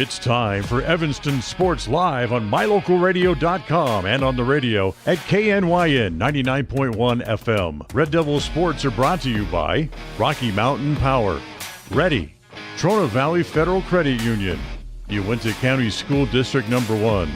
It's time for Evanston Sports Live on MyLocalRadio.com and on the radio at KNYN 99.1 FM. Red Devil Sports are brought to you by Rocky Mountain Power, Ready, Trona Valley Federal Credit Union, Uinta County School District No. 1,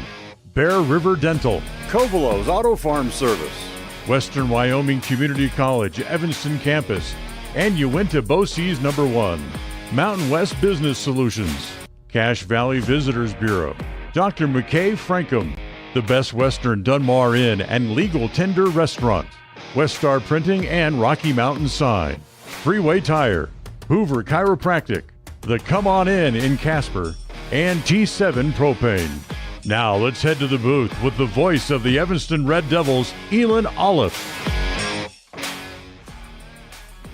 Bear River Dental, Covolos Auto Farm Service, Western Wyoming Community College Evanston Campus, and Uinta BOCES No. 1, Mountain West Business Solutions, Cache Valley Visitors Bureau, Dr. McKay Frankham, the Best Western Dunmar Inn and Legal Tender Restaurant, West Star Printing and Rocky Mountain Sign, Freeway Tire, Hoover Chiropractic, the Come On In Casper, and T7 Propane. Now let's head to the booth with the voice of the Evanston Red Devils, Elan Olliff.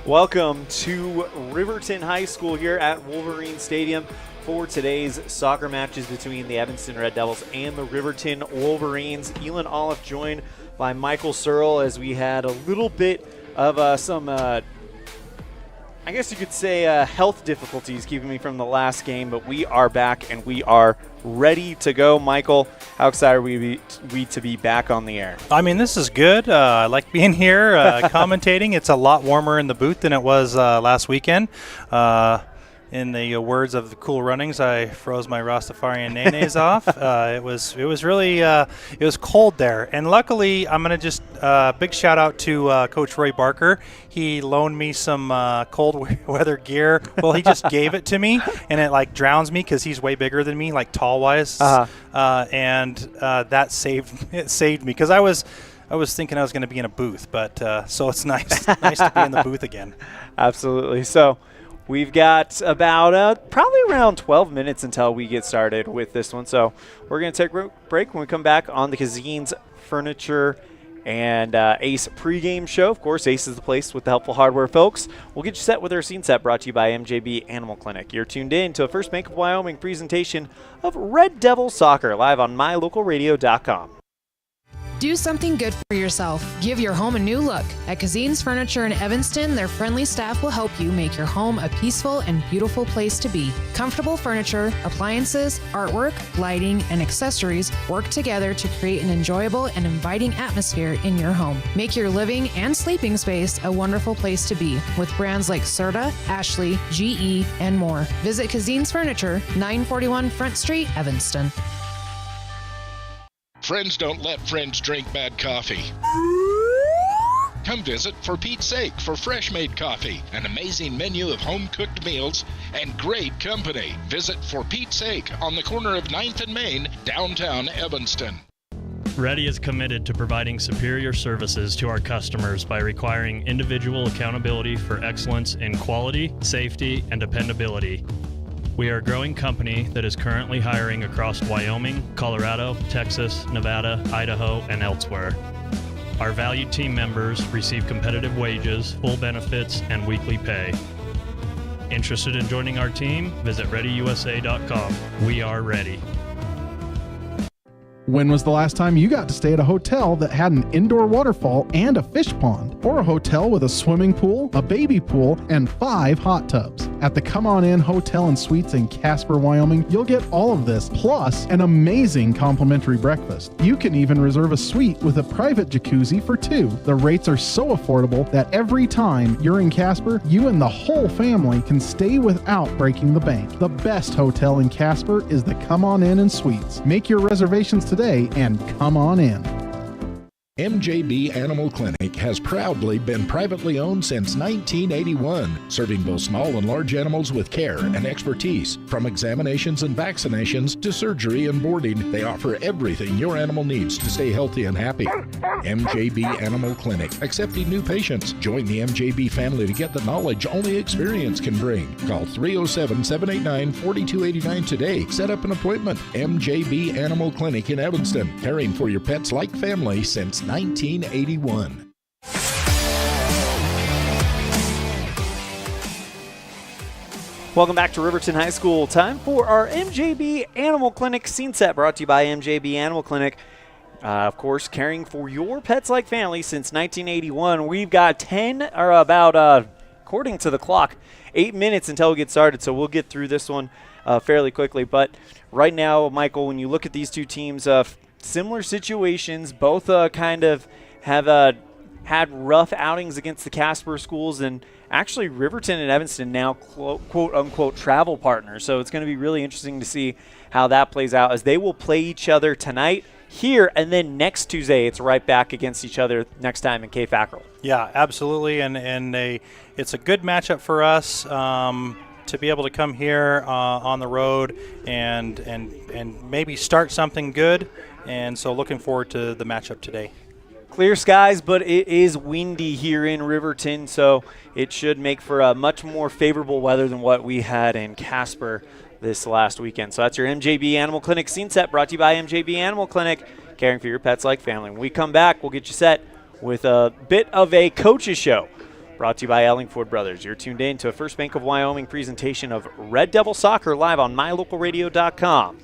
Welcome to Riverton High School here at Wolverine Stadium for today's soccer matches between the Evanston Red Devils and the Riverton Wolverines. Elan Olliff joined by Michael Searle as we had a little bit of some, I guess you could say, health difficulties keeping me from the last game, but we are back and we are ready to go. Michael, how excited are we to be back on the air? I mean, this is good. I like being here commentating. It's a lot warmer in the booth than it was last weekend. In the words of the Cool Runnings, I froze my Rastafarian nays off. It was really it was cold there, and luckily, I'm gonna just big shout out to Coach Roy Barker. He loaned me some cold weather gear. Well, he just gave it to me, and it like drowns me because he's way bigger than me, like tall wise, and that saved me because I was thinking I was going to be in a booth, but so it's nice to be in the booth again. Absolutely. So we've got about probably around 12 minutes until we get started with this one. So we're going to take a break. When we come back on the Cazin's Furniture and Ace pregame show. Of course, Ace is the place with the helpful hardware folks. We'll get you set with our scene set brought to you by MJB Animal Clinic. You're tuned in to a First Bank of Wyoming presentation of Red Devil Soccer live on MyLocalRadio.com. Do something good for yourself. Give your home a new look. At Cazin's Furniture in Evanston, their friendly staff will help you make your home a peaceful and beautiful place to be. Comfortable furniture, appliances, artwork, lighting, and accessories work together to create an enjoyable and inviting atmosphere in your home. Make your living and sleeping space a wonderful place to be with brands like Serta, Ashley, GE, and more. Visit Cazin's Furniture, 941 Front Street, Evanston. Friends don't let friends drink bad coffee. Come visit For Pete's Sake for fresh-made coffee, an amazing menu of home-cooked meals, and great company. Visit For Pete's Sake on the corner of 9th and Main, downtown Evanston. Ready is committed to providing superior services to our customers by requiring individual accountability for excellence in quality, safety, and dependability. We are a growing company that is currently hiring across Wyoming, Colorado, Texas, Nevada, Idaho, and elsewhere. Our valued team members receive competitive wages, full benefits, and weekly pay. Interested in joining our team? Visit ReadyUSA.com. We are ready. When was the last time you got to stay at a hotel that had an indoor waterfall and a fish pond? Or a hotel with a swimming pool, a baby pool, and 5 hot tubs? At the Come On In Hotel and Suites in Casper, Wyoming, you'll get all of this, plus an amazing complimentary breakfast. You can even reserve a suite with a private jacuzzi for 2. The rates are so affordable that every time you're in Casper, you and the whole family can stay without breaking the bank. The best hotel in Casper is the Come On In and Suites. Make your reservations today and come on in. MJB Animal Clinic has proudly been privately owned since 1981, serving both small and large animals with care and expertise. From examinations and vaccinations to surgery and boarding, they offer everything your animal needs to stay healthy and happy. MJB Animal Clinic, accepting new patients. Join the MJB family to get the knowledge only experience can bring. Call 307-789-4289 today. Set up an appointment. MJB Animal Clinic in Evanston, caring for your pets like family since 1981. Welcome back to Riverton High School. Time for our MJB Animal Clinic scene set brought to you by MJB Animal Clinic. Of course, caring for your pets like family since 1981. We've got 10 or about according to the clock, 8 minutes until we get started, so we'll get through this one fairly quickly. But right now, Michael, when you look at these two teams, similar situations, both kind of have had rough outings against the Casper schools, and actually Riverton and Evanston now quote-unquote travel partners. So it's going to be really interesting to see how that plays out, as they will play each other tonight here, and then next Tuesday it's right back against each other next time in K-Fackrell. Yeah, absolutely, and it's a good matchup for us to be able to come here on the road and maybe start something good, and so looking forward to the matchup today. Clear skies, but it is windy here in Riverton, so it should make for a much more favorable weather than what we had in Casper this last weekend. So that's your MJB Animal Clinic scene set, brought to you by MJB Animal Clinic, caring for your pets like family. When we come back, we'll get you set with a bit of a coach's show, brought to you by Ellingford Brothers. You're tuned in to a First Bank of Wyoming presentation of Red Devil Soccer live on mylocalradio.com.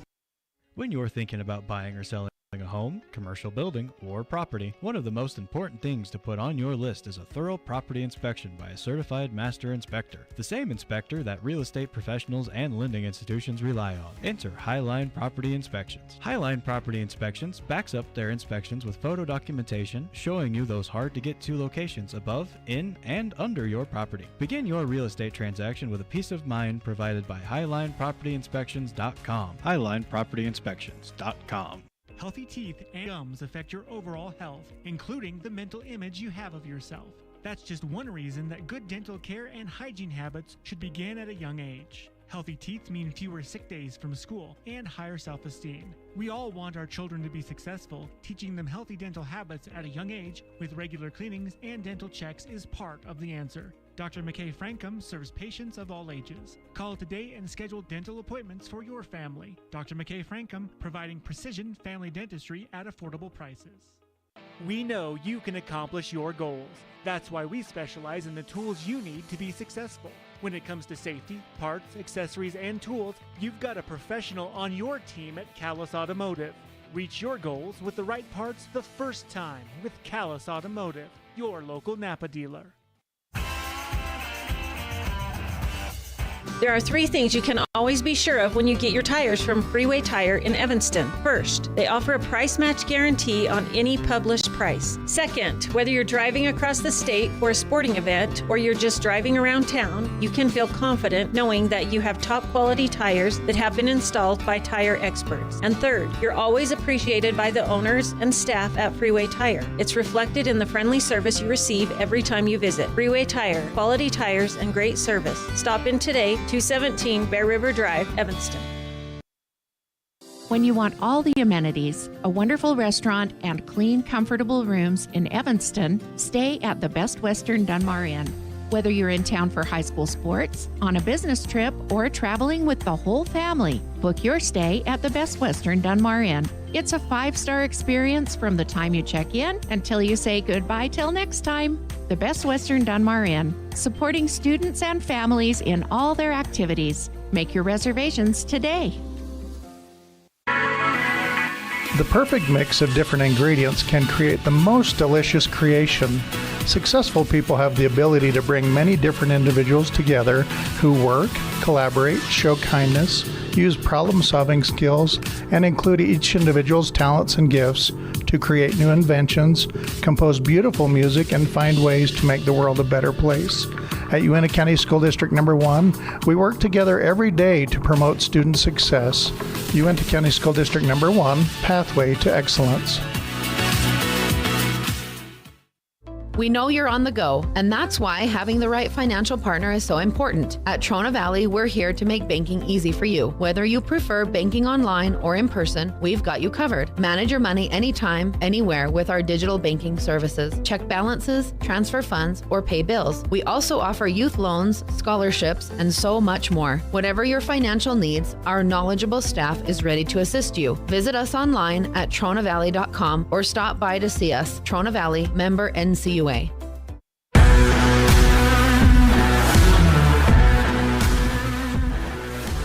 When you're thinking about buying or selling a home, commercial building, or property, one of the most important things to put on your list is a thorough property inspection by a certified master inspector. The same inspector that real estate professionals and lending institutions rely on. Enter Highline Property Inspections. Highline Property Inspections backs up their inspections with photo documentation showing you those hard-to-get-to locations above, in, and under your property. Begin your real estate transaction with a peace of mind provided by HighlinePropertyInspections.com. HighlinePropertyInspections.com. Healthy teeth and gums affect your overall health, including the mental image you have of yourself. That's just one reason that good dental care and hygiene habits should begin at a young age. Healthy teeth mean fewer sick days from school and higher self-esteem. We all want our children to be successful. Teaching them healthy dental habits at a young age with regular cleanings and dental checks is part of the answer. Dr. McKay Frankum serves patients of all ages. Call today and schedule dental appointments for your family. Dr. McKay Frankum, providing precision family dentistry at affordable prices. We know you can accomplish your goals. That's why we specialize in the tools you need to be successful. When it comes to safety, parts, accessories, and tools, you've got a professional on your team at Callis Automotive. Reach your goals with the right parts the first time with Callis Automotive, your local Napa dealer. There are 3 things you can always be sure of when you get your tires from Freeway Tire in Evanston. First, they offer a price match guarantee on any published price. Second, whether you're driving across the state for a sporting event or you're just driving around town, you can feel confident knowing that you have top quality tires that have been installed by tire experts. And third, you're always appreciated by the owners and staff at Freeway Tire. It's reflected in the friendly service you receive every time you visit. Freeway Tire, quality tires and great service. Stop in today, 217 Bear River Drive, Evanston. When you want all the amenities, a wonderful restaurant, and clean, comfortable rooms in Evanston, stay at the Best Western Dunmar Inn. Whether you're in town for high school sports, on a business trip, or traveling with the whole family, book your stay at the Best Western Dunmar Inn. It's a 5-star experience from the time you check in until you say goodbye till next time. The Best Western Dunmar Inn, supporting students and families in all their activities. Make your reservations today. The perfect mix of different ingredients can create the most delicious creation. Successful people have the ability to bring many different individuals together who work, collaborate, show kindness, use problem-solving skills, and include each individual's talents and gifts to create new inventions, compose beautiful music, and find ways to make the world a better place. At Uintah County School District Number 1, we work together every day to promote student success. Uintah County School District Number 1, Pathway to Excellence. We know you're on the go, and that's why having the right financial partner is so important. At Trona Valley, we're here to make banking easy for you. Whether you prefer banking online or in person, we've got you covered. Manage your money anytime, anywhere with our digital banking services. Check balances, transfer funds, or pay bills. We also offer youth loans, scholarships, and so much more. Whatever your financial needs, our knowledgeable staff is ready to assist you. Visit us online at tronavalley.com or stop by to see us. Trona Valley, member NCUA.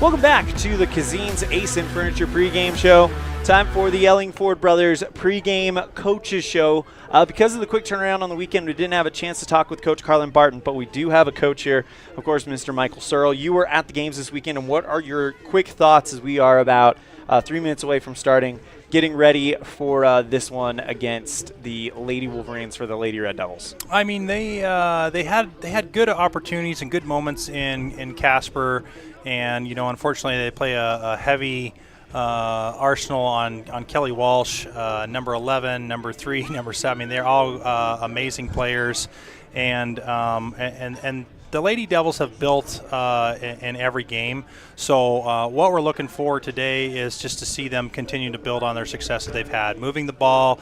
Welcome back to the Cazin's Ace in Furniture pregame show. Time for the Ellingford Brothers pregame coaches show. Because of the quick turnaround on the weekend, we didn't have a chance to talk with Coach Carlin Barton, but we do have a coach here, of course, Mr. Michael Searle. You were at the games this weekend, and what are your quick thoughts as we are about 3 minutes away from starting, getting ready for this one against the Lady Wolverines for the Lady Red Devils? I mean, they had good opportunities and good moments in Casper, and unfortunately they play a heavy arsenal on Kelly Walsh, number 11, number 3, number 7. I mean, they're all amazing players, and the Lady Devils have built in every game. So what we're looking for today is just to see them continue to build on their success that they've had, moving the ball,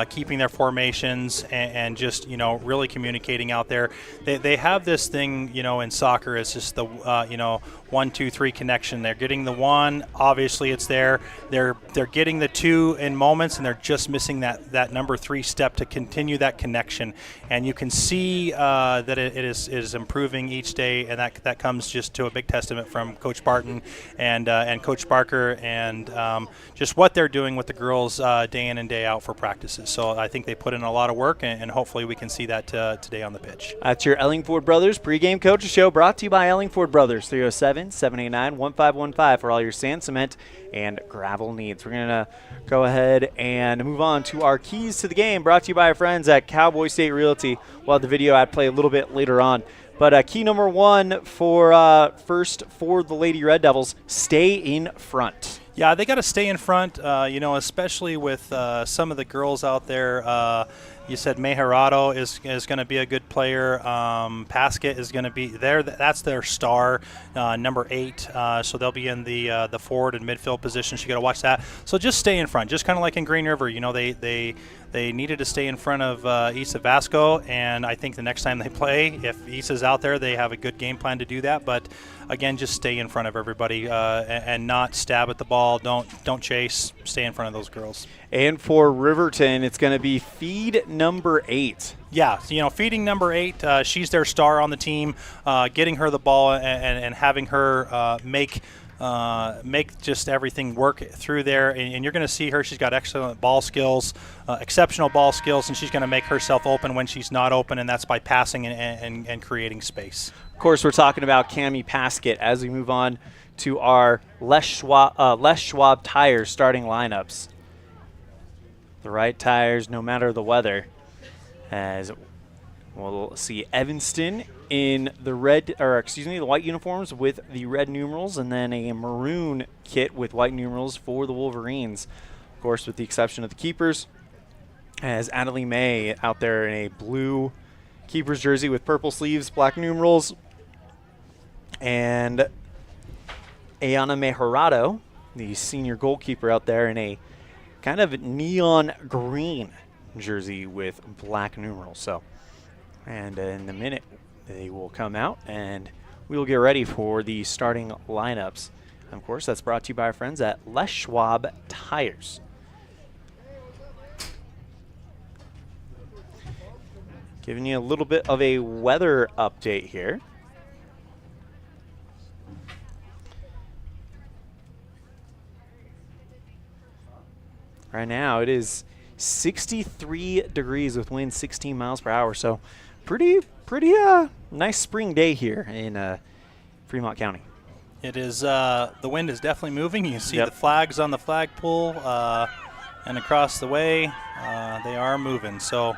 keeping their formations, and just really communicating out there. They have this thing in soccer. It's just the 1, 2, 3 connection. They're getting the 1, obviously it's there. They're getting the 2 in moments, and they're just missing that number 3 step to continue that connection. And you can see that it is improving each day, and that comes just to a big testament from Coach Barton and Coach Barker, and just what they're doing with the girls day in and day out for practices. So I think they put in a lot of work, and hopefully we can see that today on the pitch. That's your Ellingford Brothers pregame coaches show, brought to you by Ellingford Brothers, 307-789-1515 for all your sand, cement, and gravel needs. We're going to go ahead and move on to our keys to the game, brought to you by our friends at Cowboy State Realty. We'll have the video ad play a little bit later on. But key number 1 for the Lady Red Devils, stay in front. Yeah, they got to stay in front, especially with some of the girls out there. You said Mejarado is going to be a good player. Paskett is going to be there. That's their star, number 8. So they'll be in the forward and midfield positions. You got to watch that. So just stay in front, just kind of like in Green River. They needed to stay in front of Isa Vasco, and I think the next time they play, if Isa's out there, they have a good game plan to do that. But again, just stay in front of everybody and not stab at the ball. Don't chase. Stay in front of those girls. And for Riverton, it's going to be feed number 8. Yeah, feeding number 8. She's their star on the team. Getting her the ball and having her make just everything work through there, and you're going to see her. She's got excellent ball skills, exceptional ball skills, and she's going to make herself open when she's not open, and that's by passing and creating space. Of course, we're talking about Cammie Paskett as we move on to our Les Schwab Tires starting lineups. The right tires, no matter the weather, as we'll see Evanston in the white uniforms with the red numerals, and then a maroon kit with white numerals for the Wolverines. Of course, with the exception of the keepers, as Adelie May out there in a blue keeper's jersey with purple sleeves, black numerals, and Ayana Mejarado, the senior goalkeeper, out there in a kind of neon green jersey with black numerals. So, and in a minute, they will come out and we will get ready for the starting lineups. Of course, that's brought to you by our friends at Les Schwab Tires. Giving you a little bit of a weather update here. Right now it is 63 degrees with winds 16 miles per hour. So pretty nice spring day here in Fremont County. It is. The wind is definitely moving. You see the flags on the flagpole and across the way. They are moving. So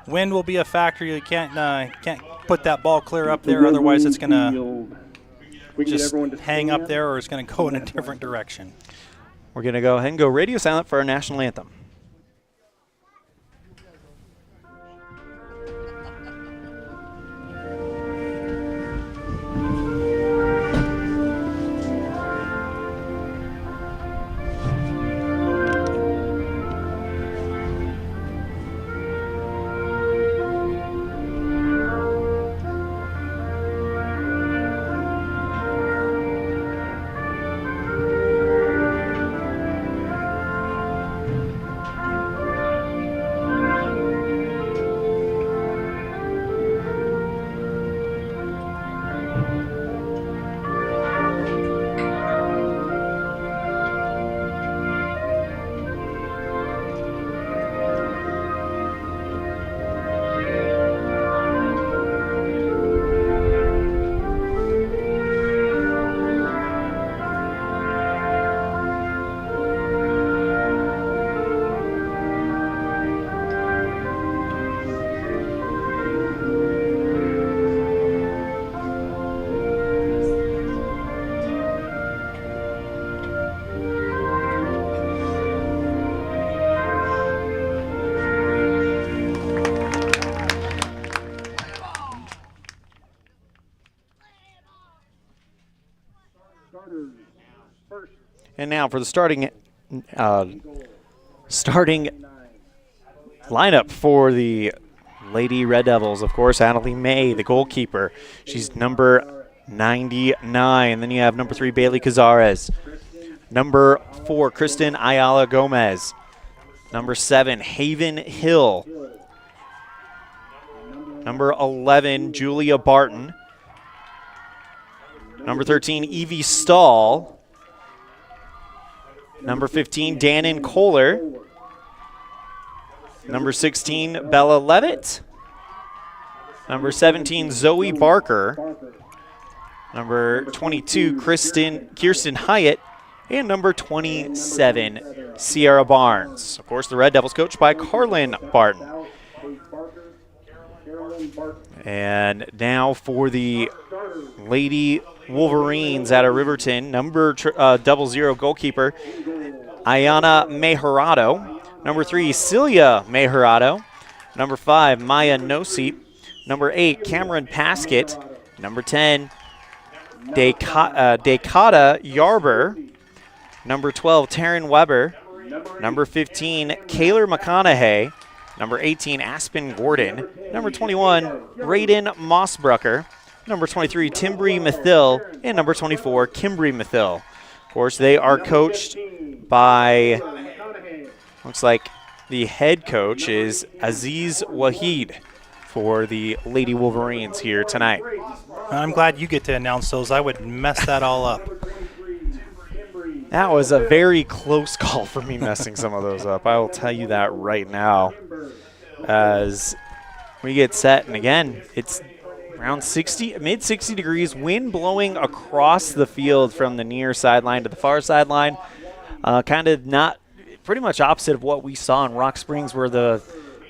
wind will be a factor. You can't put that ball clear up there. Otherwise, it's going to just hang up there, or it's going to go in a different direction. We're going to go ahead and go radio silent for our national anthem. And now for the starting lineup for the Lady Red Devils, of course, Natalie May, the goalkeeper. She's number 99. Then you have number 3, Bailey Cazares. Number 4, Kristen Ayala Gomez. Number 7, Haven Hill. Number 11, Julia Barton. Number 13, Evie Stahl. Number 15, Dannon Kohler. Number 16, Bella Levitt. Number 17, Zoe Barker. Number 22, Kirsten Hyatt. And number 27, Sierra Barnes. Of course, the Red Devils coached by Carlin Barton. And now for the Lady Wolverines out of Riverton, number 00 goalkeeper, Ayana Mejorado. Number 3, Celia Mejorado. Number 5, Maya Nosip. Number 8, Cameron Paskett. Number 10, Dakota Yarber. Number 12, Taryn Weber. Number 15, Kaylor McConaughey. Number 18, Aspen Gordon. Number 21, Brayden Mossbrucker. Number 23, Timbri Mathill. And number 24, Kimbri Mathill. Of course, they are coached by, looks like the head coach is Aziz Wahid for the Lady Wolverines here tonight. I'm glad you get to announce those. I would mess that all up. That was a very close call for me messing some of those up. I will tell you that right now. As we get set, and again, it's around mid 60 degrees, wind blowing across the field from the near sideline to the far sideline. Kind of not, pretty much opposite of what we saw in Rock Springs, where the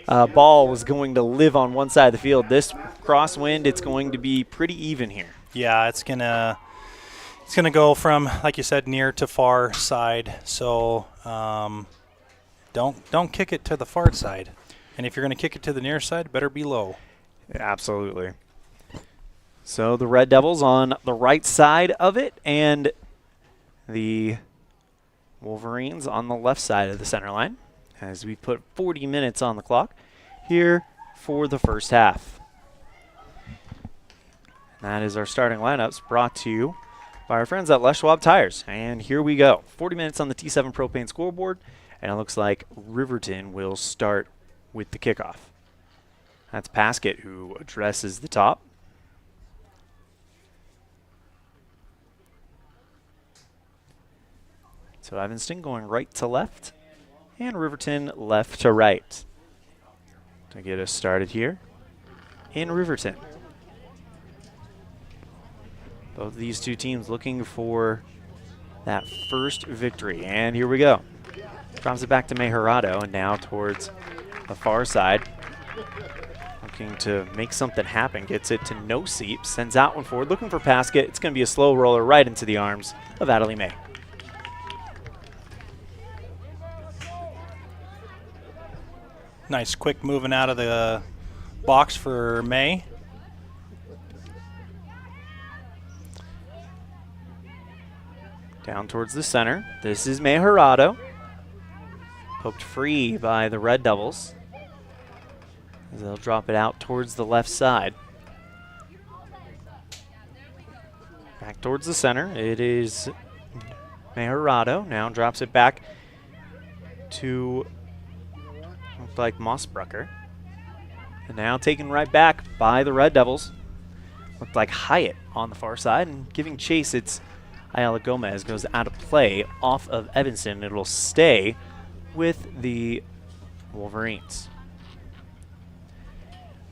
ball was going to live on one side of the field. This crosswind, it's going to be pretty even here. Yeah, it's gonna go from, like you said, near to far side. So don't kick it to the far side. And if you're going to kick it to the near side, better be low. Absolutely. So the Red Devils on the right side of it, and the Wolverines on the left side of the center line, as we put 40 minutes on the clock here for the first half. That is our starting lineups, brought to you by our friends at Les Schwab Tires. And here we go. 40 minutes on the T7 propane scoreboard, and it looks like Riverton will start with the kickoff. That's Paskett who addresses the top. So Evanston going right to left, and Riverton left to right to get us started here in Riverton. Both of these two teams looking for that first victory. And here we go. Drops it back to Mejorado, and now towards the far side. Looking to make something happen. Gets it to Nosip. Sends out one forward. Looking for Paskett. It's going to be a slow roller right into the arms of Natalie May. Nice quick moving out of the box for May. Down towards the center. This is Mejorado. Poked free by the Red Devils. They'll drop it out towards the left side. Back towards the center. It is Mejorado. Now drops it back to, looks like Mossbrucker. And now taken right back by the Red Devils. Looked like Hyatt on the far side, and giving chase, it's Ayala Gomez. Goes out of play off of Evanston. It'll stay with the Wolverines.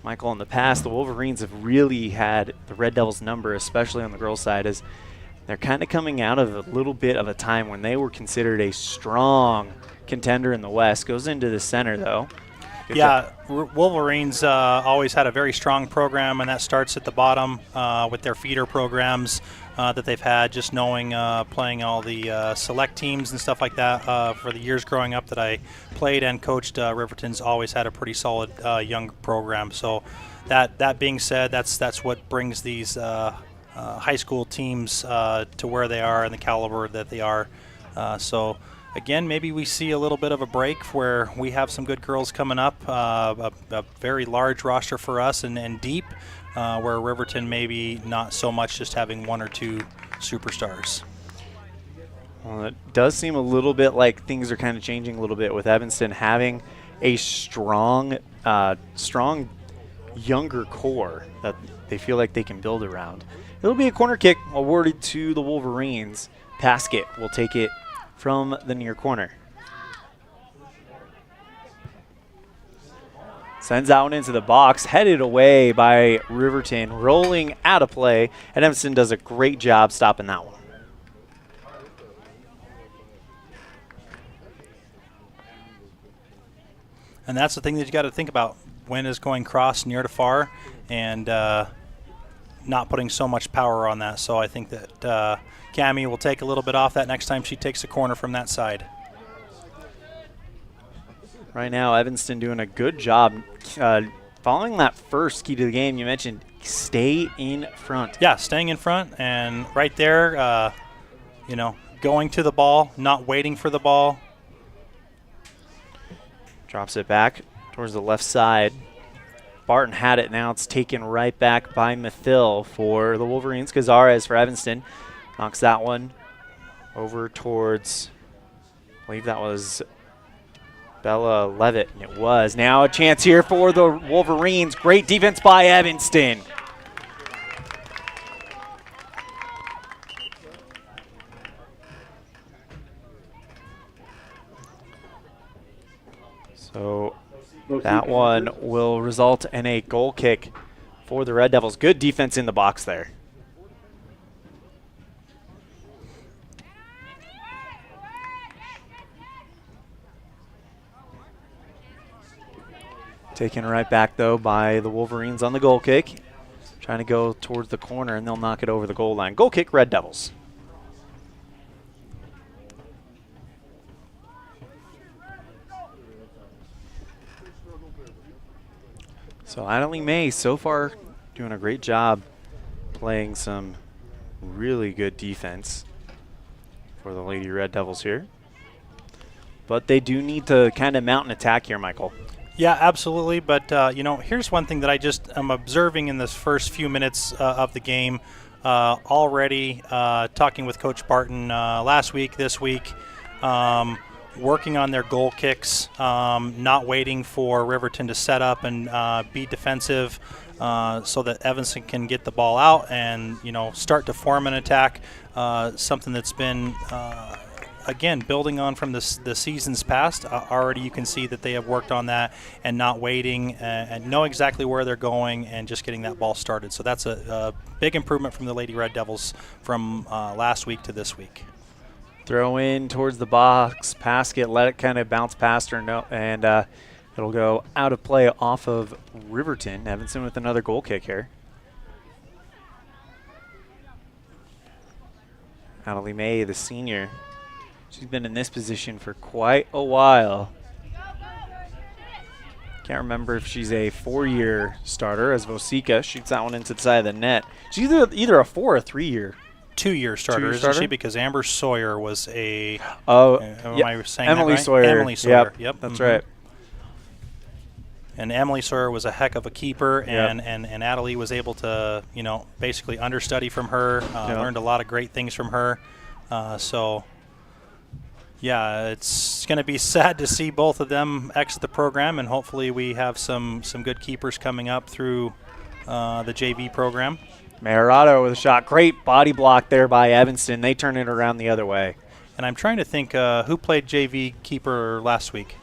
Michael, in the past, the Wolverines have really had the Red Devils' number, especially on the girls' side, as they're kind of coming out of a little bit of a time when they were considered a strong contender in the West. Goes into the center, though. Good yeah, Wolverines always had a very strong program, and that starts at the bottom with their feeder programs that they've had, just knowing playing all the select teams and stuff like that. For the years growing up that I played and coached, Riverton's always had a pretty solid young program. So that being said, that's what brings these high school teams to where they are and the caliber that they are. So again, maybe we see a little bit of a break where we have some good girls coming up, a very large roster for us and deep, where Riverton maybe not so much, just having one or two superstars. Well, it does seem a little bit like things are kind of changing a little bit with Evanston having a strong younger core that they feel like they can build around. It'll be a corner kick awarded to the Wolverines. Paskett will take it from the near corner. Sends that one into the box, headed away by Riverton, rolling out of play, and Evanston does a great job stopping that one. And that's the thing that you got to think about. Wind is going cross near to far, and not putting so much power on that. So I think that Cami will take a little bit off that next time she takes a corner from that side. Right now, Evanston doing a good job following that first key to the game. You mentioned stay in front. Yeah, staying in front, and right there, going to the ball, not waiting for the ball. Drops it back towards the left side. Barton had it. Now it's taken right back by Mathil for the Wolverines. Cazares for Evanston. Knocks that one over towards, I believe that was Bella Levitt. And it was. Now a chance here for the Wolverines. Great defense by Evanston. So that one will result in a goal kick for the Red Devils. Good defense in the box there. Taken right back, though, by the Wolverines on the goal kick. Trying to go towards the corner, and they'll knock it over the goal line. Goal kick, Red Devils. So Adelie May so far doing a great job playing some really good defense for the Lady Red Devils here. But they do need to kind of mount an attack here, Michael. Yeah, absolutely. But, here's one thing that I just am observing in this first few minutes of the game already, talking with Coach Barton last week, this week, working on their goal kicks, not waiting for Riverton to set up and be defensive so that Evanston can get the ball out and, start to form an attack, something that's been again, building on from the seasons past. Already you can see that they have worked on that and not waiting and know exactly where they're going and just getting that ball started. So that's a big improvement from the Lady Red Devils from last week to this week. Throw in towards the box, Paskett, let it kind of bounce past her, and it'll go out of play off of Riverton. Evanston with another goal kick here. Adelie May, the senior. She's been in this position for quite a while. Can't remember if she's a 4-year starter, as Vosika shoots that one into the side of the net. She's either a 4 or a 3-year. 2-year starter, isn't she? Because Amber Sawyer was a. Oh, am I saying Emily that right? Sawyer. Emily Sawyer. Yep, that's right. And Emily Sawyer was a heck of a keeper, and Adelie was able to, basically understudy from her. Learned a lot of great things from her. Yeah, it's going to be sad to see both of them exit the program, and hopefully we have some good keepers coming up through the JV program. Mayarado with a shot. Great body block there by Evanston. They turn it around the other way. And I'm trying to think who played JV keeper last week.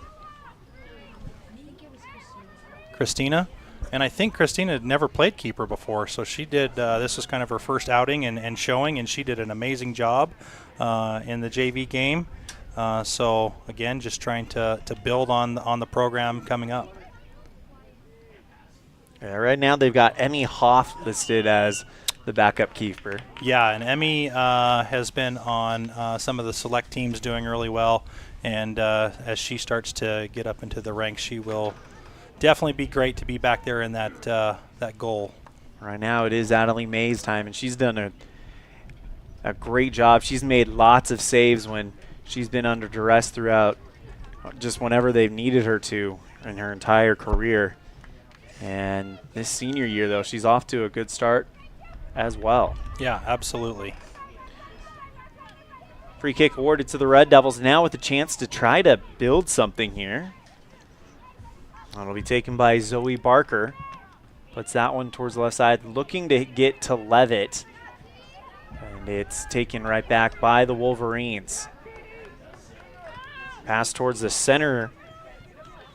Christina. And I think Christina had never played keeper before, so she did. This was kind of her first outing and showing, and she did an amazing job in the JV game. So, again, just trying to build on the program coming up. Yeah, right now they've got Emmy Hoff listed as the backup keeper. Yeah, and Emmy has been on some of the select teams doing really well, and as she starts to get up into the ranks, she will definitely be great to be back there in that goal. Right now it is Adelie May's time, and she's done a great job. She's made lots of saves when she's been under duress throughout just whenever they've needed her to in her entire career. And this senior year, though, she's off to a good start as well. Yeah, absolutely. Free kick awarded to the Red Devils now with a chance to try to build something here. That'll be taken by Zoe Barker. Puts that one towards the left side, looking to get to Levitt. And it's taken right back by the Wolverines. Pass towards the center,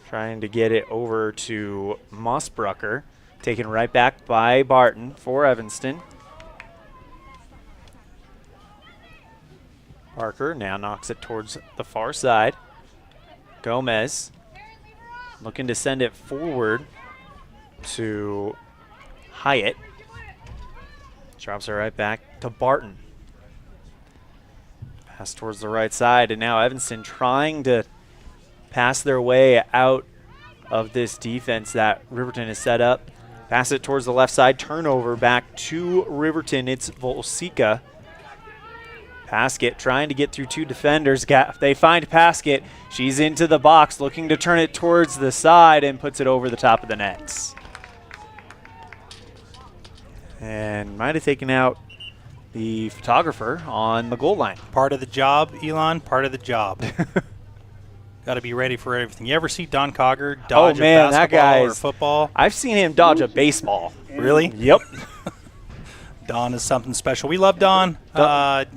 trying to get it over to Mossbrucker. Taken right back by Barton for Evanston. Barker now knocks it towards the far side. Gomez looking to send it forward to Hyatt. Drops it right back to Barton. Pass towards the right side, and now Evanston trying to pass their way out of this defense that Riverton has set up. Pass it towards the left side, turnover back to Riverton. It's Volsika. Paskett trying to get through two defenders. They find Paskett. She's into the box, looking to turn it towards the side and puts it over the top of the nets. And might have taken out the photographer on the goal line. Part of the job, Elan, part of the job. Got to be ready for everything. You ever see Don Cogger dodge a basketball or football? I've seen him dodge a baseball. Really? Yep. Don is something special. We love Don. Love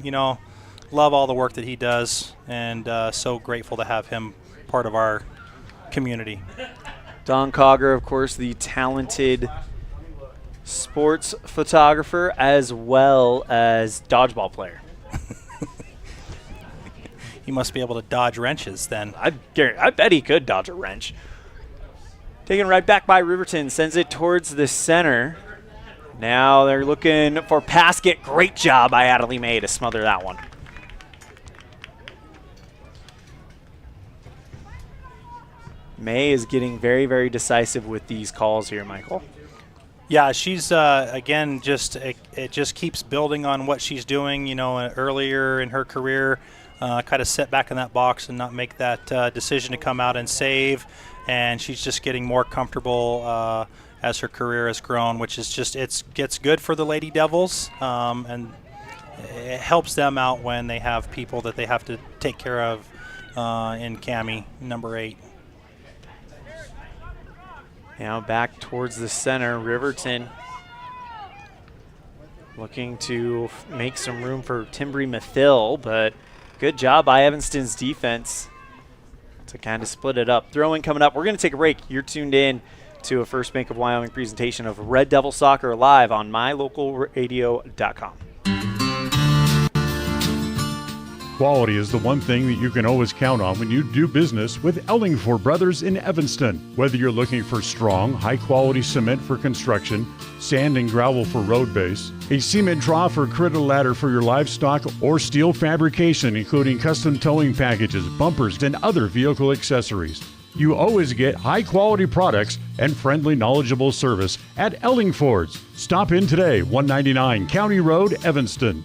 all the work that he does, and so grateful to have him part of our community. Don Cogger, of course, the talented sports photographer as well as dodgeball player. He must be able to dodge wrenches then. I bet he could dodge a wrench. Taken right back by Riverton, sends it towards the center. Now they're looking for Paskett. Great job by Adelie May to smother that one. May is getting very, very decisive with these calls here, Michael. Yeah, she's, again, it just keeps building on what she's doing, earlier in her career. Kind of sit back in that box and not make that decision to come out and save. And she's just getting more comfortable as her career has grown, which is just, gets good for the Lady Devils, and it helps them out when they have people that they have to take care of in Cami, number 8. Now back towards the center, Riverton looking to make some room for Timbri Mathill, but good job by Evanston's defense to kind of split it up. Throw-in coming up. We're going to take a break. You're tuned in to a First Bank of Wyoming presentation of Red Devil Soccer live on mylocalradio.com. Quality is the one thing that you can always count on when you do business with Ellingford Brothers in Evanston. Whether you're looking for strong, high-quality cement for construction, sand and gravel for road base, a cement trough or critter ladder for your livestock, or steel fabrication including custom towing packages, bumpers, and other vehicle accessories, you always get high-quality products and friendly, knowledgeable service at Ellingford's. Stop in today, 199 County Road, Evanston.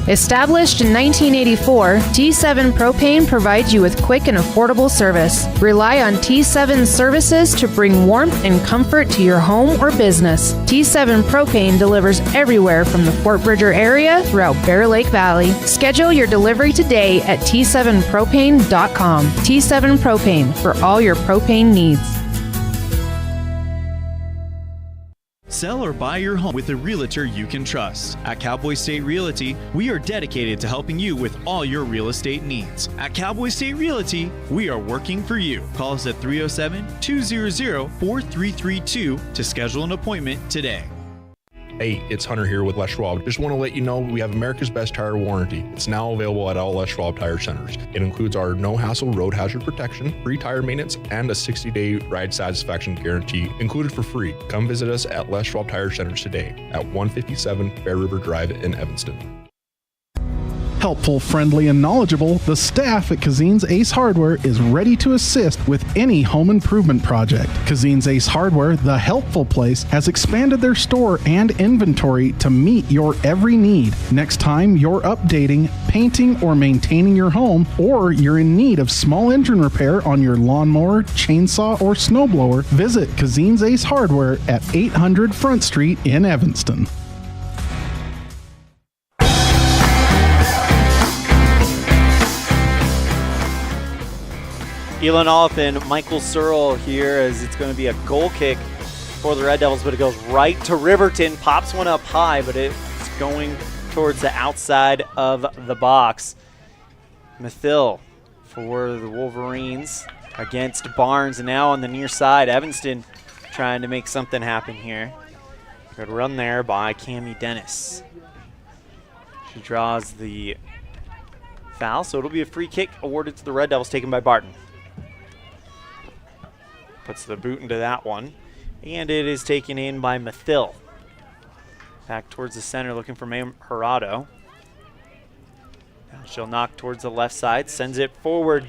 Established in 1984, T7 Propane provides you with quick and affordable service. Rely on T7's services to bring warmth and comfort to your home or business. T7 Propane delivers everywhere from the Fort Bridger area throughout Bear Lake Valley. Schedule your delivery today at T7propane.com. T7 Propane, for all your propane needs. Sell or buy your home with a realtor you can trust. At Cowboy State Realty, we are dedicated to helping you with all your real estate needs. At Cowboy State Realty, we are working for you. Call us at 307-200-4332 to schedule an appointment today. Hey, it's Hunter here with Les Schwab. Just want to let you know we have America's Best Tire Warranty. It's now available at all Les Schwab Tire Centers. It includes our no-hassle road hazard protection, free tire maintenance, and a 60-day ride satisfaction guarantee included for free. Come visit us at Les Schwab Tire Centers today at 157 Bear River Drive in Evanston. Helpful, friendly, and knowledgeable, the staff at Cazin's Ace Hardware is ready to assist with any home improvement project. Cazin's Ace Hardware, the helpful place, has expanded their store and inventory to meet your every need. Next time you're updating, painting, or maintaining your home, or you're in need of small engine repair on your lawnmower, chainsaw, or snowblower, visit Cazin's Ace Hardware at 800 Front Street in Evanston. Elan Olliff and Michael Searle here as it's going to be a goal kick for the Red Devils, but it goes right to Riverton. Pops one up high, but it's going towards the outside of the box. Mathill for the Wolverines against Barnes, and now on the near side, Evanston trying to make something happen here. Good run there by Cammie Dennis. She draws the foul, so it'll be a free kick awarded to the Red Devils, taken by Barton. Puts the boot into that one, and it is taken in by Mathill. Back towards the center, looking for May Hirado. Now she'll knock towards the left side, sends it forward,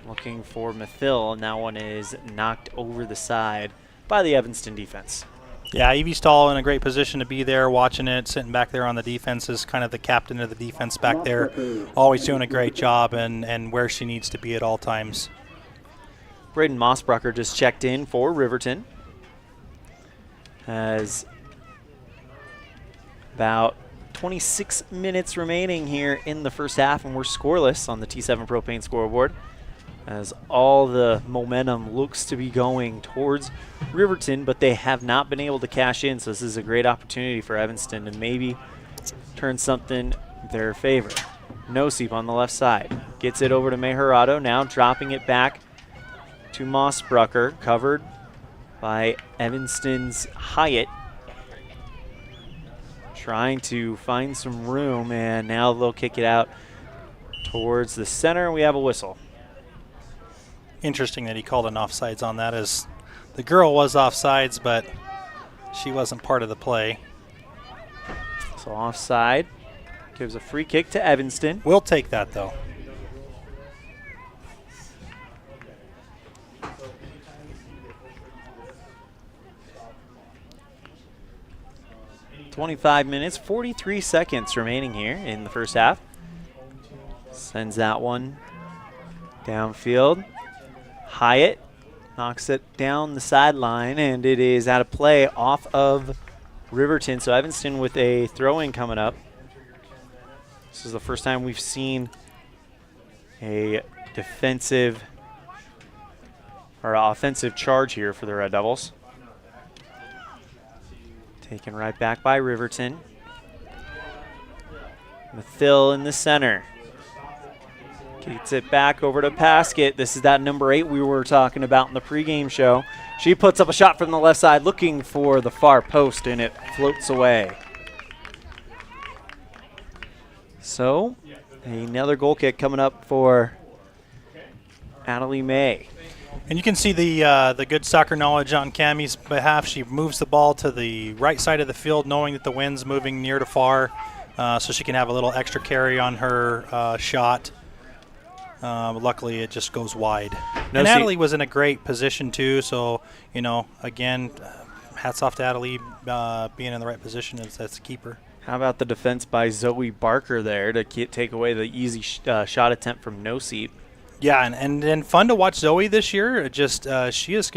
looking for Mathill, and that one is knocked over the side by the Evanston defense. Yeah, Evie Stahl in a great position to be there, watching it, sitting back there on the defense, is kind of the captain of the defense back there, always doing a great job and where she needs to be at all times. Braden Mossbrucker just checked in for Riverton. Has about 26 minutes remaining here in the first half, and we're scoreless on the T7 Propane scoreboard, as all the momentum looks to be going towards Riverton, but they have not been able to cash in, so this is a great opportunity for Evanston to maybe turn something their favor. Nosip on the left side. Gets it over to May Hirado, now dropping it back to Mossbrucker, covered by Evanston's Hyatt. Trying to find some room, and now they'll kick it out towards the center, and we have a whistle. Interesting that he called an offsides on that, as the girl was offsides, but she wasn't part of the play. So offside gives a free kick to Evanston. We'll take that, though. .25 minutes, 43 seconds remaining here in the first half. Sends that one downfield. Hyatt knocks it down the sideline, and it is out of play off of Riverton. So Evanston with a throw-in coming up. This is the first time we've seen a defensive or offensive charge here for the Red Devils. Taken right back by Riverton. Mathill in the center. Gets it back over to Paskett. This is that number 8 we were talking about in the pregame show. She puts up a shot from the left side, looking for the far post, and it floats away. So, another goal kick coming up for Adelie May. And you can see the good soccer knowledge on Cammie's behalf. She moves the ball to the right side of the field, knowing that the wind's moving near to far, so she can have a little extra carry on her shot. Luckily, it just goes wide. And Adelie was in a great position, too, so, you know, again, hats off to Adelie being in the right position as the keeper. How about the defense by Zoe Barker there to take away the easy shot attempt from Nosip? Yeah, and fun to watch Zoe this year. Just she is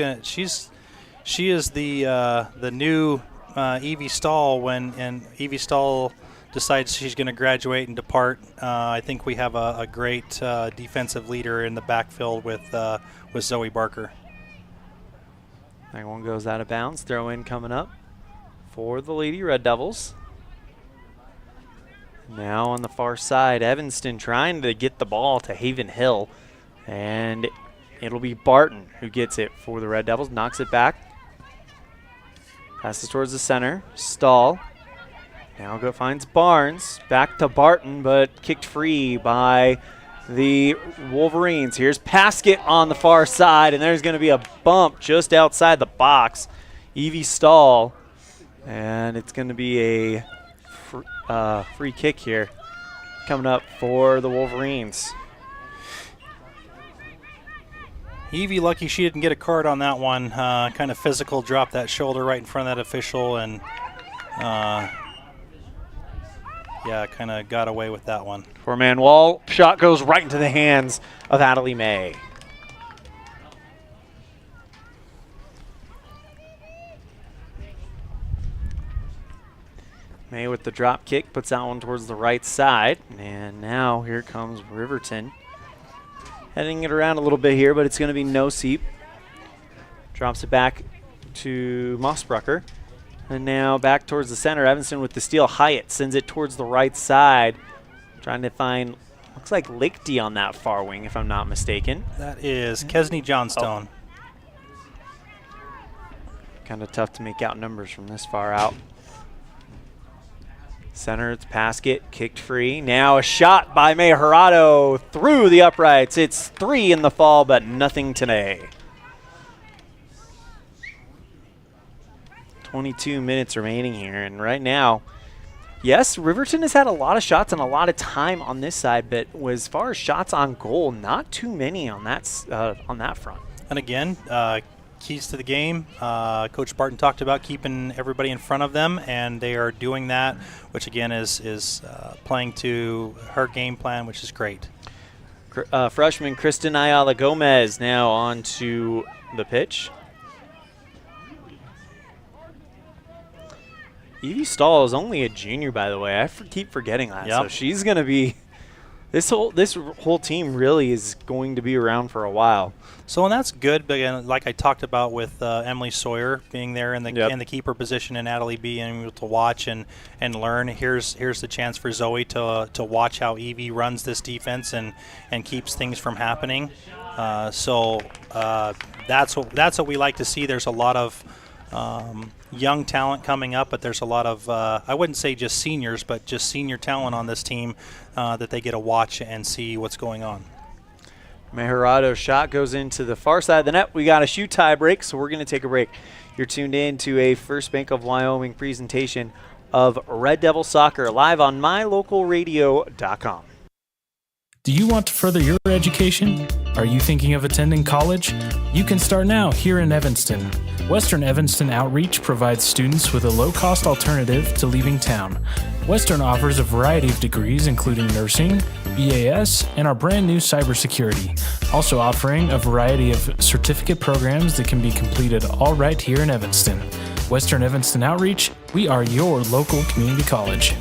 the new Evie Stahl when Evie Stahl decides she's going to graduate and depart. I think we have a great defensive leader in the backfield with Zoe Barker. That one goes out of bounds. Throw in coming up for the Lady Red Devils. Now on the far side, Evanston trying to get the ball to Haven Hill. And it'll be Barton who gets it for the Red Devils. Knocks it back. Passes towards the center. Stahl. Now finds Barnes. Back to Barton, but kicked free by the Wolverines. Here's Paskett on the far side, and there's going to be a bump just outside the box. Evie Stahl. And it's going to be a free kick here. coming up for the Wolverines. Evie, lucky she didn't get a card on that one. Kind of physical, dropped that shoulder right in front of that official, and kind of got away with that one. Four-man wall. Shot goes right into the hands of Adelie May. May with the drop kick puts that one towards the right side. And now here comes Riverton. Heading it around a little bit here, but it's going to be no seep. Drops it back to Mossbrucker. And now back towards the center. Evanston with the steal. Hyatt sends it towards the right side. Trying to find, looks like Lichty on that far wing, if I'm not mistaken. That is Kesney Johnstone. Kind of tough to make out numbers from this far out. Center, it's basket, kicked free. Now a shot by May Jurado through the uprights. It's 3 in the fall, but nothing today. 22 minutes remaining here, and right now, yes, Riverton has had a lot of shots and a lot of time on this side, but as far as shots on goal, not too many on that front. And again, keys to the game. Coach Barton talked about keeping everybody in front of them, and they are doing that, which again is playing to her game plan, which is great. Freshman Kristen Ayala Gomez now onto the pitch. Evie Stahl is only a junior, by the way. I keep forgetting that. Yep. So she's going to be this whole team really is going to be around for a while. So, and that's good. But again, like I talked about with Emily Sawyer being there in the keeper position, and Natalie being able to watch and learn. Here's the chance for Zoe to watch how Evie runs this defense and keeps things from happening. That's what we like to see. There's a lot of young talent coming up, but there's a lot of, I wouldn't say just seniors, but just senior talent on this team that they get to watch and see what's going on. Mejorato's shot goes into the far side of the net. We got a shoe tie break, so we're going to take a break. You're tuned in to a First Bank of Wyoming presentation of Red Devil Soccer live on mylocalradio.com. Do you want to further your education? Are you thinking of attending college? You can start now here in Evanston. Western Evanston Outreach provides students with a low-cost alternative to leaving town. Western offers a variety of degrees including nursing, BAS, and our brand new cybersecurity. Also offering a variety of certificate programs that can be completed all right here in Evanston. Western Evanston Outreach, we are your local community college.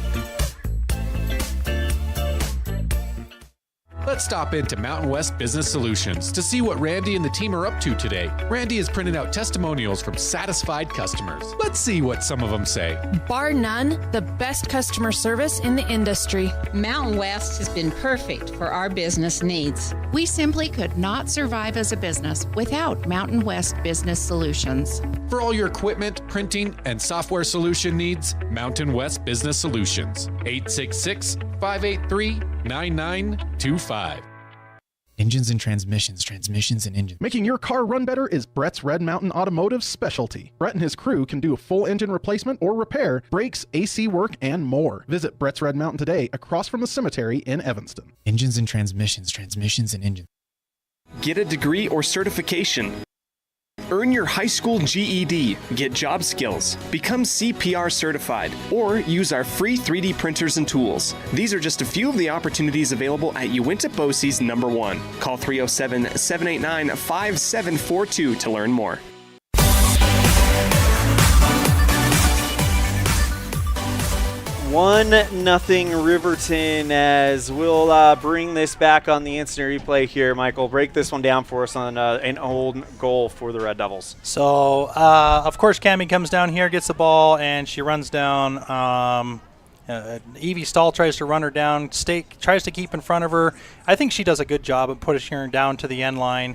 Let's stop into Mountain West Business Solutions to see what Randy and the team are up to today. Randy is printing out testimonials from satisfied customers. Let's see what some of them say. Bar none, the best customer service in the industry. Mountain West has been perfect for our business needs. We simply could not survive as a business without Mountain West Business Solutions. For all your equipment, printing, and software solution needs, Mountain West Business Solutions. 866-583-9925. Engines and transmissions, transmissions and engines. Making your car run better is Brett's Red Mountain Automotive's specialty. Brett and his crew can do a full engine replacement or repair, brakes, AC work, and more. Visit Brett's Red Mountain today across from the cemetery in Evanston. Engines and transmissions, transmissions and engines. Get a degree or certification. Earn your high school GED, get job skills, become CPR certified, or use our free 3D printers and tools. These are just a few of the opportunities available at Uinta BOCES #1. Call 307-789-5742 to learn more. 1-0 Riverton, as we'll bring this back on the instant replay here. Michael, break this one down for us on an old goal for the Red Devils. So, of course, Cammie comes down here, gets the ball, and she runs down. Evie Stahl tries to run her down, tries to keep in front of her. I think she does a good job of pushing her down to the end line,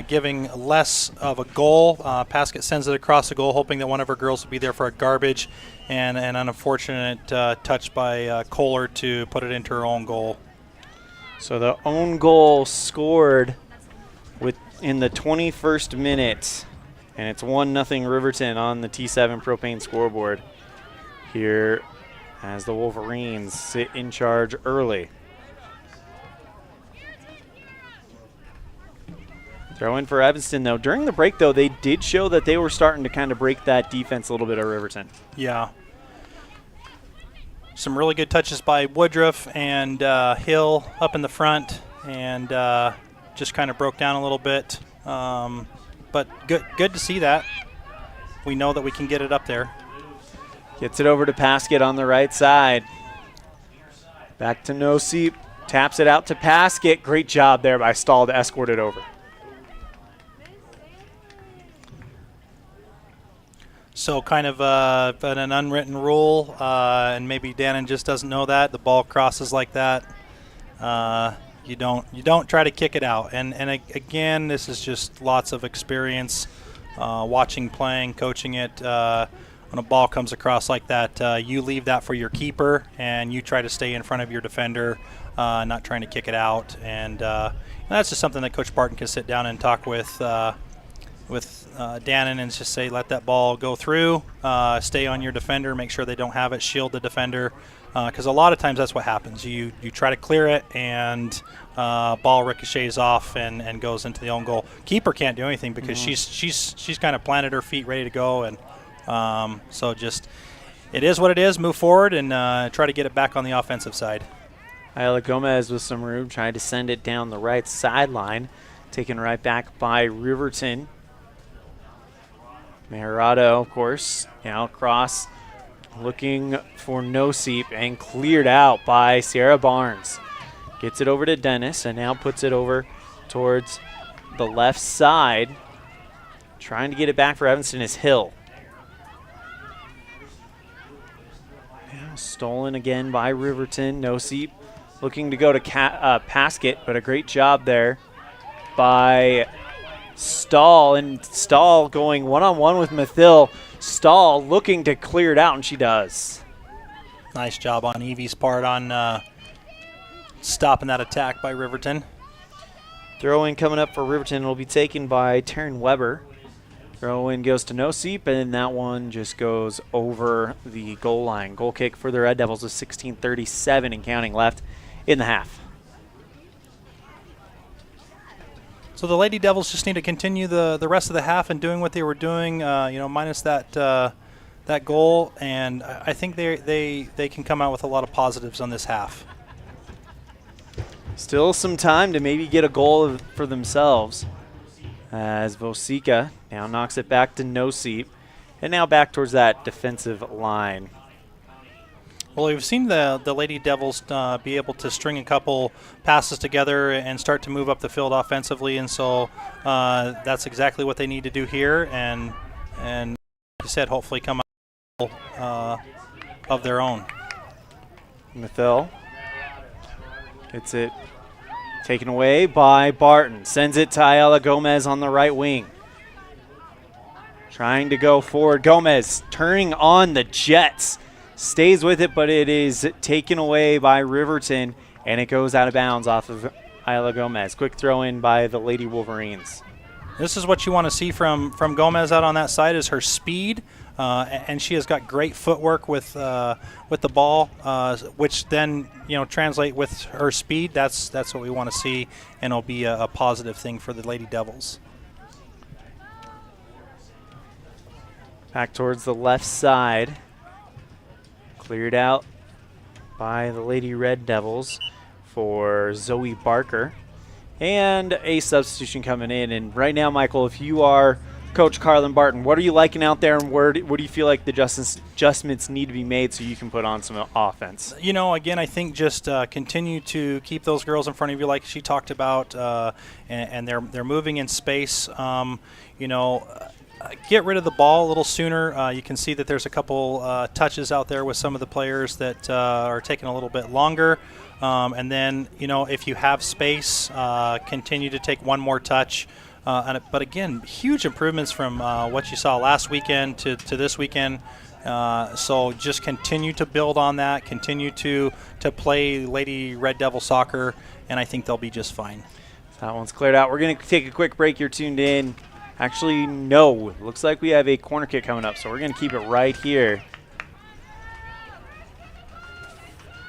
giving less of a goal. Paskett sends it across the goal, hoping that one of her girls will be there for a garbage, and an unfortunate touch by Kohler to put it into her own goal. So the own goal scored in the 21st minute, and it's 1-0 Riverton on the T7 Propane scoreboard here as the Wolverines sit in charge early. Throw in for Evanston, though. During the break, though, they did show that they were starting to kind of break that defense a little bit at Riverton. Yeah. Some really good touches by Woodruff and Hill up in the front, and just kind of broke down a little bit. But good to see that. We know that we can get it up there. Gets it over to Paskett on the right side. Back to Noseep. Taps it out to Paskett. Great job there by Stahl to escort it over. So kind of an unwritten rule, and maybe Dannon just doesn't know that. The ball crosses like that. You don't try to kick it out. And again, this is just lots of experience, watching, playing, coaching it. When a ball comes across like that, you leave that for your keeper, and you try to stay in front of your defender, not trying to kick it out. And that's just something that Coach Barton can sit down and talk with Dannon and just say, let that ball go through, stay on your defender, make sure they don't have it, shield the defender, because a lot of times that's what happens. You try to clear it, and ball ricochets off and goes into the own goal. Keeper can't do anything because she's kind of planted her feet, ready to go, and so just it is what it is. Move forward and try to get it back on the offensive side. Isla Gomez with some room, trying to send it down the right sideline, taken right back by Riverton. Meharado, of course, now across, looking for Noseep, and cleared out by Sierra Barnes. Gets it over to Dennis, and now puts it over towards the left side. Trying to get it back for Evanston is Hill. Now stolen again by Riverton. Noseep looking to go to Paskett, but a great job there by Stahl, and Stahl going one-on-one with Mathil. Stahl looking to clear it out, and she does. Nice job on Evie's part on stopping that attack by Riverton. Throw-in coming up for Riverton will be taken by Taryn Weber. Throw-in goes to Noseep, and that one just goes over the goal line. Goal kick for the Red Devils with 16:37 and counting left in the half. So the Lady Devils just need to continue the rest of the half and doing what they were doing, minus that goal, and I think they can come out with a lot of positives on this half. Still some time to maybe get a goal for themselves, as Vosika now knocks it back to Noseep, and now back towards that defensive line. Well, we've seen the Lady Devils be able to string a couple passes together and start to move up the field offensively, and so that's exactly what they need to do here. And like you said, hopefully come out of their own. Mathil gets it taken away by Barton. Sends it to Ayala Gomez on the right wing. Trying to go forward. Gomez turning on the Jets. Stays with it, but it is taken away by Riverton, and it goes out of bounds off of Isla Gomez. Quick throw in by the Lady Wolverines. This is what you want to see from Gomez out on that side, is her speed, and she has got great footwork with the ball, which then translate with her speed. That's what we want to see, and it'll be a positive thing for the Lady Devils. Back towards the left side. Cleared out by the Lady Red Devils for Zoe Barker. And a substitution coming in. And right now, Michael, if you are Coach Carlin Barton, what are you liking out there, and what do you feel like the adjustments need to be made so you can put on some offense? Again, I think just continue to keep those girls in front of you like she talked about, and they're moving in space. Get rid of the ball a little sooner. You can see that there's a couple touches out there with some of the players that are taking a little bit longer. And then, if you have space, continue to take one more touch. But again, huge improvements from what you saw last weekend to this weekend. So just continue to build on that. Continue to play Lady Red Devil soccer, and I think they'll be just fine. That one's cleared out. We're going to take a quick break. You're tuned in. Actually, no. Looks like we have a corner kick coming up, so we're going to keep it right here.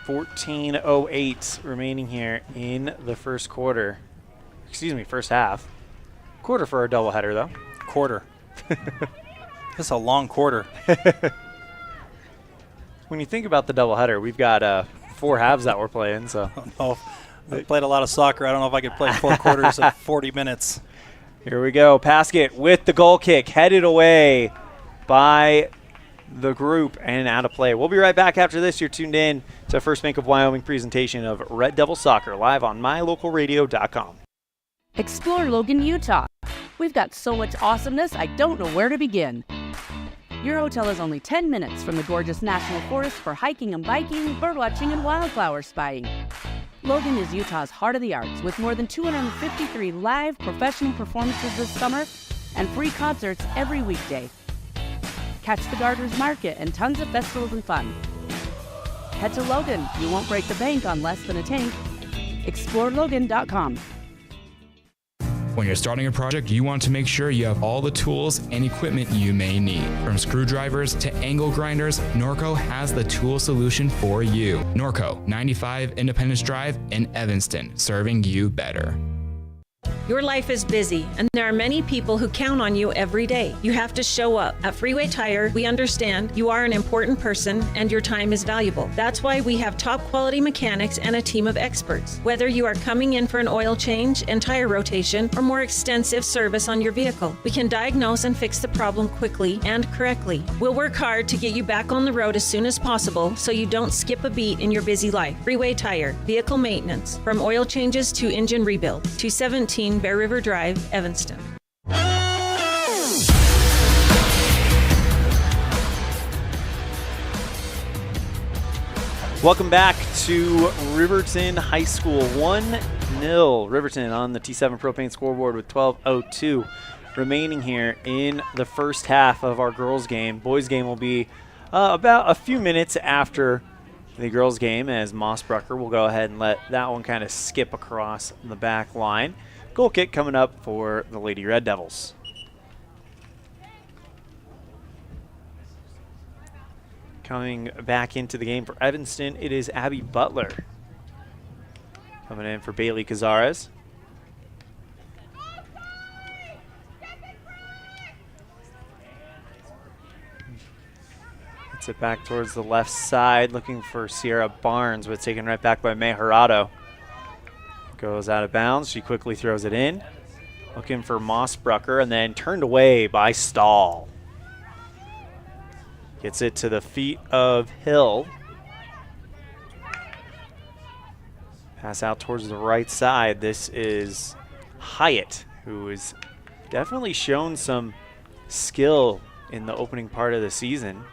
14:08 remaining here in the first half. Quarter for a doubleheader, though. Quarter. That's a long quarter. When you think about the doubleheader, we've got 4 halves that we're playing. So I played a lot of soccer. I don't know if I could play 4 quarters of 40 minutes. Here we go. Paskett with the goal kick, headed away by the group and out of play. We'll be right back after this. You're tuned in to First Bank of Wyoming presentation of Red Devil Soccer live on mylocalradio.com. Explore Logan, Utah. We've got so much awesomeness, I don't know where to begin. Your hotel is only 10 minutes from the gorgeous National Forest for hiking and biking, birdwatching, and wildflower spying. Logan is Utah's heart of the arts with more than 253 live professional performances this summer and free concerts every weekday. Catch the Garters Market and tons of festivals and fun. Head to Logan. You won't break the bank on less than a tank. ExploreLogan.com. When you're starting a project, you want to make sure you have all the tools and equipment you may need. From screwdrivers to angle grinders, Norco has the tool solution for you. Norco, 95 Independence Drive in Evanston, serving you better. Your life is busy, and there are many people who count on you every day. You have to show up. At Freeway Tire, we understand you are an important person and your time is valuable. That's why we have top quality mechanics and a team of experts. Whether you are coming in for an oil change and tire rotation or more extensive service on your vehicle, we can diagnose and fix the problem quickly and correctly. We'll work hard to get you back on the road as soon as possible so you don't skip a beat in your busy life. Freeway Tire, vehicle maintenance, from oil changes to engine rebuilds. 217 Bear River Drive, Evanston. Welcome back to Riverton High School. 1-0 Riverton on the T7 Propane scoreboard with 12:02 remaining here in the first half of our girls game. Boys game will be about a few minutes after the girls game, as Mossbrucker will go ahead and let that one kind of skip across the back line. Goal kick coming up for the Lady Red Devils. Coming back into the game for Evanston, it is Abby Butler. Coming in for Bailey Cazares. Gets it back towards the left side, looking for Sierra Barnes, but taken right back by May Jurado. Goes out of bounds. She quickly throws it in. Looking for Mossbrucker and then turned away by Stahl. Gets it to the feet of Hill. Pass out towards the right side. This is Hyatt, who has definitely shown some skill in the opening part of the season.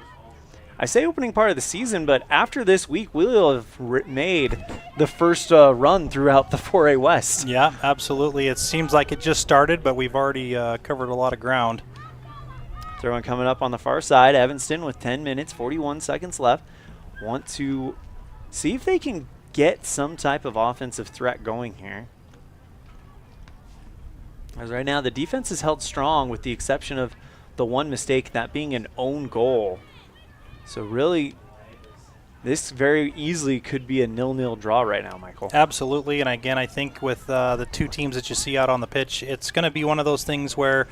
I say opening part of the season, but after this week, we'll have made the first run throughout the 4A West. Yeah, absolutely. It seems like it just started, but we've already covered a lot of ground. Throw-in coming up on the far side. Evanston with 10 minutes, 41 seconds left. Want to see if they can get some type of offensive threat going here. As right now, the defense is held strong with the exception of the one mistake, that being an own goal. So really, this very easily could be a 0-0 draw right now, Michael. Absolutely, and again, I think with the two teams that you see out on the pitch, it's going to be one of those things where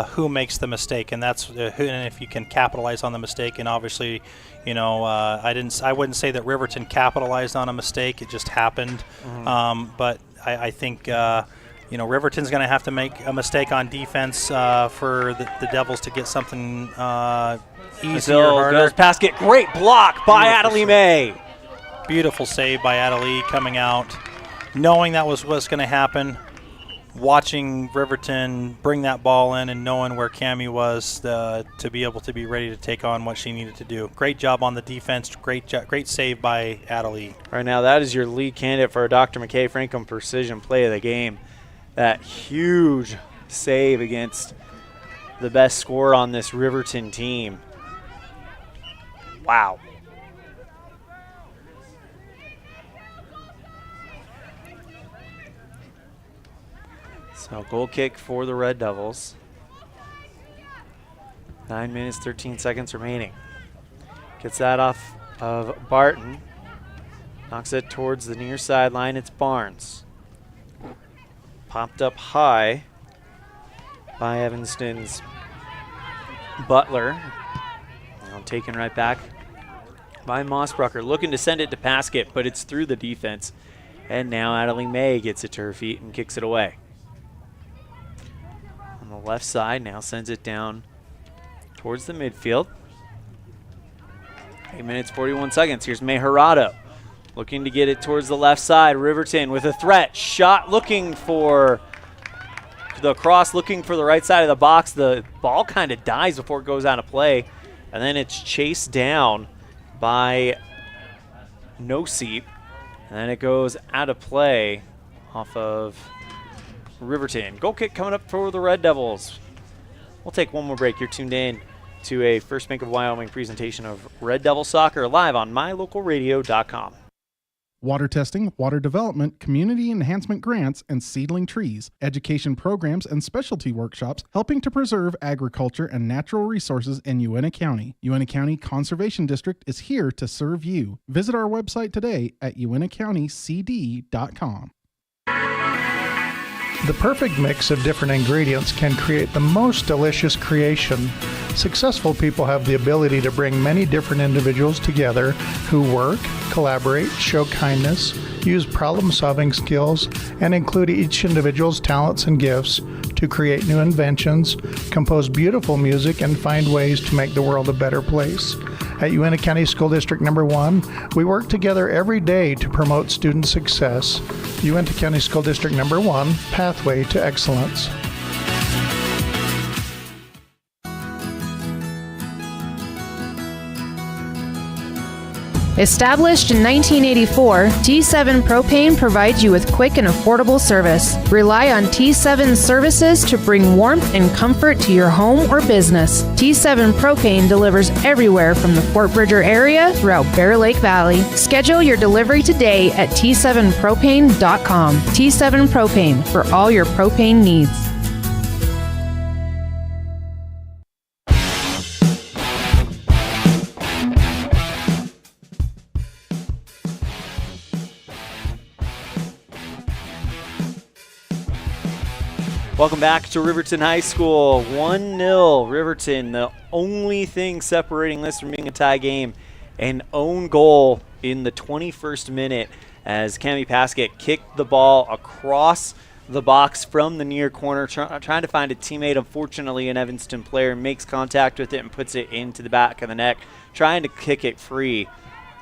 who makes the mistake, and that's and if you can capitalize on the mistake. And obviously, you know, I wouldn't say that Riverton capitalized on a mistake; it just happened. Mm-hmm. But I think. You know, Riverton's going to have to make a mistake on defense for the Devils to get something easier, harder. Goes Paskett. Great block by Adelie May. Beautiful save by Adelie coming out, knowing that was what's going to happen, watching Riverton bring that ball in and knowing where Cammie was to be able to be ready to take on what she needed to do. Great job on the defense. Great save by Adelie. Right now, that is your lead candidate for a Dr. McKay Franklin Precision Play of the Game. That huge save against the best scorer on this Riverton team. Wow. So goal kick for the Red Devils. 9 minutes, 13 seconds remaining. Gets that off of Barton. Knocks it towards the near sideline. It's Barnes. Popped up high by Evanston's Butler. Now taken right back by Mossbrucker, looking to send it to Paskett, but it's through the defense. And now Adeline May gets it to her feet and kicks it away. On the left side, now sends it down towards the midfield. 8 minutes, 41 seconds. Here's May Harado looking to get it towards the left side. Riverton with a threat. Shot looking for the cross, looking for the right side of the box. The ball kind of dies before it goes out of play. And then it's chased down by Noseep. And then it goes out of play off of Riverton. Goal kick coming up for the Red Devils. We'll take one more break. You're tuned in to a First Bank of Wyoming presentation of Red Devil Soccer live on mylocalradio.com. Water testing, water development, community enhancement grants, and seedling trees, education programs, and specialty workshops helping to preserve agriculture and natural resources in Uintah County. Uintah County Conservation District is here to serve you. Visit our website today at uintahcountycd.com. The perfect mix of different ingredients can create the most delicious creation. Successful people have the ability to bring many different individuals together who work, collaborate, show kindness, use problem-solving skills, and include each individual's talents and gifts to create new inventions, compose beautiful music, and find ways to make the world a better place. At Uintah County School District Number 1, we work together every day to promote student success. Uintah County School District Number 1, Pathway to Excellence. Established in 1984, T7 Propane provides you with quick and affordable service. Rely on T7 services to bring warmth and comfort to your home or business. T7 Propane delivers everywhere from the Fort Bridger area throughout Bear Lake Valley. Schedule your delivery today at T7propane.com. T7 Propane for all your propane needs. Welcome back to Riverton High School. 1-0 Riverton. The only thing separating this from being a tie game, an own goal in the 21st minute as Cami Paskett kicked the ball across the box from the near corner, trying to find a teammate. Unfortunately, an Evanston player makes contact with it and puts it into the back of the net, trying to kick it free.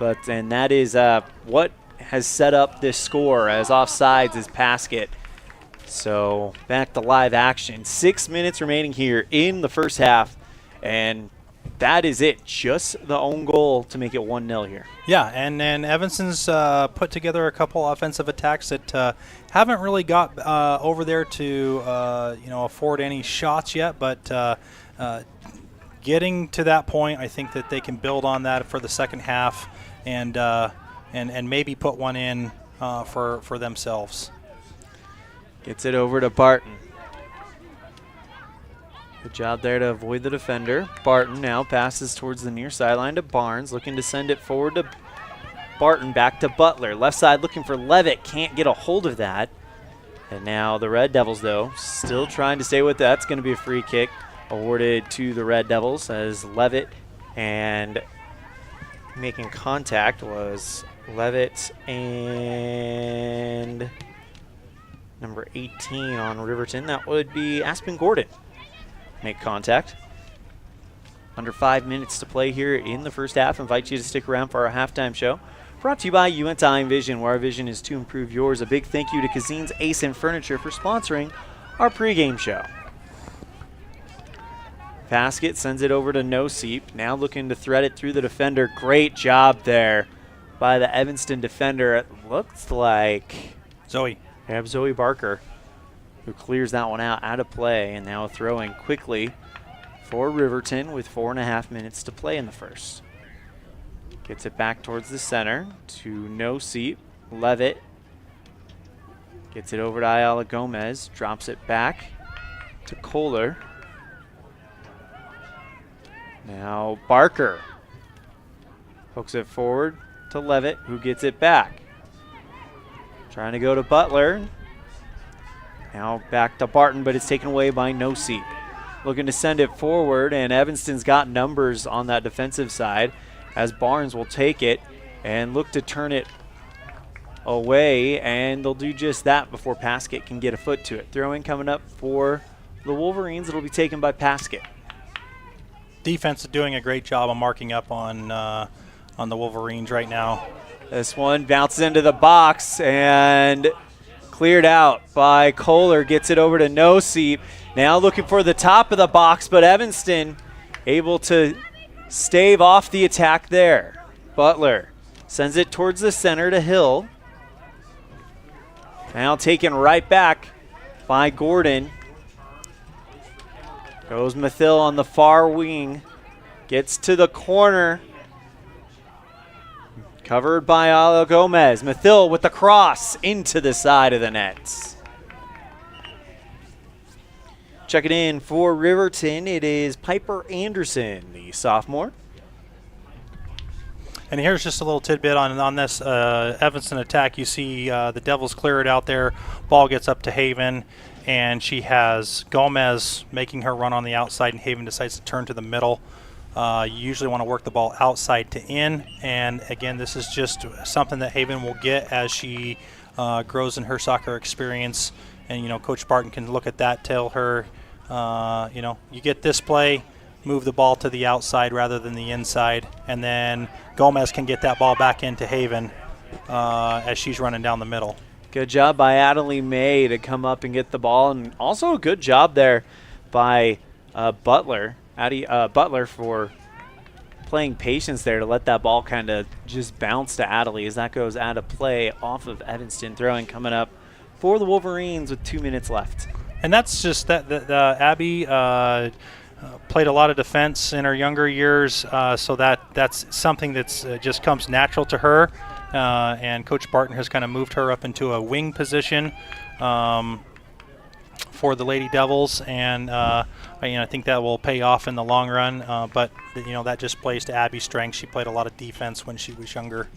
And that is what has set up this score, as offsides is Paskett. So back to live action. 6 minutes remaining here in the first half, and that is it. Just the own goal to make it 1-0 here. Yeah, and then Evanston's put together a couple offensive attacks that haven't really got over there to afford any shots yet, but getting to that point, I think that they can build on that for the second half and maybe put one in for themselves. Gets it over to Barton. Good job there to avoid the defender. Barton now passes towards the near sideline to Barnes, looking to send it forward to Barton, back to Butler. Left side looking for Levitt, can't get a hold of that. And now the Red Devils, though, still trying to stay with that. That's going to be a free kick awarded to the Red Devils, as Levitt, and making contact was Levitt and number 18 on Riverton. That would be Aspen Gordon. Make contact. Under 5 minutes to play here in the first half. Invite you to stick around for our halftime show. Brought to you by Uintah Vision, where our vision is to improve yours. A big thank you to Cazin's Ace and Furniture for sponsoring our pregame show. Paskett sends it over to Noseep. Now looking to thread it through the defender. Great job there by the Evanston defender. It looks like Zoe Barker, who clears that one out of play, and now throwing quickly for Riverton with 4.5 minutes to play in the first. Gets it back towards the center to Noseep. Levitt gets it over to Ayala Gomez, drops it back to Kohler. Now Barker hooks it forward to Levitt, who gets it back. Trying to go to Butler. Now back to Barton, but it's taken away by Noseep. Looking to send it forward, and Evanston's got numbers on that defensive side as Barnes will take it and look to turn it away, and they'll do just that before Paskett can get a foot to it. Throw-in coming up for the Wolverines. It'll be taken by Paskett. Defense is doing a great job of marking up on the Wolverines right now. This one bounces into the box and cleared out by Kohler. Gets it over to Noseep. Now looking for the top of the box, but Evanston able to stave off the attack there. Butler sends it towards the center to Hill. Now taken right back by Gordon. Goes Mathill on the far wing. Gets to the corner. Covered by Ala Gomez. Mathill with the cross into the side of the nets. Check it in for Riverton. It is Piper Anderson, the sophomore. And here's just a little tidbit on this Evanston attack. You see the Devils clear it out there. Ball gets up to Haven, and she has Gomez making her run on the outside, and Haven decides to turn to the middle. You usually want to work the ball outside to in, and again, this is just something that Haven will get as she grows in her soccer experience. And, you know, Coach Barton can look at that, tell her, you know, you get this play, move the ball to the outside rather than the inside, and then Gomez can get that ball back into Haven as she's running down the middle. Good job by Adelie May to come up and get the ball, and also a good job there by Butler. Butler for playing patience there to let that ball kind of just bounce to Adelie as that goes out of play off of Evanston. Throwing coming up for the Wolverines with 2 minutes left. And that's just that Abby played a lot of defense in her younger years, so that's something that's just comes natural to her. And Coach Barton has kind of moved her up into a wing position for the Lady Devils, and I think that will pay off in the long run. But that just plays to Abby's strength. She played a lot of defense when she was younger.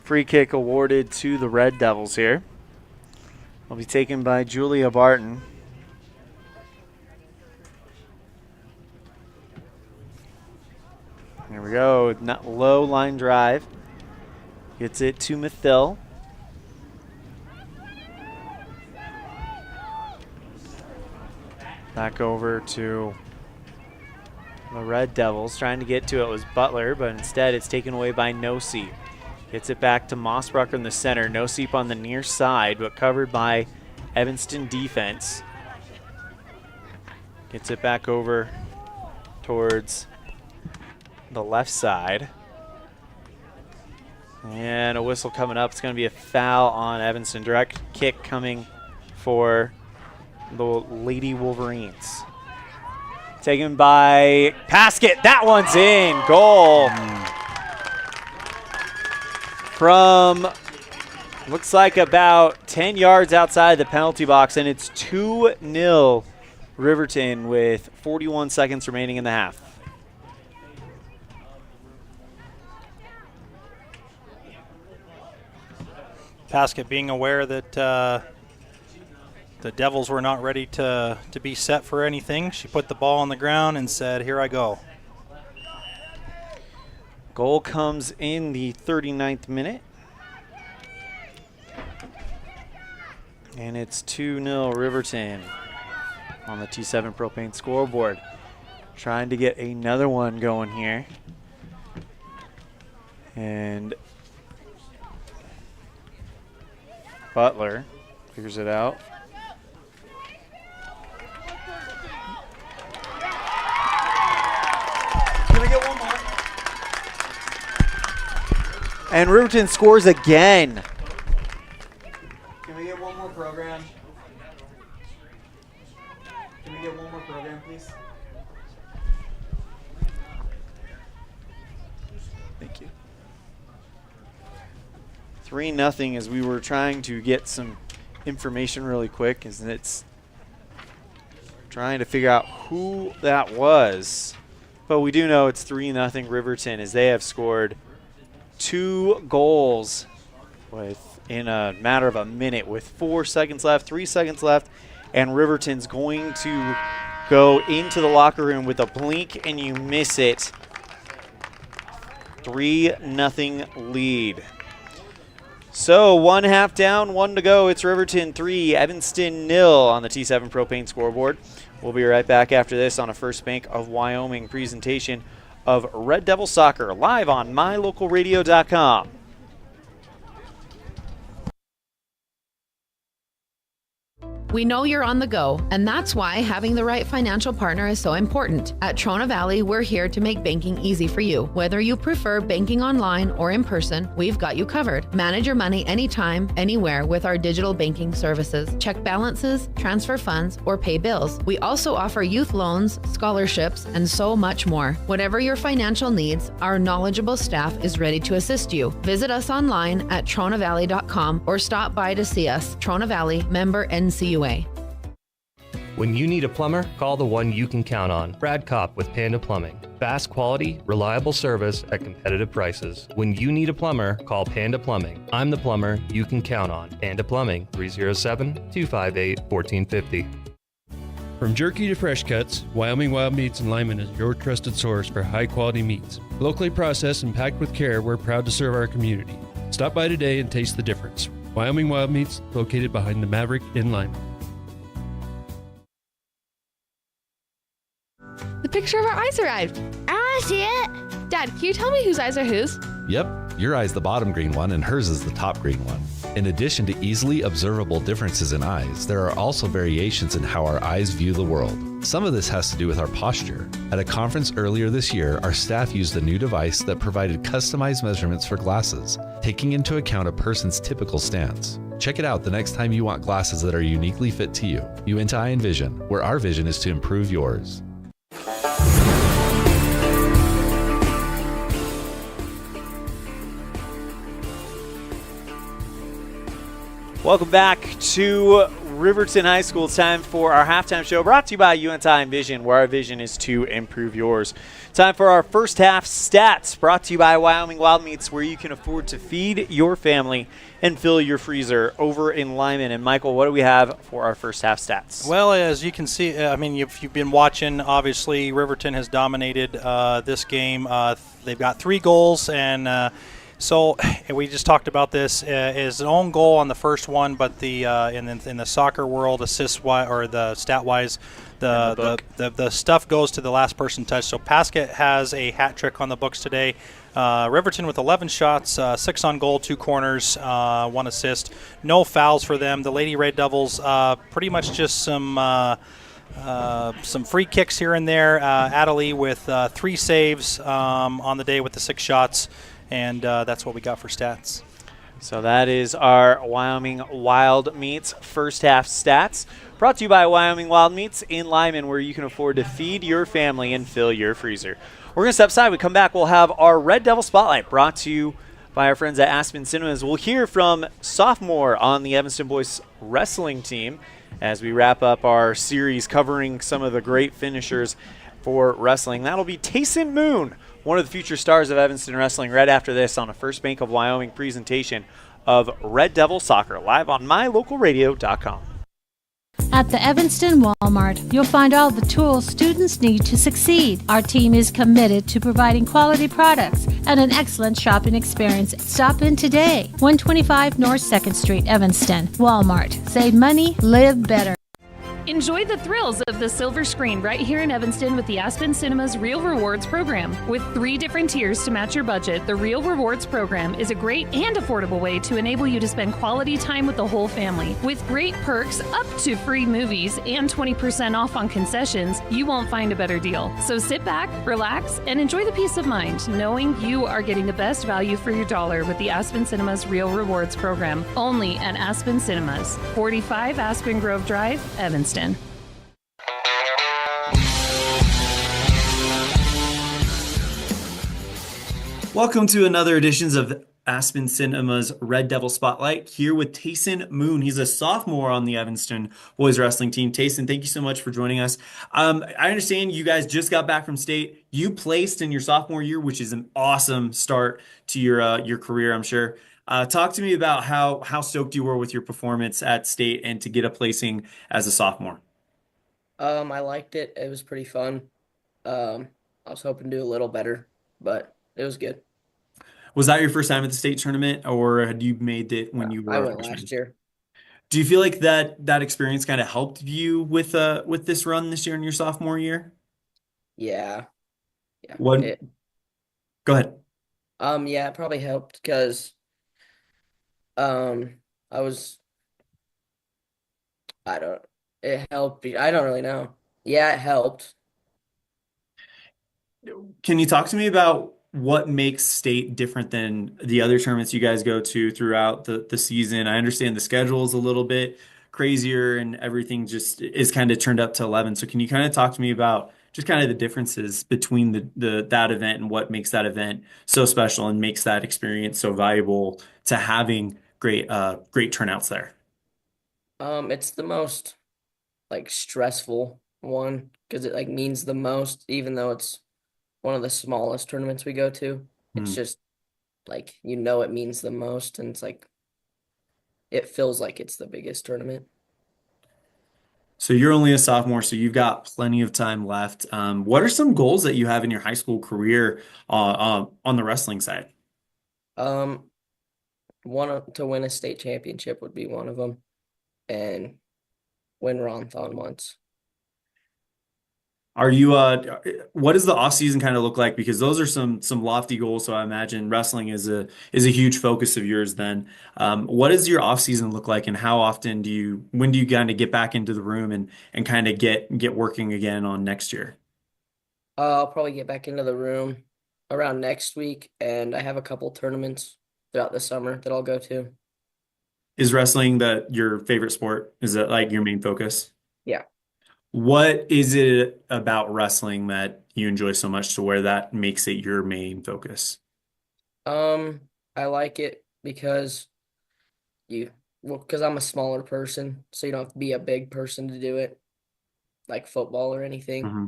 Free kick awarded to the Red Devils here. Will be taken by Julia Barton. There we go. Not low line drive. Gets it to Mathill. Back over to the Red Devils. Trying to get to it was Butler, but instead it's taken away by Noseep. Gets it back to Mossbrucker in the center. Noseep on the near side, but covered by Evanston defense. Gets it back over towards the left side. And a whistle coming up. It's going to be a foul on Evanston. Direct kick coming for the Lady Wolverines. Taken by Paskett. That one's in. Goal. From, looks like about 10 yards outside the penalty box, and it's 2-0 Riverton with 41 seconds remaining in the half. Paskett being aware that the Devils were not ready to be set for anything. She put the ball on the ground and said, here I go. Goal comes in the 39th minute. And it's 2-0 Riverton on the T7 Propane scoreboard. Trying to get another one going here. And Butler figures it out. Can I get one more? And Riverton scores again. Can we get one more program? Can we get one more program, please? Thank you. 3-0 as we were trying to get some information really quick, as it's trying to figure out who that was. But we do know it's 3-0 Riverton as they have scored 2 goals in a matter of a minute with 4 seconds left, 3 seconds left and Riverton's going to go into the locker room with a blink and you miss it. 3-0 lead. So 1 half down, 1 to go. It's Riverton 3, Evanston 0 on the T7 Propane scoreboard. We'll be right back after this on a First Bank of Wyoming presentation of Red Devil Soccer live on mylocalradio.com. We know you're on the go, and that's why having the right financial partner is so important. At Trona Valley, we're here to make banking easy for you. Whether you prefer banking online or in person, we've got you covered. Manage your money anytime, anywhere with our digital banking services. Check balances, transfer funds, or pay bills. We also offer youth loans, scholarships, and so much more. Whatever your financial needs, our knowledgeable staff is ready to assist you. Visit us online at tronavalley.com or stop by to see us. Trona Valley, member NCUA. When you need a plumber, call the one you can count on. Brad Kopp with Panda Plumbing. Fast quality, reliable service at competitive prices. When you need a plumber, call Panda Plumbing. I'm the plumber you can count on. Panda Plumbing, 307-258-1450. From jerky to fresh cuts, Wyoming Wild Meats in Lyman is your trusted source for high-quality meats. Locally processed and packed with care, we're proud to serve our community. Stop by today and taste the difference. Wyoming Wild Meats, located behind the Maverick in Lyman. The picture of our eyes arrived. I want to see it. Dad, can you tell me whose eyes are whose? Yep, your eye's the bottom green one and hers is the top green one. In addition to easily observable differences in eyes, there are also variations in how our eyes view the world. Some of this has to do with our posture. At a conference earlier this year, our staff used a new device that provided customized measurements for glasses, taking into account a person's typical stance. Check it out the next time you want glasses that are uniquely fit to you. Uinta Eye and Vision, where our vision is to improve yours. Welcome back to Riverton High School. It's time for our halftime show brought to you by Uinta Eye and Vision, where our vision is to improve yours. Time for our first half stats brought to you by Wyoming Wild Meats, where you can afford to feed your family and fill your freezer over in Lyman. And Michael, what do we have for our first half stats? Well, as you can see, if you've been watching, obviously Riverton has dominated this game. They've got 3 goals, and so we just talked about this. Is an own goal on the first one, but the in the soccer world, assist wise or the stat wise, the stuff goes to the last person touched. So Pasket has a hat trick on the books today. Riverton with 11 shots, 6 on goal, 2 corners, 1 assist. No fouls for them. The Lady Red Devils pretty much just some free kicks here and there. Adelie with 3 saves on the day with the 6 shots. And that's what we got for stats. So that is our Wyoming Wild Meats first half stats. Brought to you by Wyoming Wild Meats in Lyman, where you can afford to feed your family and fill your freezer. We're going to step aside. We come back, we'll have our Red Devil Spotlight brought to you by our friends at Aspen Cinemas. We'll hear from sophomore on the Evanston boys wrestling team as we wrap up our series covering some of the great finishers for wrestling. That'll be Tayson Moon, one of the future stars of Evanston Wrestling, right after this on a First Bank of Wyoming presentation of Red Devil Soccer, live on mylocalradio.com. At the Evanston Walmart, you'll find all the tools students need to succeed. Our team is committed to providing quality products and an excellent shopping experience. Stop in today. 125 North 2nd Street, Evanston. Walmart. Save money, live better. Enjoy the thrills of the silver screen right here in Evanston with the Aspen Cinemas Real Rewards program. With 3 different tiers to match your budget, the Real Rewards program is a great and affordable way to enable you to spend quality time with the whole family. With great perks up to free movies and 20% off on concessions, you won't find a better deal. So sit back, relax, and enjoy the peace of mind knowing you are getting the best value for your dollar with the Aspen Cinemas Real Rewards program. Only at Aspen Cinemas, 45 Aspen Grove Drive, Evanston. Welcome to another edition of Aspen Cinema's Red Devil Spotlight, here with Tayson Moon. He's a sophomore on the Evanston boys wrestling team. Tayson, thank you so much for joining us. I understand you guys just got back from state. You placed in your sophomore year, which is an awesome start to your career, I'm sure. Talk to me about how stoked you were with your performance at state and to get a placing as a sophomore. I liked it. It was pretty fun. I was hoping to do a little better, but it was good. Was that your first time at the state tournament, or had you made it when you were I a went freshman? last year. Do you feel like that experience kind of helped you with this run this year in your sophomore year? Yeah. What? Go ahead. Yeah, it probably helped because it helped. I don't really know. Yeah, it helped. Can you talk to me about what makes state different than the other tournaments you guys go to throughout the season? I understand the schedule is a little bit crazier and everything just is kind of turned up to 11. So can you kind of talk to me about just kind of the differences between that event and what makes that event so special and makes that experience so valuable to having great turnouts there? It's the most stressful one because it means the most, even though it's one of the smallest tournaments we go to. It's just it means the most, and it's it feels like it's the biggest tournament. So you're only a sophomore, so you've got plenty of time left. What are some goals that you have in your high school career on the wrestling side? To win a state championship would be one of them, and win Ronthon once. Are you what does the off season kind of look like? Because those are some lofty goals. So I imagine wrestling is a huge focus of yours then. What does your off season look like, and how often when do you kind of get back into the room and kind of get working again on next year? I'll probably get back into the room around next week, and I have a couple tournaments throughout the summer that I'll go to. Is wrestling your favorite sport? Is that your main focus? Yeah. What is it about wrestling that you enjoy so much to where that makes it your main focus? I like it because I'm a smaller person, so you don't have to be a big person to do it, like football or anything. Mm-hmm.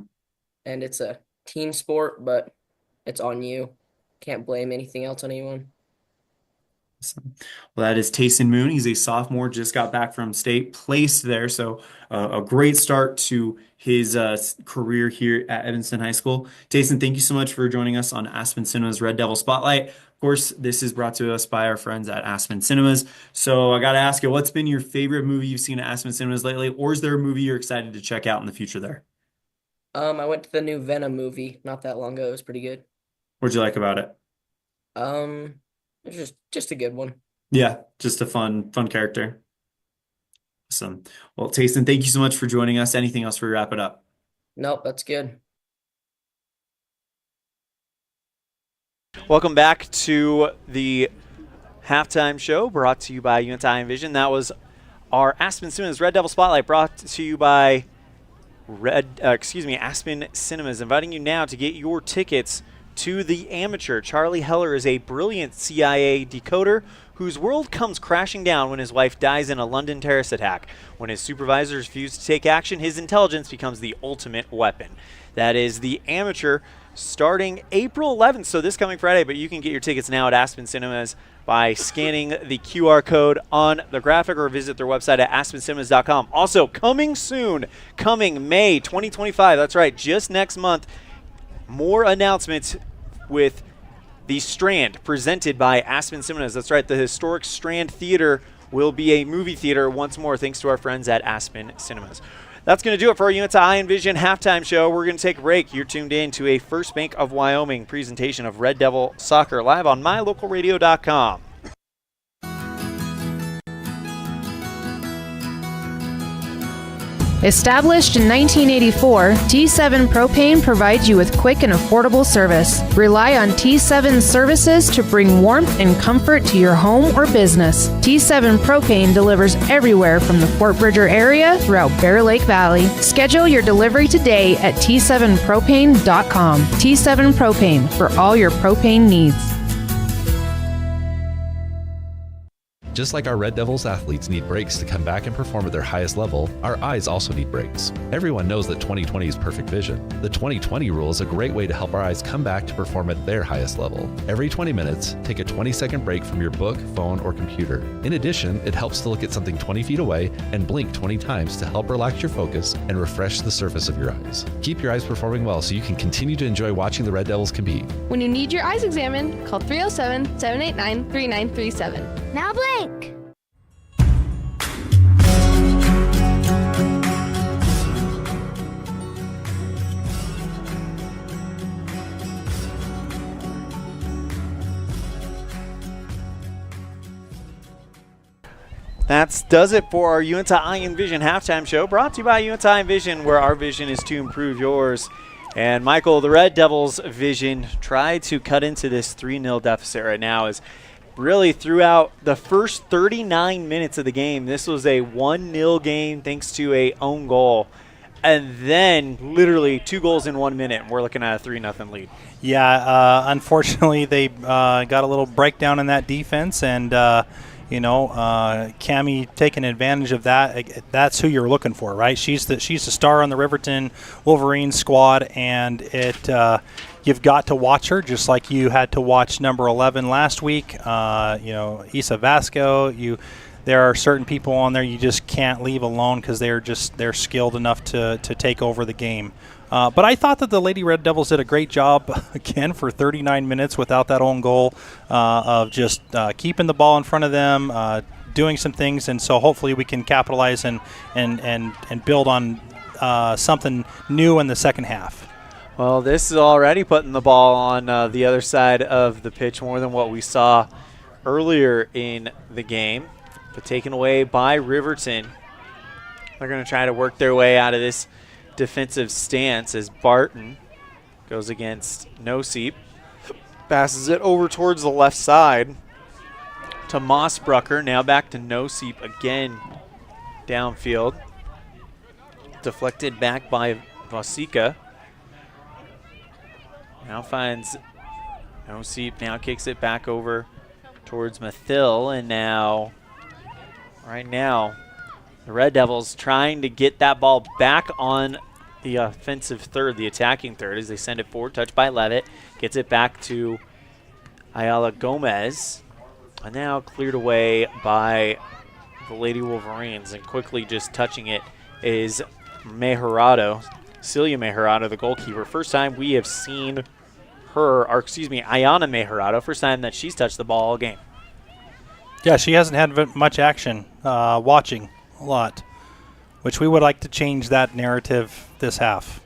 And it's a team sport, but it's on you. Can't blame anything else on anyone. Well, that is Tayson Moon. He's a sophomore, just got back from state, placed there. So a great start to his career here at Evanston High School. Tayson, thank you so much for joining us on Aspen Cinema's Red Devil Spotlight. Of course, this is brought to us by our friends at Aspen Cinemas. So I got to ask you, what's been your favorite movie you've seen at Aspen Cinemas lately? Or is there a movie you're excited to check out in the future there? I went to the new Venom movie not that long ago. It was pretty good. What'd you like about it? It was just a good one. Yeah, just a fun character. Awesome. Well, Tayson, thank you so much for joining us. Anything else before we wrap it up? Nope, that's good. Welcome back to the halftime show brought to you by Unity Vision. That was our Aspen Cinemas Red Devil Spotlight brought to you by Aspen Cinemas. Inviting you now to get your tickets to the Amateur. Charlie Heller is a brilliant CIA decoder whose world comes crashing down when his wife dies in a London terrorist attack. When his supervisors refuse to take action, his intelligence becomes the ultimate weapon. That is the Amateur, starting April 11th, so this coming Friday, but you can get your tickets now at Aspen Cinemas by scanning the QR code on the graphic or visit their website at aspencinemas.com. Also, coming soon, coming May 2025, that's right, just next month, more announcements with the Strand presented by Aspen Cinemas. That's right, the historic Strand Theater will be a movie theater once more thanks to our friends at Aspen Cinemas. That's going to do it for our Unity Eye and Vision halftime show. We're going to take a break. You're tuned in to a First Bank of Wyoming presentation of Red Devil Soccer live on mylocalradio.com. Established in 1984, T7 Propane provides you with quick and affordable service. Rely on T7's services to bring warmth and comfort to your home or business. T7 Propane delivers everywhere from the Fort Bridger area throughout Bear Lake Valley. Schedule your delivery today at T7propane.com. T7 Propane for all your propane needs. Just like our Red Devils athletes need breaks to come back and perform at their highest level, our eyes also need breaks. Everyone knows that 20/20 is perfect vision. The 20/20 rule is a great way to help our eyes come back to perform at their highest level. Every 20 minutes, take a 20-second break from your book, phone, or computer. In addition, it helps to look at something 20 feet away and blink 20 times to help relax your focus and refresh the surface of your eyes. Keep your eyes performing well so you can continue to enjoy watching the Red Devils compete. When you need your eyes examined, call 307-789-3937. Now blink! That does it for our UNTI Eye and Vision halftime show, brought to you by UNTI Eye and Vision, where our vision is to improve yours. And Michael, the Red Devils' vision tried to cut into this 3-0 deficit right now. Is really throughout the first 39 minutes of the game, this was a 1-0 game thanks to a own goal. And then literally 2 goals in 1 minute, and we're looking at a 3-0 lead. Yeah, unfortunately they got a little breakdown in that defense, and Cammie taking advantage of that. That's who you're looking for, right? She's the star on the Riverton Wolverines squad, and you've got to watch her just like you had to watch number 11 last week. Isa Vasco. There are certain people on there you just can't leave alone because they're skilled enough to take over the game. But I thought that the Lady Red Devils did a great job again for 39 minutes without that own goal of just keeping the ball in front of them, doing some things, and so hopefully we can capitalize and build on something new in the second half. Well, this is already putting the ball on the other side of the pitch more than what we saw earlier in the game, but taken away by Riverton. They're going to try to work their way out of this defensive stance as Barton goes against Noseep. Passes it over towards the left side to Mossbrucker. Now back to Noseep again downfield. Deflected back by Vasika. Now finds Noseep. Now kicks it back over towards Mathil. And now, right now, the Red Devils trying to get that ball back on the offensive third, the attacking third, as they send it forward. Touched by Levitt. Gets it back to Ayala Gomez. And now cleared away by the Lady Wolverines. And quickly just touching it is Celia Mejorado, the goalkeeper. First time we have seen her, Ayana Mejorado. First time that she's touched the ball all game. Yeah, she hasn't had much action watching a lot, which we would like to change that narrative this half.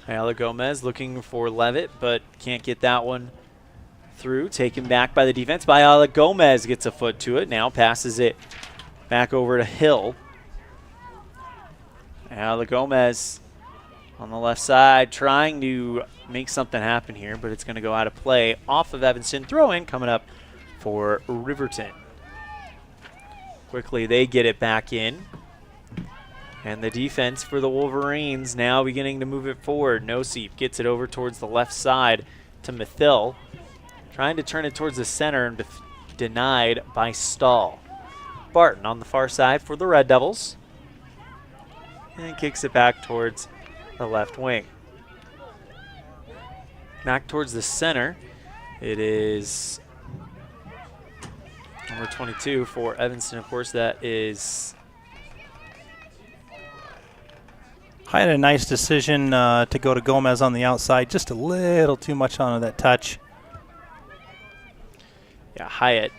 Ayala Gomez looking for Levitt, but can't get that one through. Taken back by the defense. Ayala Gomez gets a foot to it. Now passes it back over to Hill. Ayala Gomez on the left side trying to make something happen here, but it's going to go out of play off of Evanston. Throw in coming up for Riverton. Quickly they get it back in. And the defense for the Wolverines now beginning to move it forward. Noseep gets it over towards the left side to Mathil. Trying to turn it towards the center and denied by Stahl. Barton on the far side for the Red Devils. And kicks it back towards the left wing. Back towards the center. It is number 22 for Evanston, of course. That is. I had a nice decision to go to Gomez on the outside. Just a little too much on that touch. Yeah, Hyatt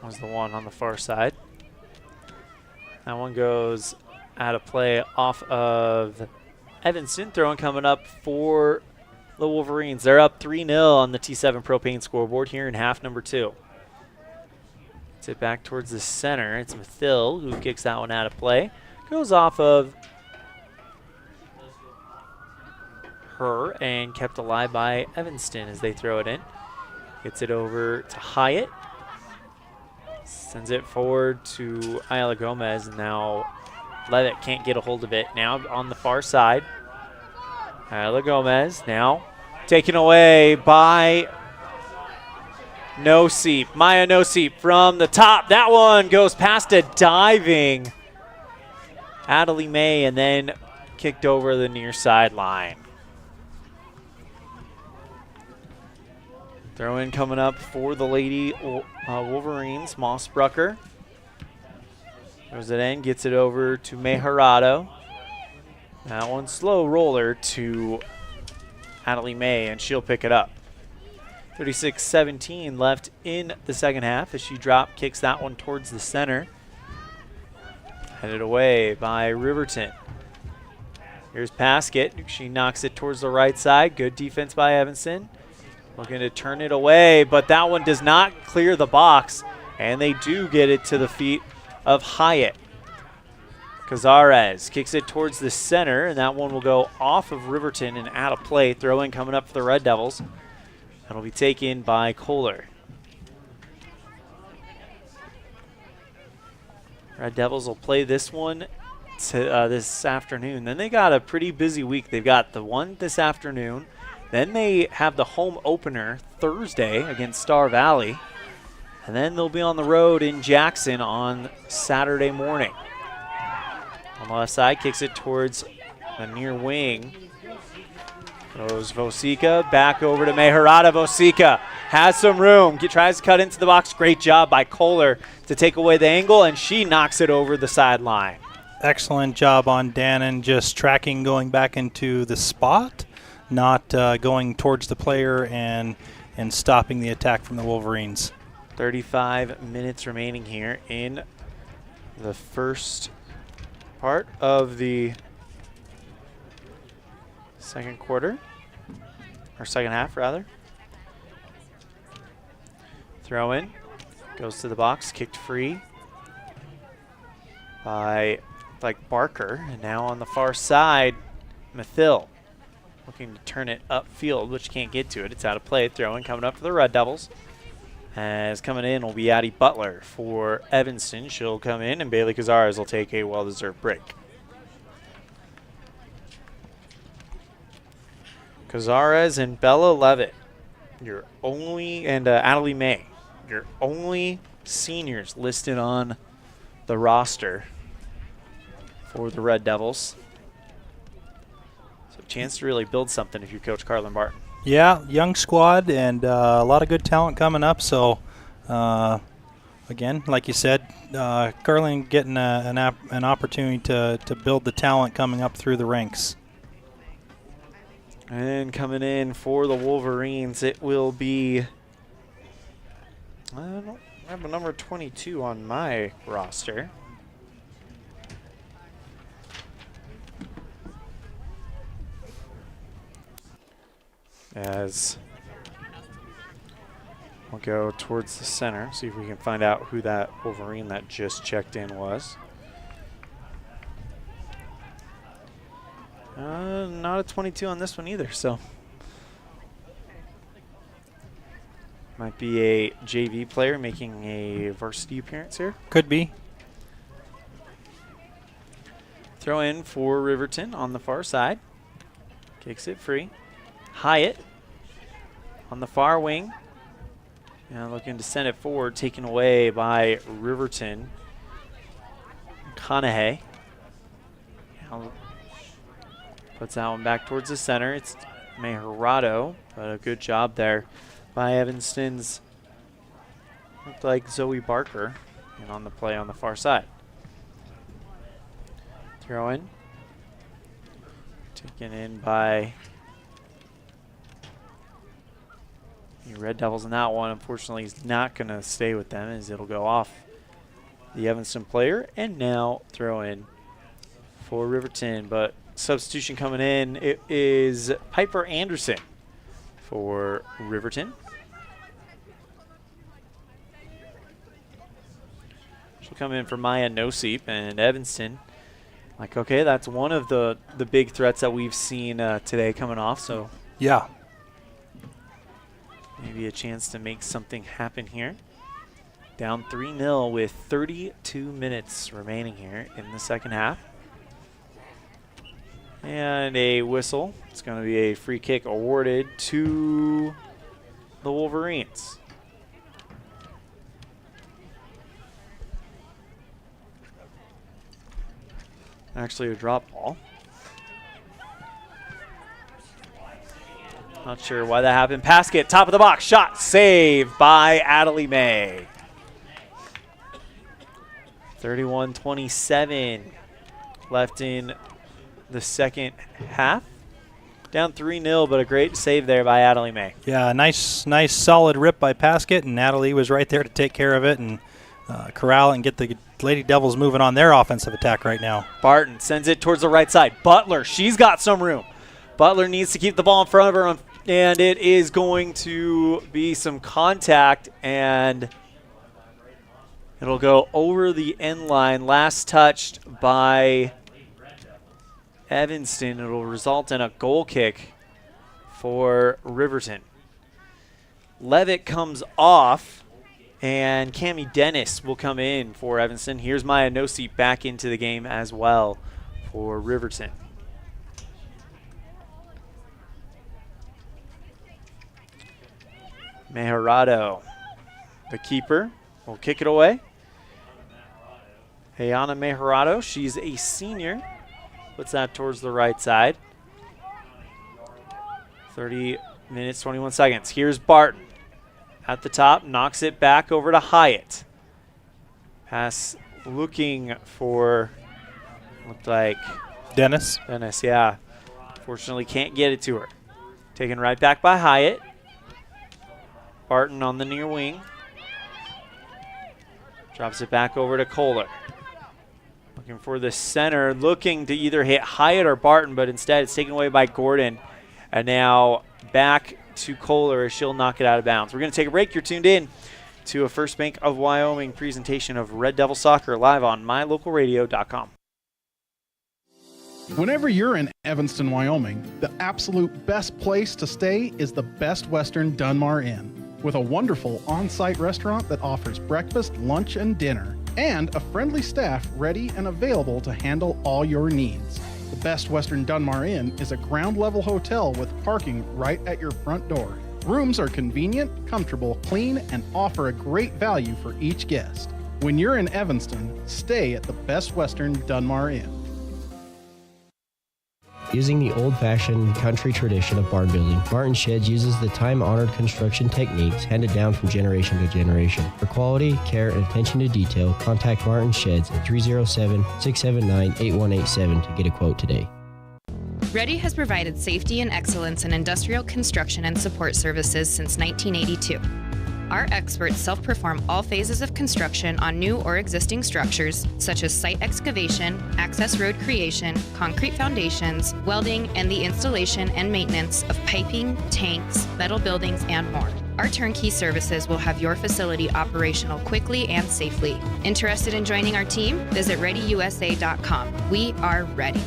was the one on the far side. That one goes out of play off of Evanston. Throwing coming up for the Wolverines. They're up 3-0 on the T7 Propane scoreboard here in half number 2. Gets it back towards the center. It's Mathil who kicks that one out of play. Goes off of her and kept alive by Evanston as they throw it in. Gets it over to Hyatt. Sends it forward to Ayala Gomez, and now Levitt can't get a hold of it. Now on the far side, Ayala Gomez now taken away by No seep. Maya no seep from the top. That one goes past a diving Adelie May and then kicked over the near sideline. Throw in coming up for the Lady Wolverines. Mossbrucker goes it in, gets it over to Mejarado. That one slow roller to Adelie May, and she'll pick it up. 36-17 left in the second half as she kicks that one towards the center. Headed away by Riverton. Here's Paskett. She knocks it towards the right side. Good defense by Evanston. Looking to turn it away, but that one does not clear the box, and they do get it to the feet of Hyatt. Cazares kicks it towards the center, and that one will go off of Riverton and out of play. Throw in coming up for the Red Devils. That'll be taken by Kohler. Red Devils will play this one this afternoon. Then they got a pretty busy week. They've got the one this afternoon. Then they have the home opener Thursday against Star Valley. And then they'll be on the road in Jackson on Saturday morning. On the left side, kicks it towards the near wing. Goes Vosica, back over to Mejarado. Vosica has some room, tries to cut into the box. Great job by Kohler to take away the angle, and she knocks it over the sideline. Excellent job on Dannon, just tracking, going back into the spot, not going towards the player and stopping the attack from the Wolverines. 35 minutes remaining here in the first part of the second quarter, or second half rather. Throw in, goes to the box, kicked free by Barker, and now on the far side, Mathil looking to turn it upfield, which can't get to it. It's out of play. Throw in coming up for the Red Devils. As coming in will be Addie Butler for Evanston. She'll come in, and Bailey Cazares will take a well-deserved break. Cazares and Bella Levitt, and Adelie May, your only seniors listed on the roster for the Red Devils. So a chance to really build something if you're Coach Carlin Barton. Yeah, young squad and a lot of good talent coming up. So, again, like you said, Carlin getting an opportunity to build the talent coming up through the ranks. And coming in for the Wolverines, it will be, I don't have a number 22 on my roster. As we'll go towards the center, see if we can find out who that Wolverine that just checked in was. Not a 22 on this one either, so might be a JV player making a varsity appearance here. Could be. Throw in for Riverton on the far side. Kicks it free. Hyatt on the far wing. And looking to send it forward, taken away by Riverton. Conahay. Puts that one back towards the center. It's Mejarado, but a good job there by Evanston's, looked like Zoe Barker, and on the play on the far side. Throw in. Taken in by the Red Devils in that one. Unfortunately, he's not going to stay with them as it'll go off the Evanston player. And now throw in for Riverton, but substitution coming in, it is Piper Anderson for Riverton. She'll come in for Maya Noseep, and Evanston, okay, that's one of the big threats that we've seen today coming off, so yeah, maybe a chance to make something happen here. Down 3-0 with 32 minutes remaining here in the second half. And a whistle. It's going to be a free kick awarded to the Wolverines. Actually, a drop ball. Not sure why that happened. Paskett, top of the box, shot, save by Adelie May. 31-27 left in the second half. Down 3-0, but a great save there by Adelie May. Yeah, nice solid rip by Paskett, and Adelie was right there to take care of it and corral it and get the Lady Devils moving on their offensive attack right now. Barton sends it towards the right side. Butler, she's got some room. Butler needs to keep the ball in front of her, and it is going to be some contact, and it'll go over the end line. Last touched by Evanston. It'll result in a goal kick for Riverton. Levitt comes off, and Cammie Dennis will come in for Evanston. Here's Maya Nosey back into the game as well for Riverton. Mejarado, the keeper, will kick it away. Ayana Mejarado, she's a senior. Puts that towards the right side. 30 minutes, 21 seconds. Here's Barton at the top, knocks it back over to Hyatt. Pass looking for, looked like Dennis. Dennis, yeah. Fortunately can't get it to her. Taken right back by Hyatt. Barton on the near wing. Drops it back over to Kohler. Looking for the center, looking to either hit Hyatt or Barton, but instead it's taken away by Gordon. And now back to Kohler as she'll knock it out of bounds. We're going to take a break. You're tuned in to a First Bank of Wyoming presentation of Red Devil Soccer live on mylocalradio.com. Whenever you're in Evanston, Wyoming, the absolute best place to stay is the Best Western Dunmar Inn, with a wonderful on-site restaurant that offers breakfast, lunch, and dinner, and a friendly staff ready and available to handle all your needs. The Best Western Dunmar Inn is a ground-level hotel with parking right at your front door. Rooms are convenient, comfortable, clean, and offer a great value for each guest. When you're in Evanston, stay at the Best Western Dunmar Inn. Using the old-fashioned country tradition of barn building, Martin Sheds uses the time-honored construction techniques handed down from generation to generation. For quality, care, and attention to detail, contact Martin Sheds at 307-679-8187 to get a quote today. Ready has provided safety and excellence in industrial construction and support services since 1982. Our experts self-perform all phases of construction on new or existing structures, such as site excavation, access road creation, concrete foundations, welding, and the installation and maintenance of piping, tanks, metal buildings, and more. Our turnkey services will have your facility operational quickly and safely. Interested in joining our team? Visit ReadyUSA.com. We are ready.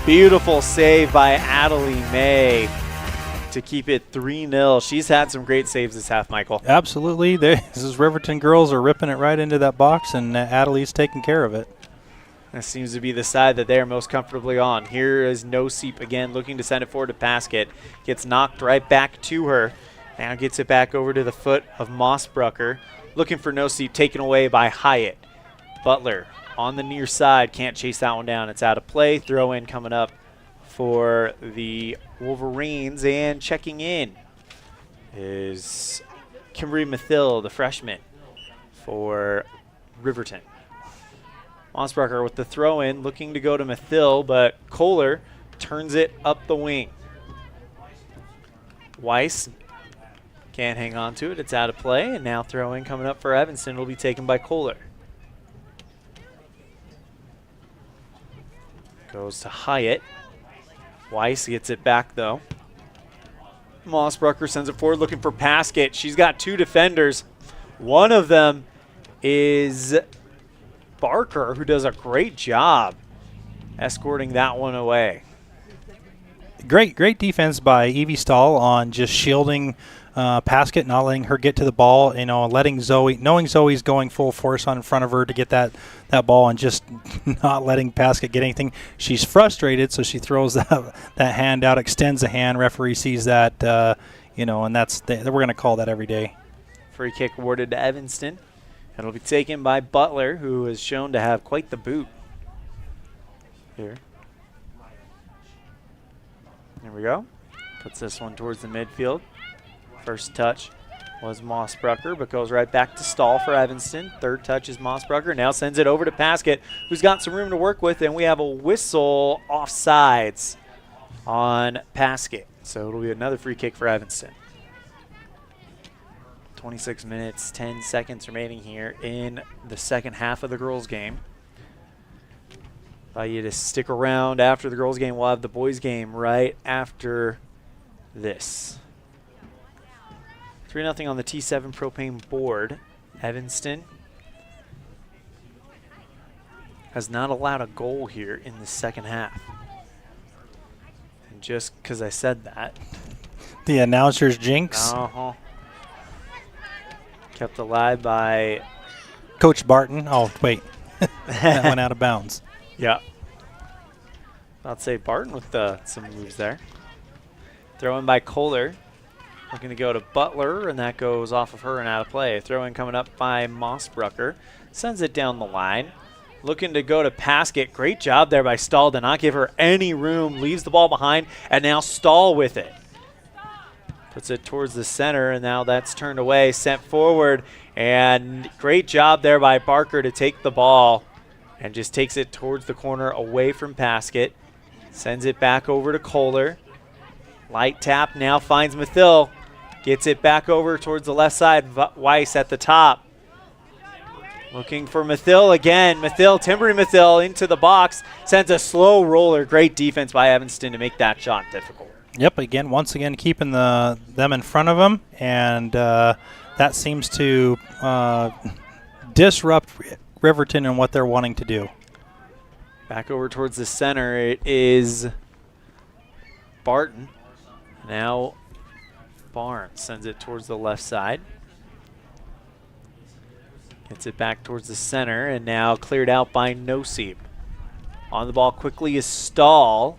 Beautiful save by Adelie May to keep it 3-0. She's had some great saves this half, Michael. Absolutely. These Riverton girls are ripping it right into that box, and Adelie's taking care of it. That seems to be the side that they're most comfortably on. Here is Noseep again looking to send it forward to Paskett. Gets knocked right back to her. Now gets it back over to the foot of Mossbrucker. Looking for Noseep, taken away by Hyatt. Butler on the near side, can't chase that one down. It's out of play. Throw in coming up for the Wolverines, and checking in is Kimberly Mathill, the freshman for Riverton. Mossbrucker with the throw in, looking to go to Mathill, but Kohler turns it up the wing. Weiss can't hang on to it. It's out of play, and now throw in coming up for Evanston will be taken by Kohler. Goes to Hyatt. Weiss gets it back, though. Mossbrucker sends it forward looking for Paskett. She's got two defenders. One of them is Barker, who does a great job escorting that one away. Great defense by Evie Stahl on just shielding Paskett, not letting her get to the ball, letting Zoe, knowing Zoe's going full force on in front of her to get that ball, and just not letting Paskett get anything. She's frustrated, so she throws that hand out, extends the hand. Referee sees that, and we're going to call that every day. Free kick awarded to Evanston. It'll be taken by Butler, who is shown to have quite the boot here. There we go. Puts this one towards the midfield. First touch was Mossbrucker, but goes right back to Stahl for Evanston. Third touch is Mossbrucker. Now sends it over to Paskett, who's got some room to work with, and we have a whistle offsides on Paskett. So it'll be another free kick for Evanston. 26 minutes, 10 seconds remaining here in the second half of the girls' game. Invite you to stick around after the girls' game. We'll have the boys' game right after this. 3-0 on the T7 propane board. Evanston has not allowed a goal here in the second half. And just because I said that. The announcer's jinx. Uh-huh. Kept alive by Coach Barton. Oh, wait. That went out of bounds. Yeah. I'd say Barton with some moves there. Throw in by Kohler. Looking to go to Butler, and that goes off of her and out of play. Throw in coming up by Mossbrucker. Sends it down the line. Looking to go to Paskett. Great job there by Stahl to not give her any room. Leaves the ball behind, and now Stahl with it. Puts it towards the center, and now that's turned away, sent forward. And great job there by Barker to take the ball and just takes it towards the corner away from Paskett. Sends it back over to Kohler. Light tap now finds Mathill. Gets it back over towards the left side. Weiss at the top. Looking for Mathill again. Timbering Mathill into the box. Sends a slow roller. Great defense by Evanston to make that shot difficult. Yep, once again keeping them in front of them, and that seems to disrupt Riverton and what they're wanting to do. Back over towards the center, it is Barton. Now Barnes sends it towards the left side. Gets it back towards the center, and now cleared out by Nosib. On the ball quickly is Stahl.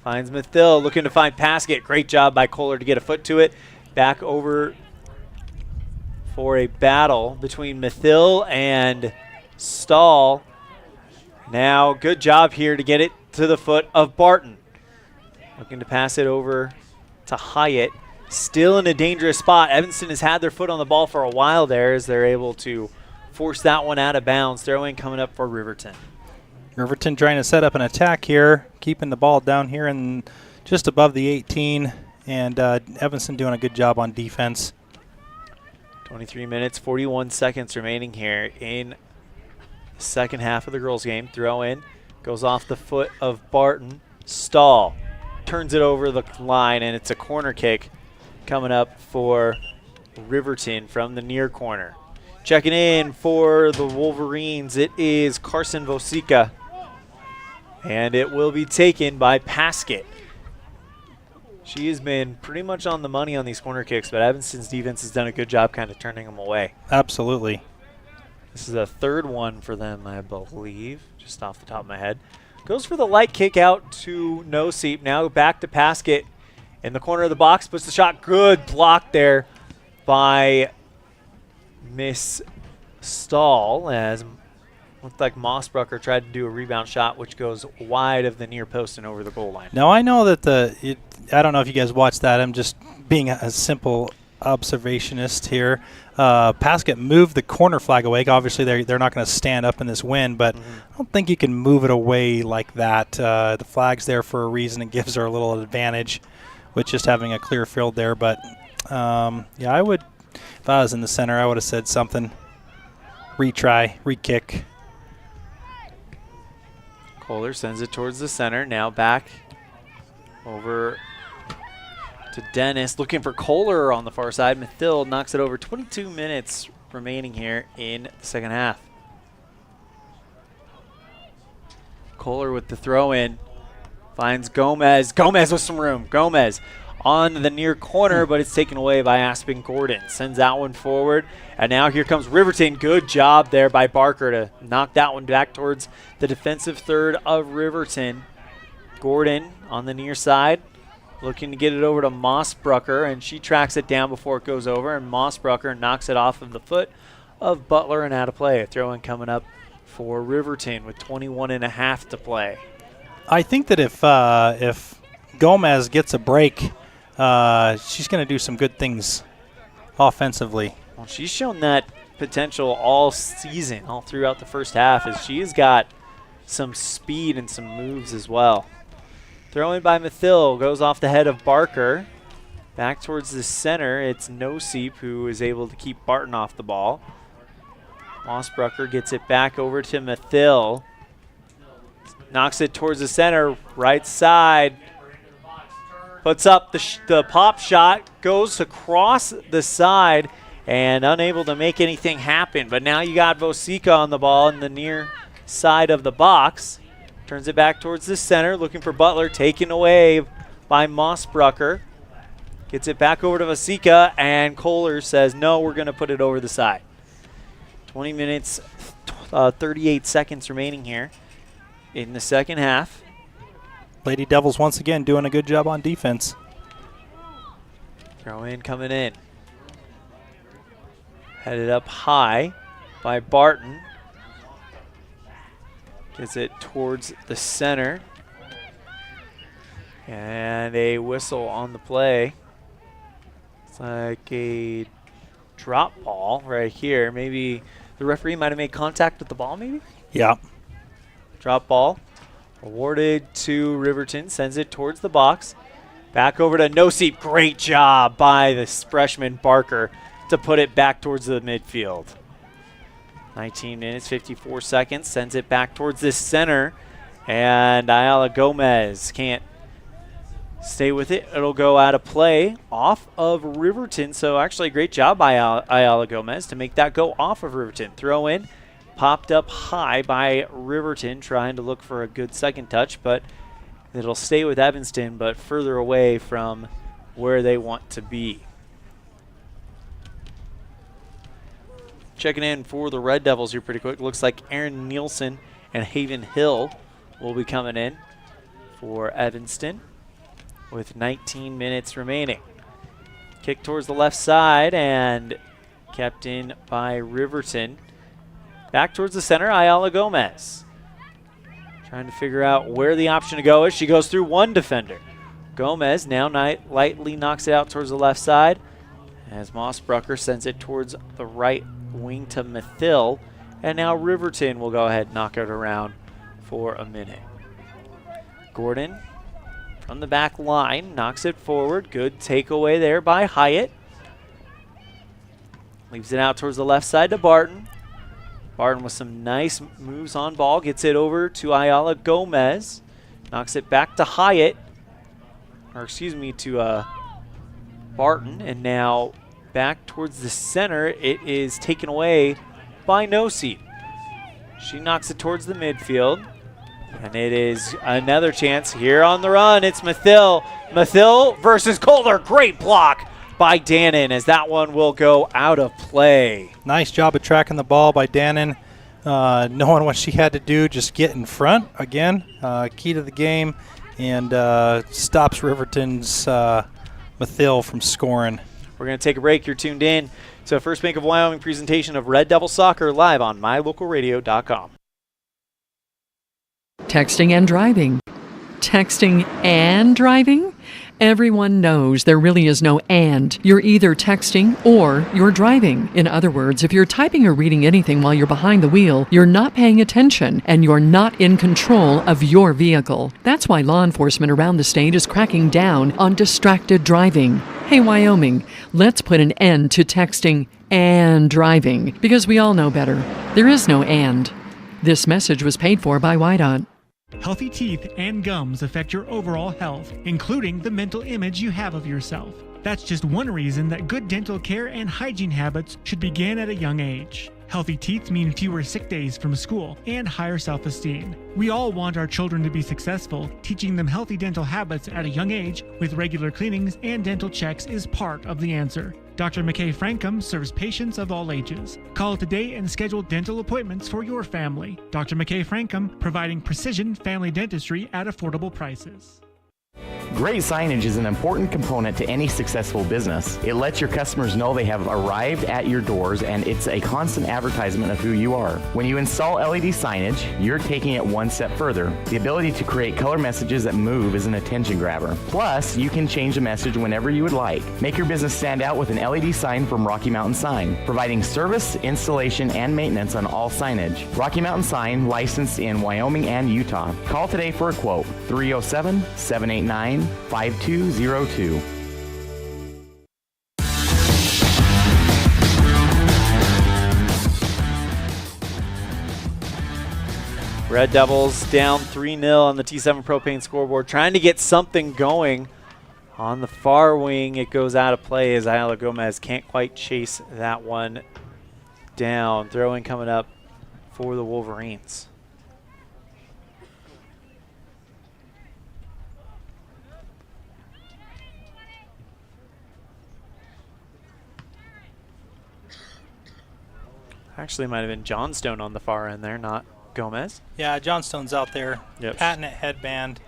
Finds Mathill, looking to find Paskett. Great job by Kohler to get a foot to it. Back over for a battle between Mathill and Stahl. Now, good job here to get it to the foot of Barton. Looking to pass it over to Hyatt. Still in a dangerous spot. Evanston has had their foot on the ball for a while there as they're able to force that one out of bounds. Throw-in coming up for Riverton. Riverton trying to set up an attack here, keeping the ball down here and just above the 18, and Evanston doing a good job on defense. 23 minutes, 41 seconds remaining here in the second half of the girls' game. Throw in, goes off the foot of Barton. Stahl turns it over the line, and it's a corner kick coming up for Riverton from the near corner. Checking in for the Wolverines, it is Carson Vosica. And it will be taken by Paskett. She has been pretty much on the money on these corner kicks, but Evanston's defense has done a good job kind of turning them away. Absolutely. This is a third one for them, I believe, just off the top of my head. Goes for the light kick out to Nosib. Now back to Paskett in the corner of the box. Puts the shot. Good block there by Miss Stahl as looked like Mossbrucker tried to do a rebound shot, which goes wide of the near post and over the goal line. Now, I know that I don't know if you guys watched that. I'm just being a simple observationist here. Paskett moved the corner flag away. Obviously, they're not going to stand up in this wind, but I don't think you can move it away like that. The flag's there for a reason. It gives her a little advantage with just having a clear field there. But, yeah, I would, if I was in the center, I would have said something. Retry, re-kick. Kohler sends it towards the center. Now back over to Dennis. Looking for Kohler on the far side. Mathill knocks it over. 22 minutes remaining here in the second half. Kohler with the throw in. Finds Gomez. Gomez with some room. Gomez on the near corner, but it's taken away by Aspen Gordon. Sends that one forward. And now here comes Riverton. Good job there by Barker to knock that one back towards the defensive third of Riverton. Gordon on the near side. looking to get it over to Mossbrucker, and she tracks it down before it goes over, and Mossbrucker knocks it off of the foot of Butler and out of play. A throw-in coming up for Riverton with 21.5 to play. I think that if Gomez gets a break, she's going to do some good things offensively. Well, she's shown that potential all season, all throughout the first half, as she has got some speed and some moves as well. Throw in by Mathill, goes off the head of Barker. Back towards the center, it's Noseep who is able to keep Barton off the ball. Mossbrucker gets it back over to Mathill. Knocks it towards the center, right side. Puts up the pop shot, goes across the side, and unable to make anything happen. But now you got Vosika on the ball in the near side of the box. Turns it back towards the center, looking for Butler, taken away by Mossbrucker. Gets it back over to Vosika, and Kohler says, no, we're going to put it over the side. 20 minutes, 38 seconds remaining here in the second half. Lady Devils once again doing a good job on defense. Throw in coming in. Headed up high by Barton. Gets it towards the center. And a whistle on the play. It's like a drop ball right here. Maybe the referee might have made contact with the ball, maybe? Yeah. Drop ball. Awarded to Riverton. Sends it towards the box. Back over to Noseep. Great job by this freshman Barker to put it back towards the midfield. 19 minutes, 54 seconds. Sends it back towards the center. And Ayala Gomez can't stay with it. It'll go out of play off of Riverton. So actually a great job by Ayala Gomez to make that go off of Riverton. Throw in. Popped up high by Riverton, trying to look for a good second touch, but it'll stay with Evanston, but further away from where they want to be. Checking in for the Red Devils here pretty quick. Looks like Aaron Nielsen and Haven Hill will be coming in for Evanston with 19 minutes remaining. Kick towards the left side and kept in by Riverton. Back towards the center, Ayala Gomez. Trying to figure out where the option to go is. She goes through one defender. Gomez now lightly knocks it out towards the left side as Mossbrucker sends it towards the right wing to Mathill. And now Riverton will go ahead and knock it around for a minute. Gordon from the back line knocks it forward. Good takeaway there by Hyatt. Leaves it out towards the left side to Barton. Barton with some nice moves on ball. Gets it over to Ayala Gomez. Knocks it back to Hyatt. Or excuse me, to Barton. And now back towards the center. It is taken away by Noseep. She knocks it towards the midfield. And it is another chance here on the run. It's Mathill. Mathill versus Kohler. Great block by Dannon as that one will go out of play. Nice job of tracking the ball by Dannon. Knowing what she had to do, just get in front again. Key to the game, and stops Riverton's Mathill from scoring. We're going to take a break. You're tuned in to First Bank of Wyoming presentation of Red Devil Soccer live on mylocalradio.com. Texting and driving. Texting and driving? Everyone knows there really is no and. You're either texting or you're driving. In other words, if you're typing or reading anything while you're behind the wheel, you're not paying attention and you're not in control of your vehicle. That's why law enforcement around the state is cracking down on distracted driving. Hey, Wyoming, let's put an end to texting and driving because we all know better. There is no and. This message was paid for by WYDOT. Healthy teeth and gums affect your overall health, including the mental image you have of yourself. That's just one reason that good dental care and hygiene habits should begin at a young age. Healthy teeth mean fewer sick days from school and higher self-esteem. We all want our children to be successful. Teaching them healthy dental habits at a young age with regular cleanings and dental checks is part of the answer. Dr. McKay Frankum serves patients of all ages. Call today and schedule dental appointments for your family. Dr. McKay Frankum, providing precision family dentistry at affordable prices. Great signage is an important component to any successful business. It lets your customers know they have arrived at your doors, and it's a constant advertisement of who you are. When you install LED signage, you're taking it one step further. The ability to create color messages that move is an attention grabber. Plus, you can change the message whenever you would like. Make your business stand out with an LED sign from Rocky Mountain Sign, providing service, installation, and maintenance on all signage. Rocky Mountain Sign, licensed in Wyoming and Utah. Call today for a quote, 307-789-5202. Red Devils down 3-0 on the T7 Propane scoreboard, trying to get something going. On the far wing, it goes out of play as Ayala Gomez can't quite chase that one down. Throw-in coming up for the Wolverines. Actually, it might have been Johnstone on the far end there, not Gomez. Yeah, Johnstone's out there. Yep. Patting it headband.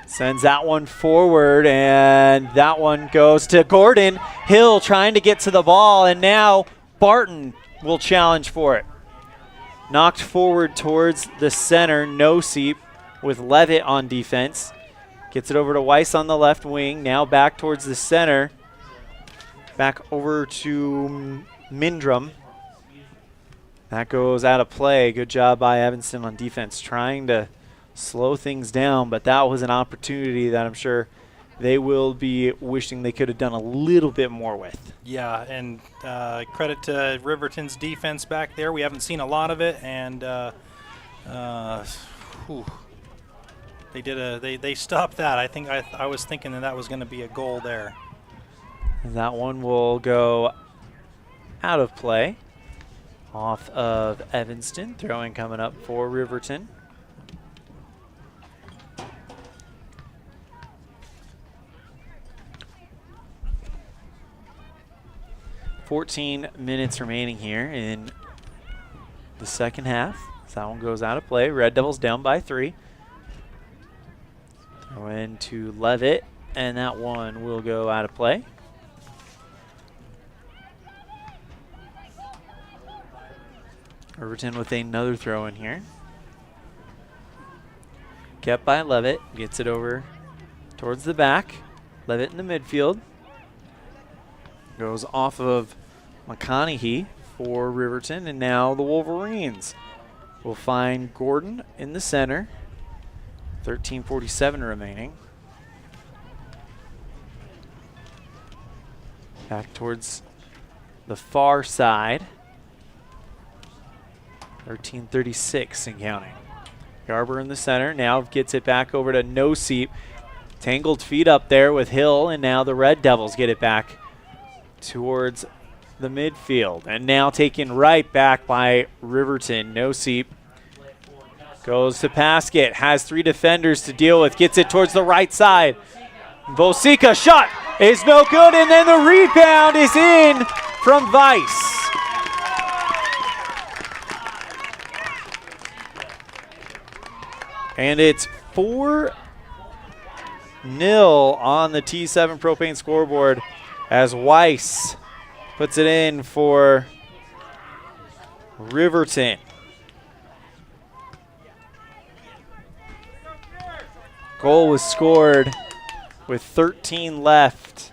Sends that one forward, and that one goes to Gordon. Hill trying to get to the ball, and now Barton will challenge for it. Knocked forward towards the center, no seep with Levitt on defense. Gets it over to Weiss on the left wing, now back towards the center. Back over to Mindrum. That goes out of play. Good job by Evanston on defense, trying to slow things down, but that was an opportunity that I'm sure they will be wishing they could have done a little bit more with. Yeah, and credit to Riverton's defense back there. We haven't seen a lot of it, and they stopped that. I think I was thinking that was going to be a goal there. That one will go out of play off of Evanston. Throwing coming up for Riverton. $14 minutes remaining here in the second half. So that one goes out of play. Red Devils down by 3. Throw in to Levitt, and that one will go out of play. Riverton with another throw in here. Kept by Levitt. Gets it over towards the back. Levitt in the midfield. Goes off of McConaughey for Riverton, and now the Wolverines will find Gordon in the center. 13:47 remaining. Back towards the far side. 13:36 and counting. Garber in the center, now gets it back over to No Seep. Tangled feet up there with Hill, and now the Red Devils get it back towards the midfield. And now taken right back by Riverton. No Seep goes to Paskett, has 3 defenders to deal with, gets it towards the right side. Vosica shot is no good, and then the rebound is in from Weiss. And it's 4-0 on the T7 Propane scoreboard as Weiss puts it in for Riverton. Goal was scored with 13 left.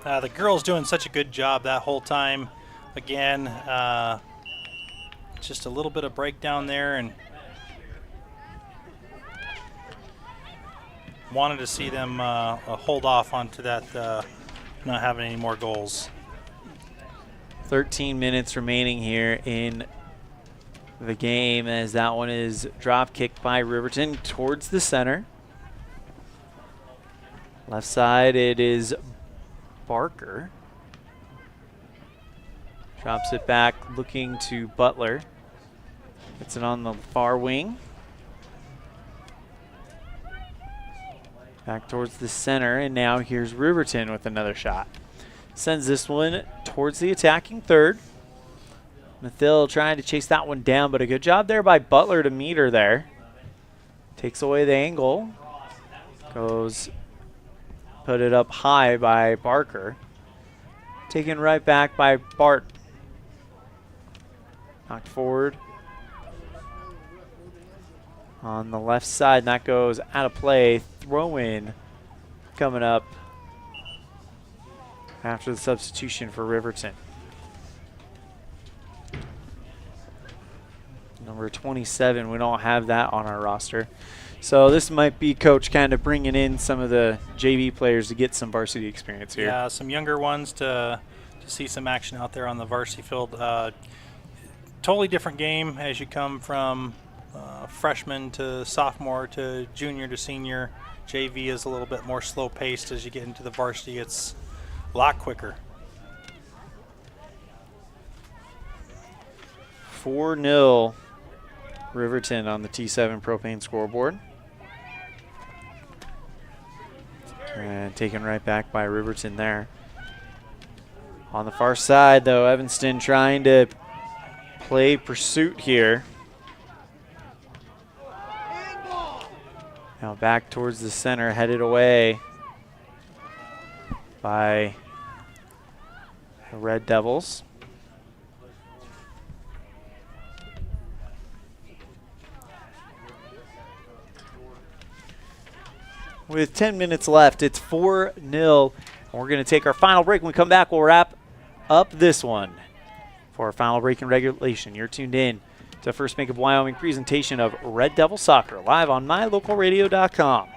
The girls doing such a good job that whole time. Again, just a little bit of breakdown there, and wanted to see them hold off onto that, not having any more goals. 13 minutes remaining here in the game as that one is drop kicked by Riverton towards the center. Left side, it is Barker. Drops it back, looking to Butler. Gets it on the far wing. Back towards the center, and now here's Riverton with another shot. Sends this one towards the attacking third. Mathil trying to chase that one down, but a good job there by Butler to meet her there. Takes away the angle. Goes, put it up high by Barker. Taken right back by Bart. Knocked forward. On the left side, and that goes out of play. Throw in coming up after the substitution for Riverton. Number 27, we don't have that on our roster. So this might be Coach kind of bringing in some of the JV players to get some varsity experience here. Yeah, some younger ones to see some action out there on the varsity field. Totally different game as you come from freshman to sophomore to junior to senior. JV is a little bit more slow paced. As you get into the varsity, it's a lot quicker. 4-0 Riverton on the T7 propane scoreboard. And taken right back by Riverton there. On the far side, though, Evanston trying to play pursuit here. Now back towards the center, headed away by the Red Devils. With 10 minutes left, it's 4-0. And we're going to take our final break. When we come back, we'll wrap up this one. For our final break in regulation, you're tuned in to First Bank of Wyoming presentation of Red Devil Soccer, live on mylocalradio.com.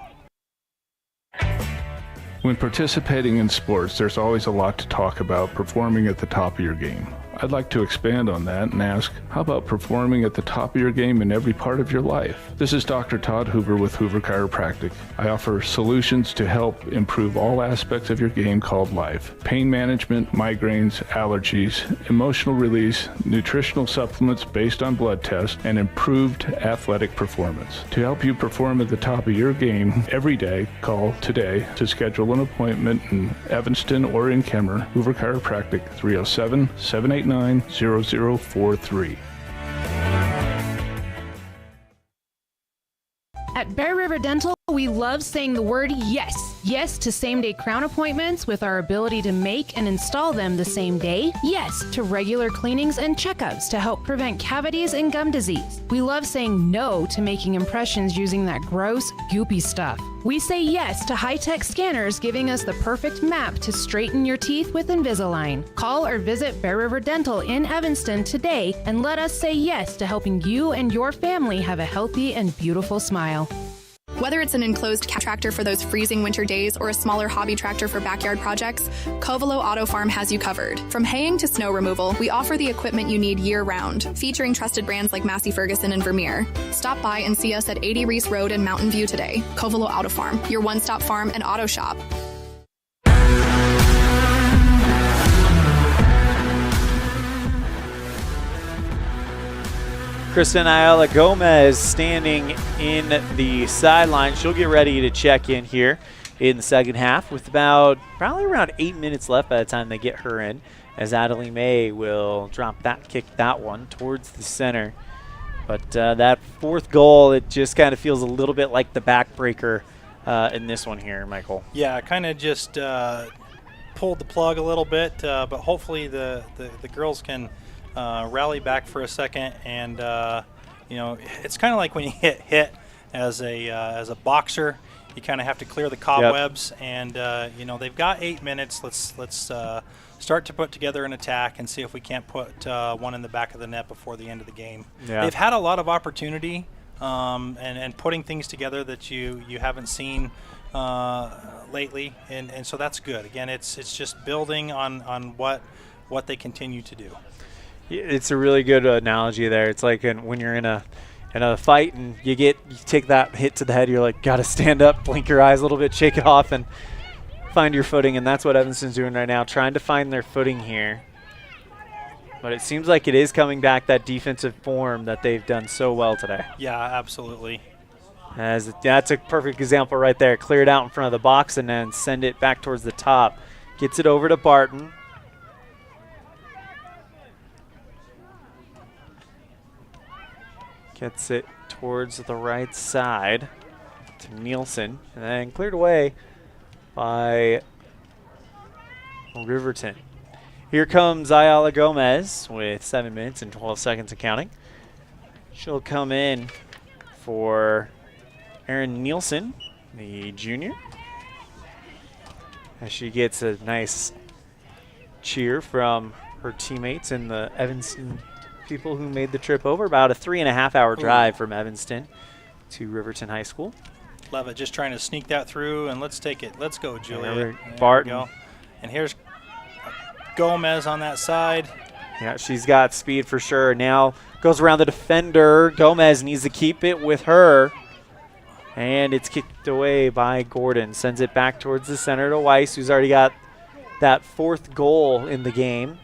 When participating in sports, there's always a lot to talk about performing at the top of your game. I'd like to expand on that and ask, how about performing at the top of your game in every part of your life? This is Dr. Todd Hoover with Hoover Chiropractic. I offer solutions to help improve all aspects of your game called life. Pain management, migraines, allergies, emotional release, nutritional supplements based on blood tests, and improved athletic performance. To help you perform at the top of your game every day, call today to schedule an appointment in Evanston or in Kemmer. Hoover Chiropractic, 307-789-0043. At Bear River Dental, we love saying the word yes. Yes to same-day crown appointments with our ability to make and install them the same day. Yes to regular cleanings and checkups to help prevent cavities and gum disease. We love saying no to making impressions using that gross, goopy stuff. We say yes to high-tech scanners giving us the perfect map to straighten your teeth with Invisalign. Call or visit Bear River Dental in Evanston today and let us say yes to helping you and your family have a healthy and beautiful smile. Whether it's an enclosed tractor for those freezing winter days or a smaller hobby tractor for backyard projects, Covelo Auto Farm has you covered. From haying to snow removal, we offer the equipment you need year-round, featuring trusted brands like Massey Ferguson and Vermeer. Stop by and see us at 80 Reese Road in Mountain View today. Covelo Auto Farm, your one-stop farm and auto shop. Kristen Ayala Gomez standing in the sideline. She'll get ready to check in here in the second half with probably around 8 minutes left by the time they get her in, as Adelie May will kick that one towards the center. But that fourth goal, it just kind of feels a little bit like the backbreaker in this one here, Michael. Yeah, kind of just pulled the plug a little bit, but hopefully the girls can rally back for a second, and it's kind of like when you hit as a boxer, you kind of have to clear the cobwebs. Yep. And they've got 8 minutes. Let's start to put together an attack and see if we can't put one in the back of the net before the end of the game. Yeah. They've had a lot of opportunity and putting things together that you haven't seen lately, and so that's good. Again, it's just building on what they continue to do. It's a really good analogy there. It's like when you're in a fight and you take that hit to the head, you're like, gotta stand up, blink your eyes a little bit, shake it off, and find your footing. And that's what Evanston's doing right now, trying to find their footing here. But it seems like it is coming back, that defensive form that they've done so well today. Yeah, absolutely. That's a perfect example right there. Clear it out in front of the box and then send it back towards the top. Gets it over to Barton. Gets it towards the right side to Nielsen, and then cleared away by Riverton. Here comes Ayala Gomez with 7 minutes and 12 seconds of counting. She'll come in for Erin Nielsen, the junior, as she gets a nice cheer from her teammates and the Evanston people who made the trip over. About a 3.5-hour drive from Evanston to Riverton High School. Love it. Just trying to sneak that through, and let's take it. Let's go, Julia. There Barton. we go. And here's Gomez on that side. Yeah, she's got speed for sure. Now goes around the defender. Gomez needs to keep it with her. And it's kicked away by Gordon. Sends it back towards the center to Weiss, who's already got that 4th goal in the game.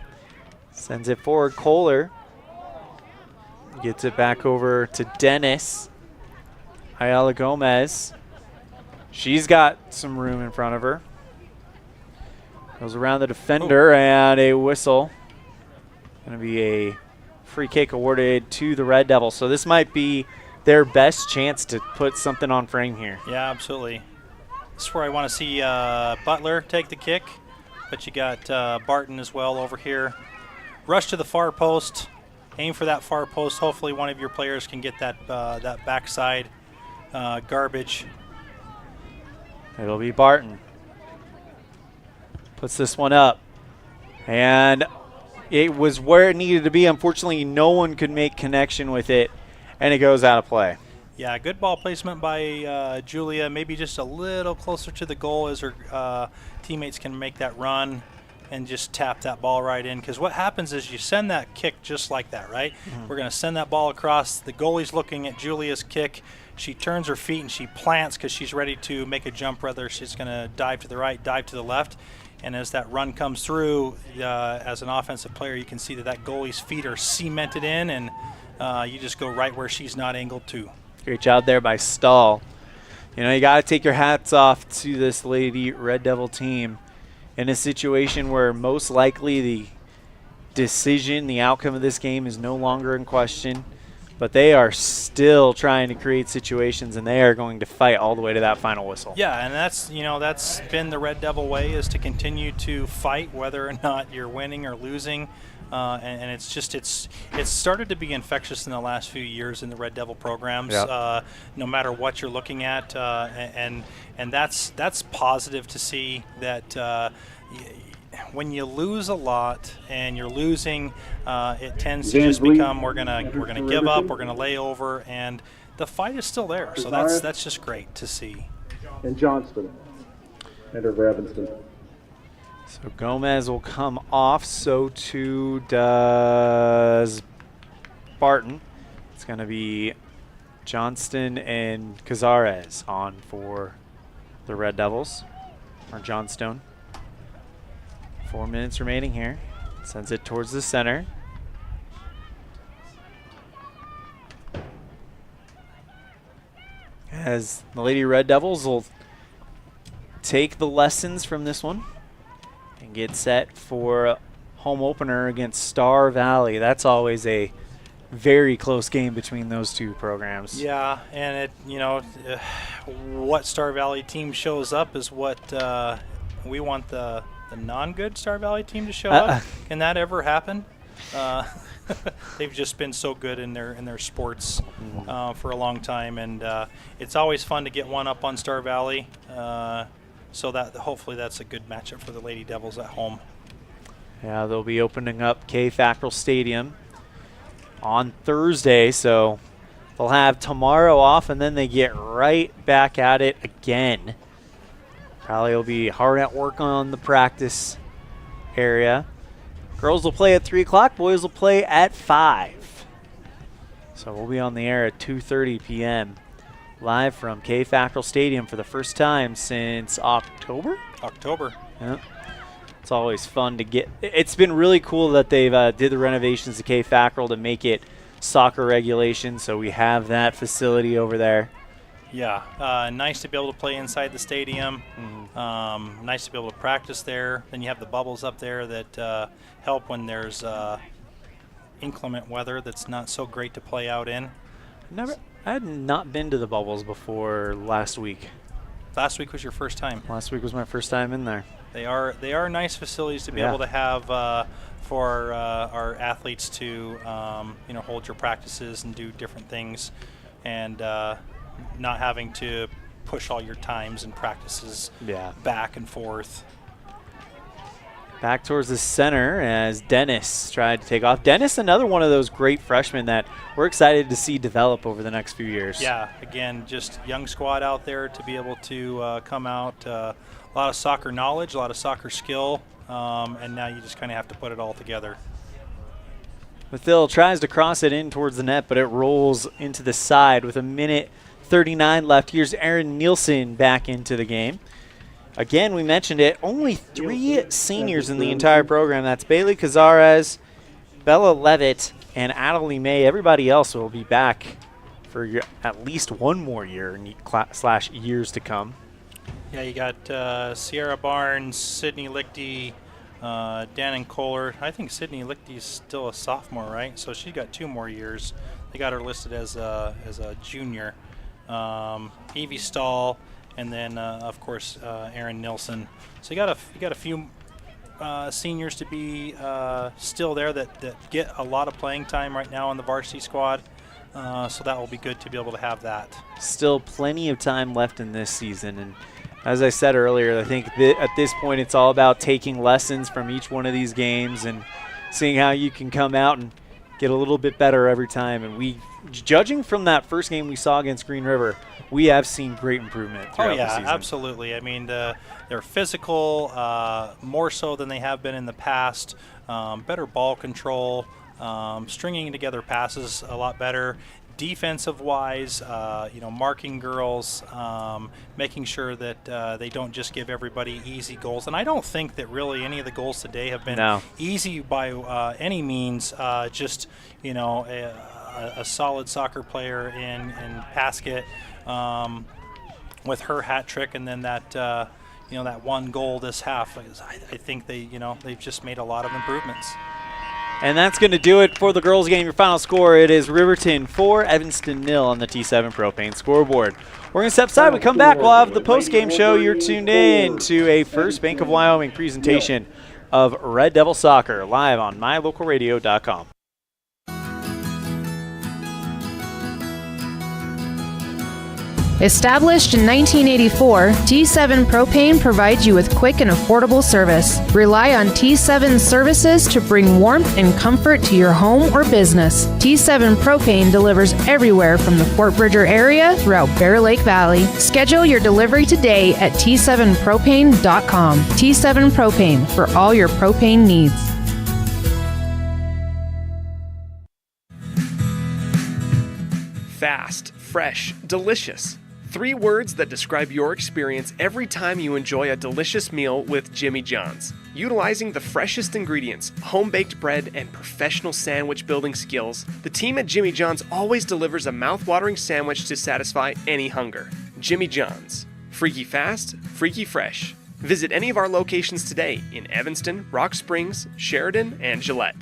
Sends it forward. Kohler gets it back over to Dennis. Ayala Gomez. She's got some room in front of her. Goes around the defender, and a whistle. Going to be a free kick awarded to the Red Devils. So this might be their best chance to put something on frame here. Yeah, absolutely. This is where I want to see Butler take the kick, but you got Barton as well over here. Rush to the far post. Aim for that far post. Hopefully one of your players can get that that backside garbage. It'll be Barton. Puts this one up. And it was where it needed to be. Unfortunately, no one could make connection with it, and it goes out of play. Yeah, good ball placement by Julia. Maybe just a little closer to the goal as her teammates can make that run and just tap that ball right in. Because what happens is you send that kick just like that, right? Mm-hmm. We're going to send that ball across. The goalie's looking at Julia's kick. She turns her feet and she plants because she's ready to make a jump. Whether she's going to dive to the right, dive to the left. And as that run comes through, as an offensive player, you can see that goalie's feet are cemented in, and you just go right where she's not angled to. Great job there by Stahl. You know, you got to take your hats off to this Lady Red Devil team in a situation where most likely the decision, the outcome of this game is no longer in question. But they are still trying to create situations, and they are going to fight all the way to that final whistle. Yeah, and that's been the Red Devil way, is to continue to fight whether or not you're winning or losing. And it's started to be infectious in the last few years in the Red Devil programs. Yep. No matter what you're looking at, and that's positive to see that. When you lose a lot and you're losing, it tends to just become we're gonna give up, we're gonna lay over, and the fight is still there. So that's just great to see. And Johnston, enter for Evanston. So Gomez will come off. So too does Barton. It's gonna be Johnston and Cazares on for the Red Devils, or Johnstone. 4 minutes remaining here. Sends it towards the center. As the Lady Red Devils will take the lessons from this one and get set for home opener against Star Valley. That's always a very close game between those two programs. Yeah, and what Star Valley team shows up is what we want the non-good Star Valley team to show up. Can that ever happen? They've just been so good in their sports for a long time, and it's always fun to get one up on Star Valley. So that hopefully that's a good matchup for the Lady Devils at home. Yeah, they'll be opening up K Fackrell Stadium on Thursday, so they'll have tomorrow off, and then they get right back at it again. Probably will be hard at work on the practice area. Girls will play at 3 o'clock. Boys will play at 5. So we'll be on the air at 2:30 p.m. live from K Fackrell Stadium for the first time since October. Yeah. It's always fun to get. It's been really cool that they've did the renovations to K Fackrell to make it soccer regulation. So we have that facility over there. Yeah, nice to be able to play inside the stadium. Mm-hmm. Nice to be able to practice there. Then you have the bubbles up there that help when there's inclement weather that's not so great to play out in. I had not been to the Bubbles before last week. Last week was your first time. Last week was my first time in there. They are nice facilities to be able to have for our athletes to hold your practices and do different things, and not having to push all your times and practices back and forth. Back towards the center as Dennis tried to take off. Dennis, another one of those great freshmen that we're excited to see develop over the next few years. Yeah, again, just young squad out there to be able to come out. A lot of soccer knowledge, a lot of soccer skill, and now you just kind of have to put it all together. Mathil tries to cross it in towards the net, but it rolls into the side with 1:39 left. Here's Aaron Nielsen back into the game. Again, we mentioned it, only 3 seniors in the entire program. That's Bailey Cazares, Bella Levitt, and Adelie May. Everybody else will be back for at least one more year / years to come. Yeah, you got Sierra Barnes, Sydney Lichty, Dannon Kohler. I think Sydney Lichty's still a sophomore, right? So she got 2 more years. They got her listed as a junior. Evie Stahl. And then, of course, Aaron Nilsson. So you got a few seniors to be still there that get a lot of playing time right now on the varsity squad. So that will be good to be able to have that. Still plenty of time left in this season. And as I said earlier, I think at this point it's all about taking lessons from each one of these games and seeing how you can come out and get a little bit better every time. And judging from that first game we saw against Green River, we have seen great improvement throughout the season. Absolutely. I mean, they're physical, more so than they have been in the past. Better ball control, stringing together passes a lot better. Defensive-wise, marking girls, making sure that they don't just give everybody easy goals. And I don't think that really any of the goals today have been easy by any means. Just, a solid soccer player in Paskett. With her hat trick, and then that that one goal this half, I think they've just made a lot of improvements. And that's going to do it for the girls' game. Your final score: it is Riverton 4, Evanston 0 on the T7 Propane scoreboard. We're going to step aside. We come back. We'll have the post-game show. You're tuned in to a First Bank of Wyoming presentation of Red Devil Soccer live on mylocalradio.com. Established in 1984, T7 Propane provides you with quick and affordable service. Rely on T7 services to bring warmth and comfort to your home or business. T7 Propane delivers everywhere from the Fort Bridger area throughout Bear Lake Valley. Schedule your delivery today at T7propane.com. T7 Propane, for all your propane needs. Fast, fresh, delicious. 3 words that describe your experience every time you enjoy a delicious meal with Jimmy John's. Utilizing the freshest ingredients, home-baked bread, and professional sandwich building skills, the team at Jimmy John's always delivers a mouth-watering sandwich to satisfy any hunger. Jimmy John's. Freaky fast, freaky fresh. Visit any of our locations today in Evanston, Rock Springs, Sheridan, and Gillette.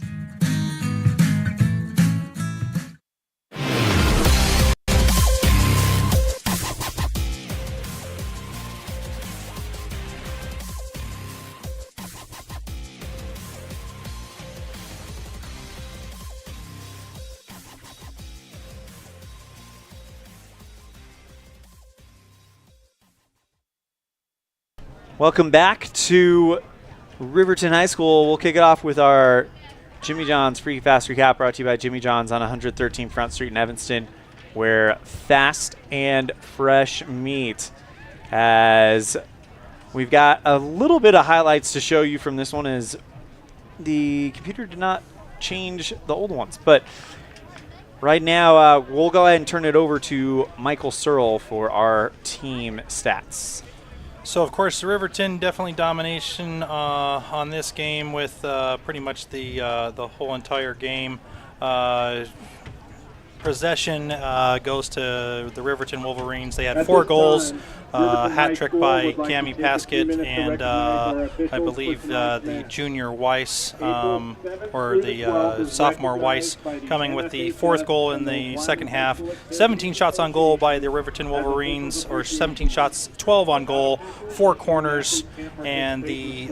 Welcome back to Riverton High School. We'll kick it off with our Jimmy John's Free Fast Recap, brought to you by Jimmy John's on 113 Front Street in Evanston, where fast and fresh meat. As we've got a little bit of highlights to show you from this one, as the computer did not change the old ones. But right now, we'll go ahead and turn it over to Michael Searle for our team stats. So, of course, the Riverton definitely domination on this game with pretty much the whole entire game. Possession goes to the Riverton Wolverines. They had 4 goals, hat trick by Cami Paskett and I believe the junior Weiss or the sophomore Weiss coming with the fourth goal in the second half. 17 shots on goal by the Riverton Wolverines, or 17 shots, 12 on goal, 4 corners, and the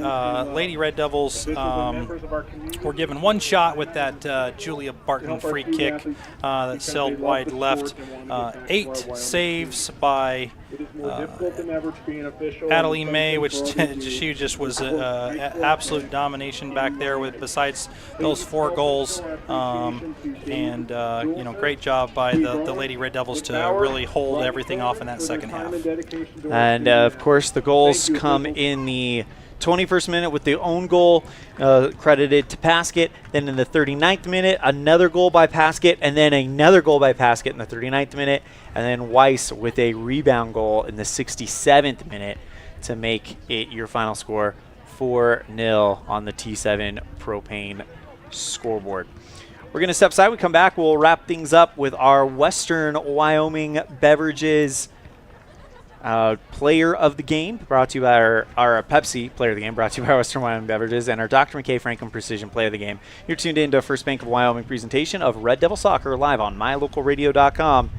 Lady Red Devils were given 1 shot with that Julia Barton free kick that sailed wide left. 8 saves by Adeline May, which she just was absolute domination back there with besides those 4 goals, and great job by the Lady Red Devils to really hold everything off in that second half. And of course the goals come in the 21st minute with the own goal credited to Paskett. Then in the 39th minute, another goal by Paskett, and then another goal by Paskett in the 39th minute, and then Weiss with a rebound goal in the 67th minute to make it your final score 4-0 on the T7 Propane scoreboard. We're going to step aside. We come back. We'll wrap things up with our Western Wyoming Beverages player of the game, brought to you by our Pepsi player of the game, brought to you by Western Wyoming Beverages, and our Dr. McKay Franklin Precision player of the game. You're tuned in to First Bank of Wyoming presentation of Red Devil Soccer live on mylocalradio.com.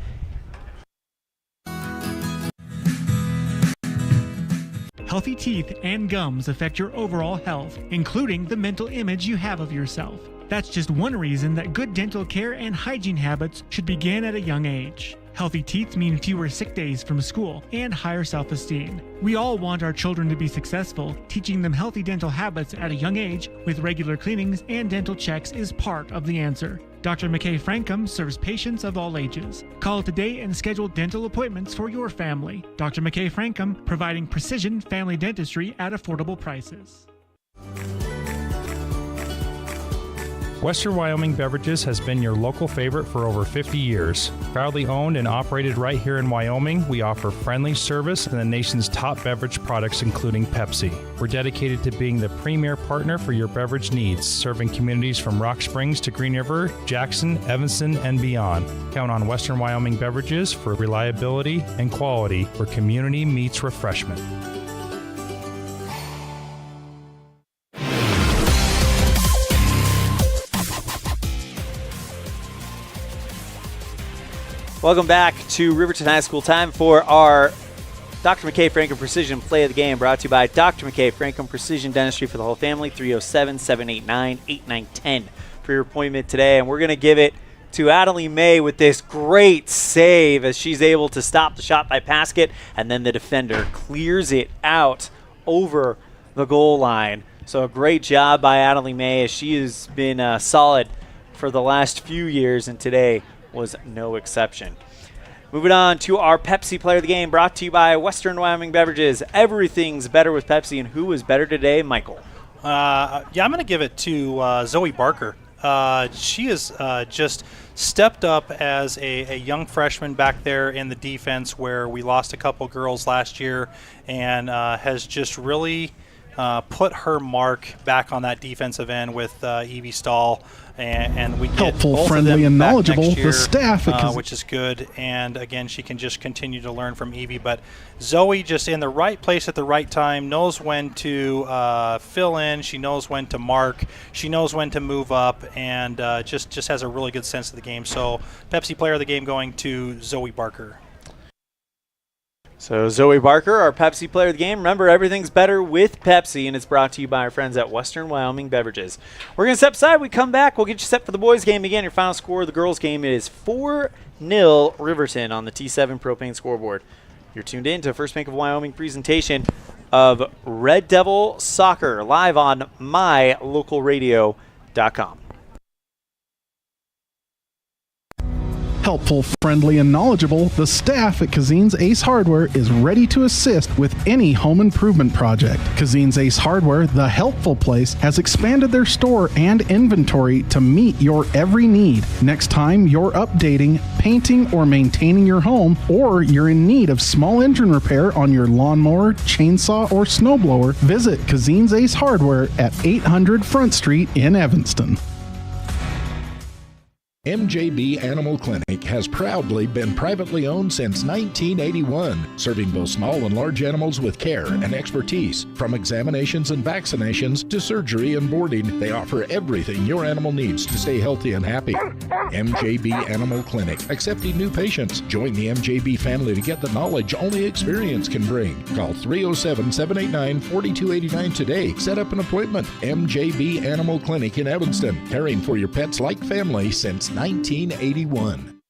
Healthy teeth and gums affect your overall health, including the mental image you have of yourself. That's just one reason that good dental care and hygiene habits should begin at a young age. Healthy teeth mean fewer sick days from school and higher self-esteem. We all want our children to be successful. Teaching them healthy dental habits at a young age with regular cleanings and dental checks is part of the answer. Dr. McKay Frankum serves patients of all ages. Call today and schedule dental appointments for your family. Dr. McKay Frankum, providing precision family dentistry at affordable prices. Western Wyoming Beverages has been your local favorite for over 50 years. Proudly owned and operated right here in Wyoming, we offer friendly service and the nation's top beverage products, including Pepsi. We're dedicated to being the premier partner for your beverage needs, serving communities from Rock Springs to Green River, Jackson, Evanston, and beyond. Count on Western Wyoming Beverages for reliability and quality where community meets refreshment. Welcome back to Riverton High School. Time for our Dr. McKay Franklin Precision Play of the Game, brought to you by Dr. McKay Franklin Precision Dentistry for the whole family, 307-789-8910 for your appointment today. And we're going to give it to Adeline May with this great save as she's able to stop the shot by Paskett, and then the defender clears it out over the goal line. So a great job by Adeline May as she has been solid for the last few years, and today was no exception. Moving on to our Pepsi Player of the Game, brought to you by Western Wyoming Beverages. Everything's better with Pepsi, and who is better today, Michael? I'm going to give it to Zoe Barker. She has just stepped up as a young freshman back there in the defense where we lost a couple girls last year, and has just really put her mark back on that defensive end with Evie Stahl. And we get helpful, both friendly, of them and back knowledgeable. next year, The staff, which is good. And again, she can just continue to learn from Evie. But Zoe, just in the right place at the right time, knows when to fill in. She knows when to mark. She knows when to move up, and just has a really good sense of the game. So, Pepsi Player of the Game going to Zoe Barker. So Zoe Barker, our Pepsi Player of the Game. Remember, everything's better with Pepsi, and it's brought to you by our friends at Western Wyoming Beverages. We're going to step aside. We come back. We'll get you set for the boys' game again. Your final score of the girls' game is 4-0 Riverton on the T7 Propane scoreboard. You're tuned in to First Bank of Wyoming presentation of Red Devil Soccer live on mylocalradio.com. Helpful, friendly, and knowledgeable, the staff at Cazin's Ace Hardware is ready to assist with any home improvement project. Cazin's Ace Hardware, the helpful place, has expanded their store and inventory to meet your every need. Next time you're updating, painting, or maintaining your home, or you're in need of small engine repair on your lawnmower, chainsaw, or snowblower, visit Cazin's Ace Hardware at 800 Front Street in Evanston. MJB Animal Clinic has proudly been privately owned since 1981, serving both small and large animals with care and expertise. From examinations and vaccinations to surgery and boarding, they offer everything your animal needs to stay healthy and happy. MJB Animal Clinic, accepting new patients. Join the MJB family to get the knowledge only experience can bring. Call 307-789-4289 today. Set up an appointment. MJB Animal Clinic in Evanston, caring for your pets like family since 1981.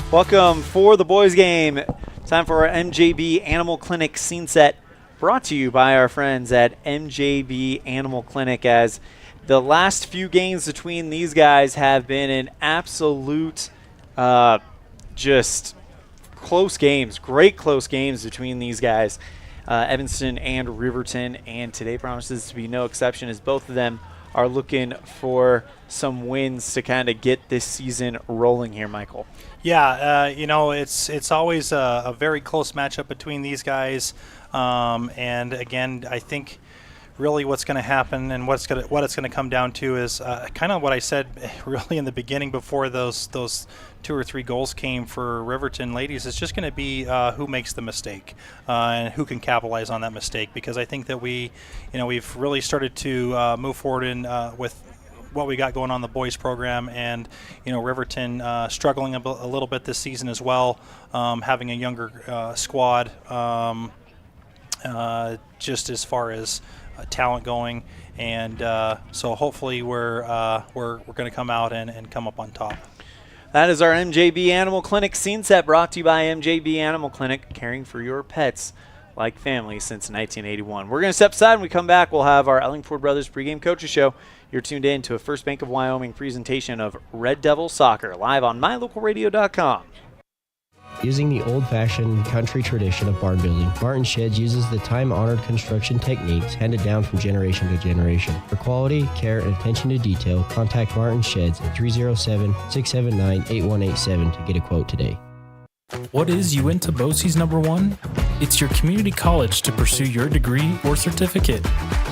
Welcome for the boys game. Time for our MJB Animal Clinic scene set, brought to you by our friends at MJB Animal Clinic, as the last few games between these guys have been an absolute just close games, great close games between these guys. Evanston and Riverton, and today promises to be no exception, as both of them are looking for some wins to kind of get this season rolling here, Michael. Yeah, it's always a very close matchup between these guys, and again, I think really what's going to happen and what it's going to come down to is kind of what I said really in the beginning before those 2 or 3 goals came for Riverton ladies. It's just going to be who makes the mistake and who can capitalize on that mistake, because I think that we've really started to move forward in with what we got going on the boys program, and Riverton struggling a little bit this season as well, having a younger squad just as far as talent going, and so hopefully we're going to come out and come up on top. That is our MJB Animal Clinic scene set, brought to you by MJB Animal Clinic, caring for your pets like family since 1981. We're going to step aside. When we come back, we'll have our Ellingford Brothers pregame coaches show. You're tuned in to a First Bank of Wyoming presentation of Red Devil Soccer, live on mylocalradio.com. Using the old-fashioned country tradition of barn building, Martin Sheds uses the time-honored construction techniques handed down from generation to generation. For quality, care, and attention to detail, contact Martin Sheds at 307-679-8187 to get a quote today. What is Uinta BOCES #1? It's your community college to pursue your degree or certificate.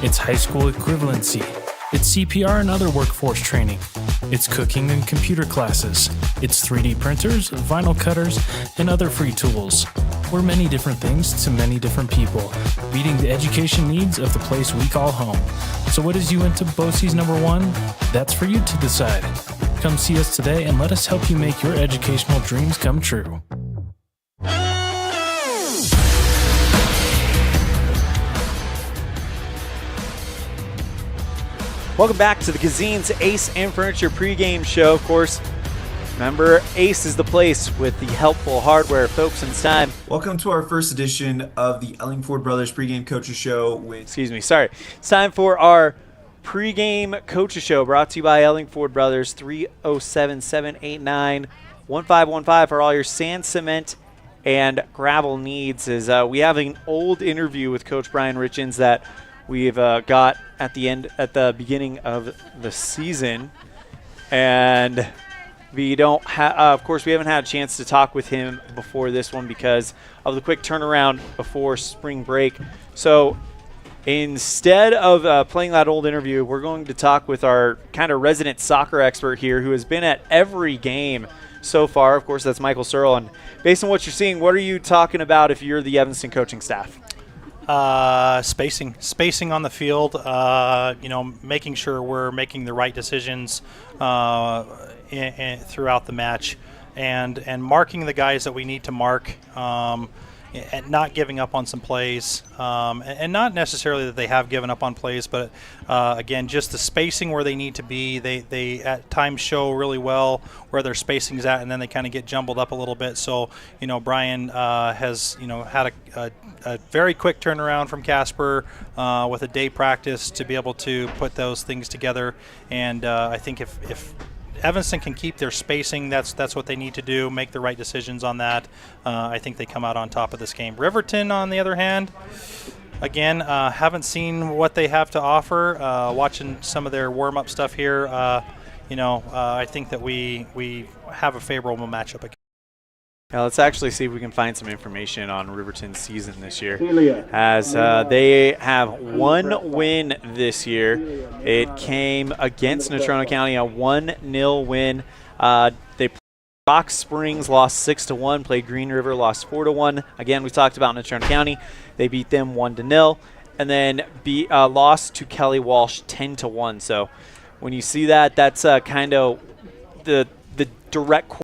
It's high school equivalency. It's CPR and other workforce training. It's cooking and computer classes. It's 3D printers, vinyl cutters, and other free tools. We're many different things to many different people, meeting the education needs of the place we call home. So what is Uinta BOCES #1? That's for you to decide. Come see us today and let us help you make your educational dreams come true. Welcome back to the Cazin's Ace and Furniture pregame show. Of course, remember, Ace is the place with the helpful hardware. Folks, and it's time. Welcome to our first edition of the Ellingford Brothers pregame coaches show. It's time for our pregame coaches show, brought to you by Ellingford Brothers. 307-789-1515 for all your sand, cement, and gravel needs. We have an old interview with Coach Brian Richens that we've got at the beginning of the season, and we don't of course we haven't had a chance to talk with him before this one because of the quick turnaround before spring break. So instead of playing that old interview, we're going to talk with our kind of resident soccer expert here, who has been at every game so far. Of course, that's Michael Searle. And based on what you're seeing, what are you talking about if you're the Evanston coaching staff? Spacing on the field, making sure we're making the right decisions throughout the match, and marking the guys that we need to mark, and not giving up on some plays, and not necessarily that they have given up on plays, but again, just the spacing where they need to be. They at times show really well where their spacing's at, and then they kind of get jumbled up a little bit. So Brian has had a very quick turnaround from Casper with a day practice to be able to put those things together, and I think if Evanston can keep their spacing, that's what they need to do, make the right decisions on that. I think they come out on top of this game. Riverton, on the other hand, again, haven't seen what they have to offer. Watching some of their warm-up stuff here, I think that we have a favorable matchup again. Now let's actually see if we can find some information on Riverton's season this year. Celia. As they have one win this year. It came against Natrona County, a 1-0 win. They played Rock Springs, lost 6-1. Played Green River, lost 4-1. Again, we talked about Natrona County. They beat them 1-0. And then lost to Kelly Walsh 10-1. So when you see that, that's kind of the direct question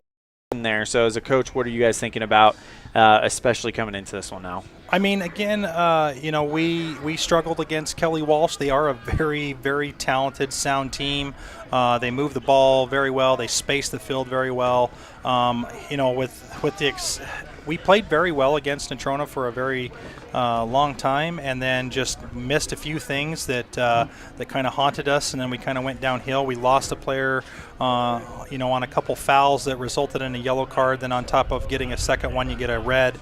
there. So as a coach, what are you guys thinking about, especially coming into this one now? I mean, again, we struggled against Kelly Walsh. They are a very, very talented, sound team. They move the ball very well. They space the field very well. We played very well against Natrona for a very long time, and then just missed a few things that kind of haunted us, and then we kind of went downhill. We lost a player, on a couple fouls that resulted in a yellow card. Then on top of getting a second one, you get a red.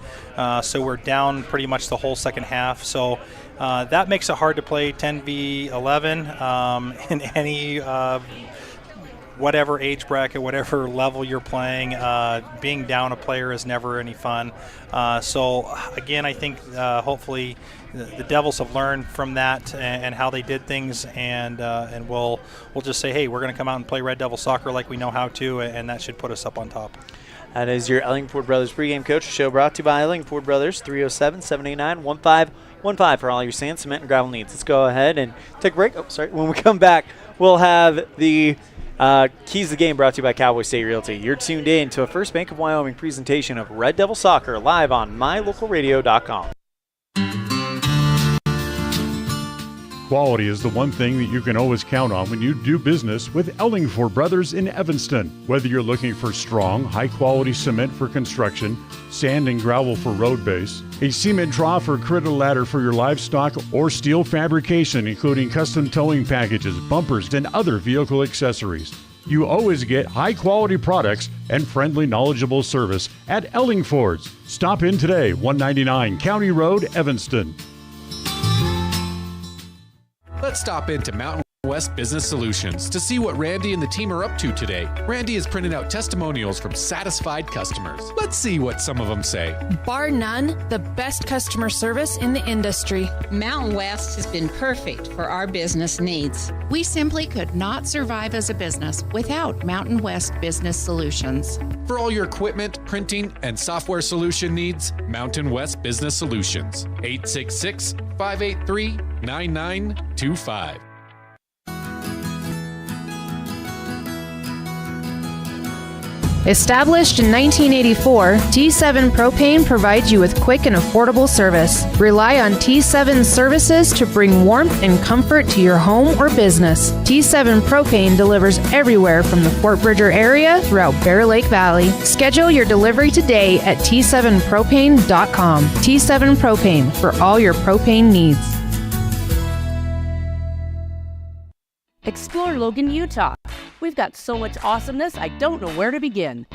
So we're down pretty much the whole second half. So that makes it hard to play 10v11 in any whatever age bracket, whatever level you're playing. Being down a player is never any fun. So again, I think hopefully the Devils have learned from that and how they did things, and we'll just say, hey, we're going to come out and play Red Devil soccer like we know how to, and that should put us up on top. That is your Ellingford Brothers pregame coach. Show brought to you by Ellingford Brothers, 307-789-1515 for all your sand, cement, and gravel needs. Let's go ahead and take a break. Oh, sorry. When we come back, we'll have the Keys to the Game brought to you by Cowboy State Realty. You're tuned in to a First Bank of Wyoming presentation of Red Devil Soccer live on mylocalradio.com. Quality is the one thing that you can always count on when you do business with Ellingford Brothers in Evanston. Whether you're looking for strong, high-quality cement for construction, sand and gravel for road base, a cement trough or critter ladder for your livestock, or steel fabrication, including custom towing packages, bumpers, and other vehicle accessories, you always get high-quality products and friendly, knowledgeable service at Ellingford's. Stop in today, 199 County Road, Evanston. Let's stop into Mountain West Business Solutions to see what Randy and the team are up to today. Randy is printing out testimonials from satisfied customers. Let's see what some of them say. Bar none, the best customer service in the industry. Mountain West has been perfect for our business needs. We simply could not survive as a business without Mountain West Business Solutions. For all your equipment, printing, and software solution needs, Mountain West Business Solutions. 866-583-9925. Established in 1984, T7 Propane provides you with quick and affordable service. Rely on T7 services to bring warmth and comfort to your home or business. T7 Propane delivers everywhere from the Fort Bridger area throughout Bear Lake Valley. Schedule your delivery today at T7propane.com. T7 Propane for all your propane needs. Explore Logan, Utah. We've got so much awesomeness, I don't know where to begin.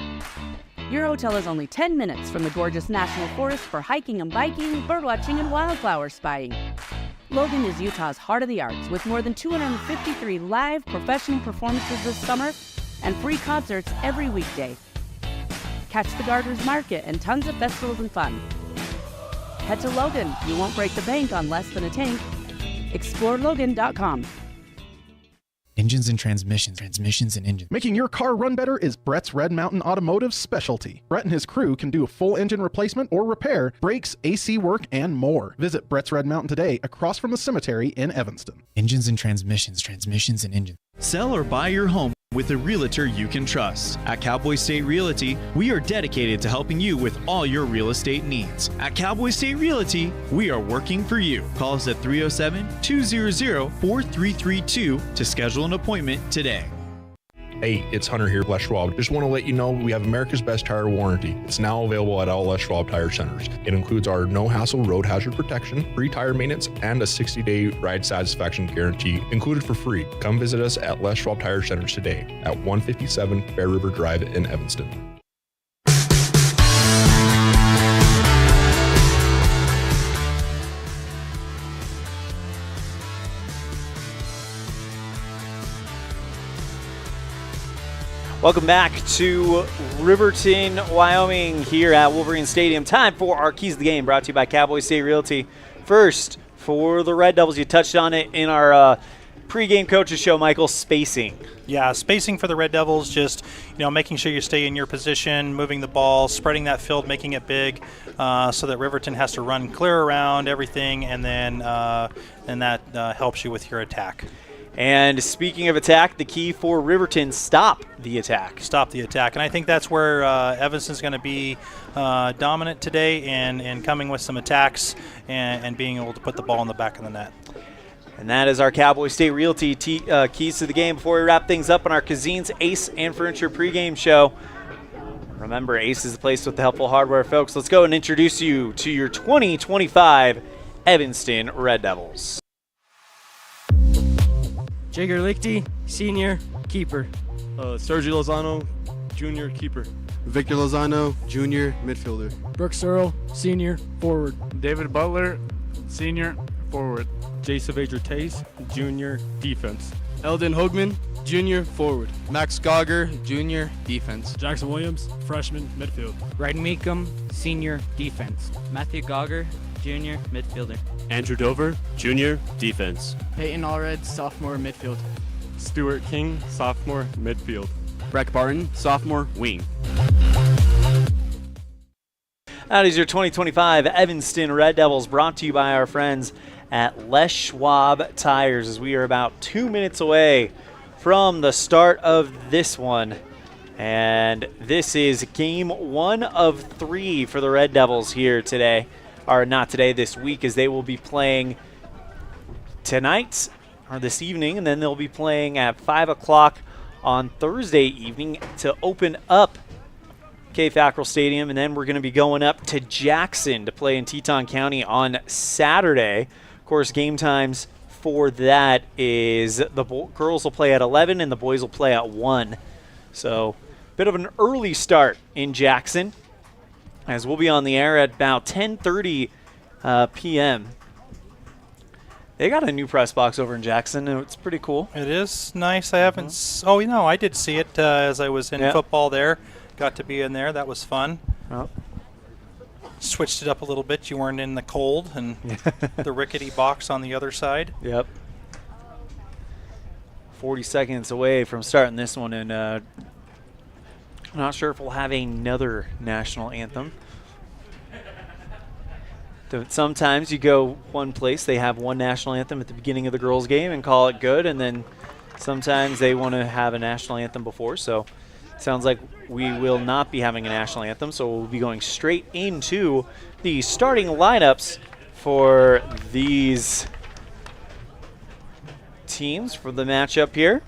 Your hotel is only 10 minutes from the gorgeous National Forest for hiking and biking, birdwatching, and wildflower spotting. Logan is Utah's heart of the arts, with more than 253 live professional performances this summer and free concerts every weekday. Catch the Gardeners Market and tons of festivals and fun. Head to Logan. You won't break the bank on less than a tank. ExploreLogan.com. Engines and transmissions and engines. Making your car run better is Brett's Red Mountain Automotive's specialty. Brett and his crew can do a full engine replacement or repair, brakes, AC work, and more. Visit Brett's Red Mountain today across from the cemetery in Evanston. Engines and transmissions and engines. Sell or buy your home with a realtor you can trust. At Cowboy State Realty, we are dedicated to helping you with all your real estate needs. At Cowboy State Realty, we are working for you. Call us at 307-200-4332 to schedule an appointment today. Hey, it's Hunter here, Les Schwab. Just want to let you know we have America's Best Tire Warranty. It's now available at all Les Schwab Tire Centers. It includes our no-hassle road hazard protection, free tire maintenance, and a 60-day ride satisfaction guarantee included for free. Come visit us at Les Schwab Tire Centers today at 157 Bear River Drive in Evanston. Welcome back to Riverton, Wyoming, here at Wolverine Stadium. Time for our Keys of the Game, brought to you by Cowboy State Realty. First, for the Red Devils, you touched on it in our pregame coaches show, Michael, spacing. Yeah, spacing for the Red Devils, just making sure you stay in your position, moving the ball, spreading that field, making it big, so that Riverton has to run clear around everything, and then that helps you with your attack. And speaking of attack, the key for Riverton, stop the attack. Stop the attack. And I think that's where Evanston's going to be dominant today and coming with some attacks and being able to put the ball in the back of the net. And that is our Cowboy State Realty keys to the game. Before we wrap things up on our Cazin's Ace and Furniture pregame show, remember, Ace is the place with the helpful hardware, folks. Let's go and introduce you to your 2025 Evanston Red Devils. Jager Lichty, senior, keeper. Sergio Lozano, junior, keeper. Victor Lozano, junior, midfielder. Brooks Earl, senior, forward. David Butler, senior, forward. Jason Tace, junior, defense. Eldon Hoagman, junior, forward. Max Gauger, junior, defense. Jackson Williams, freshman, midfield. Ryden Meekum, senior, defense. Matthew Gauger, junior, midfielder. Andrew Dover, junior, defense. Peyton Allred, sophomore, midfield. Stuart King, sophomore, midfield. Breck Barton, sophomore, wing. That is your 2025 Evanston Red Devils, brought to you by our friends at Les Schwab Tires, as we are about 2 minutes away from the start of this one. And this is game 1 of 3 for the Red Devils here today. Or not today, this week, as they will be playing tonight or this evening, and then they'll be playing at 5 o'clock on Thursday evening to open up K. Fackrell Stadium, and then we're going to be going up to Jackson to play in Teton County on Saturday. Of course, game times for that is the girls will play at 11 and the boys will play at 1. So, bit of an early start in Jackson, as we'll be on the air at about 10:30 p.m. They got a new press box over in Jackson, and it's pretty cool. It is nice. I haven't. I did see it as I was in football there. Got to be in there. That was fun. Oh. Switched it up a little bit. You weren't in the cold and the rickety box on the other side. Yep. 40 seconds away from starting this one, and I'm not sure if we'll have another national anthem. Sometimes you go one place, they have one national anthem at the beginning of the girls' game and call it good, and then sometimes they want to have a national anthem before. So it sounds like we will not be having a national anthem, so we'll be going straight into the starting lineups for these teams for the matchup here.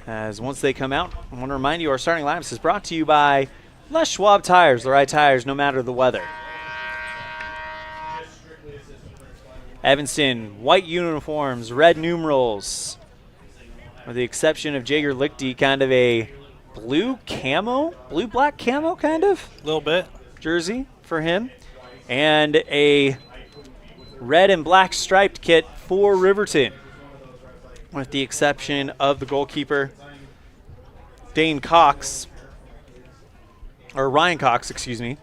As once they come out, I want to remind you our starting lineups is brought to you by Les Schwab Tires, the right tires no matter the weather. Evanston, white uniforms, red numerals. With the exception of Jager Lichty, kind of a blue-black camo kind of? A little bit. Jersey for him. And a red and black striped kit for Riverton, with the exception of the goalkeeper, Ryan Cox, excuse me.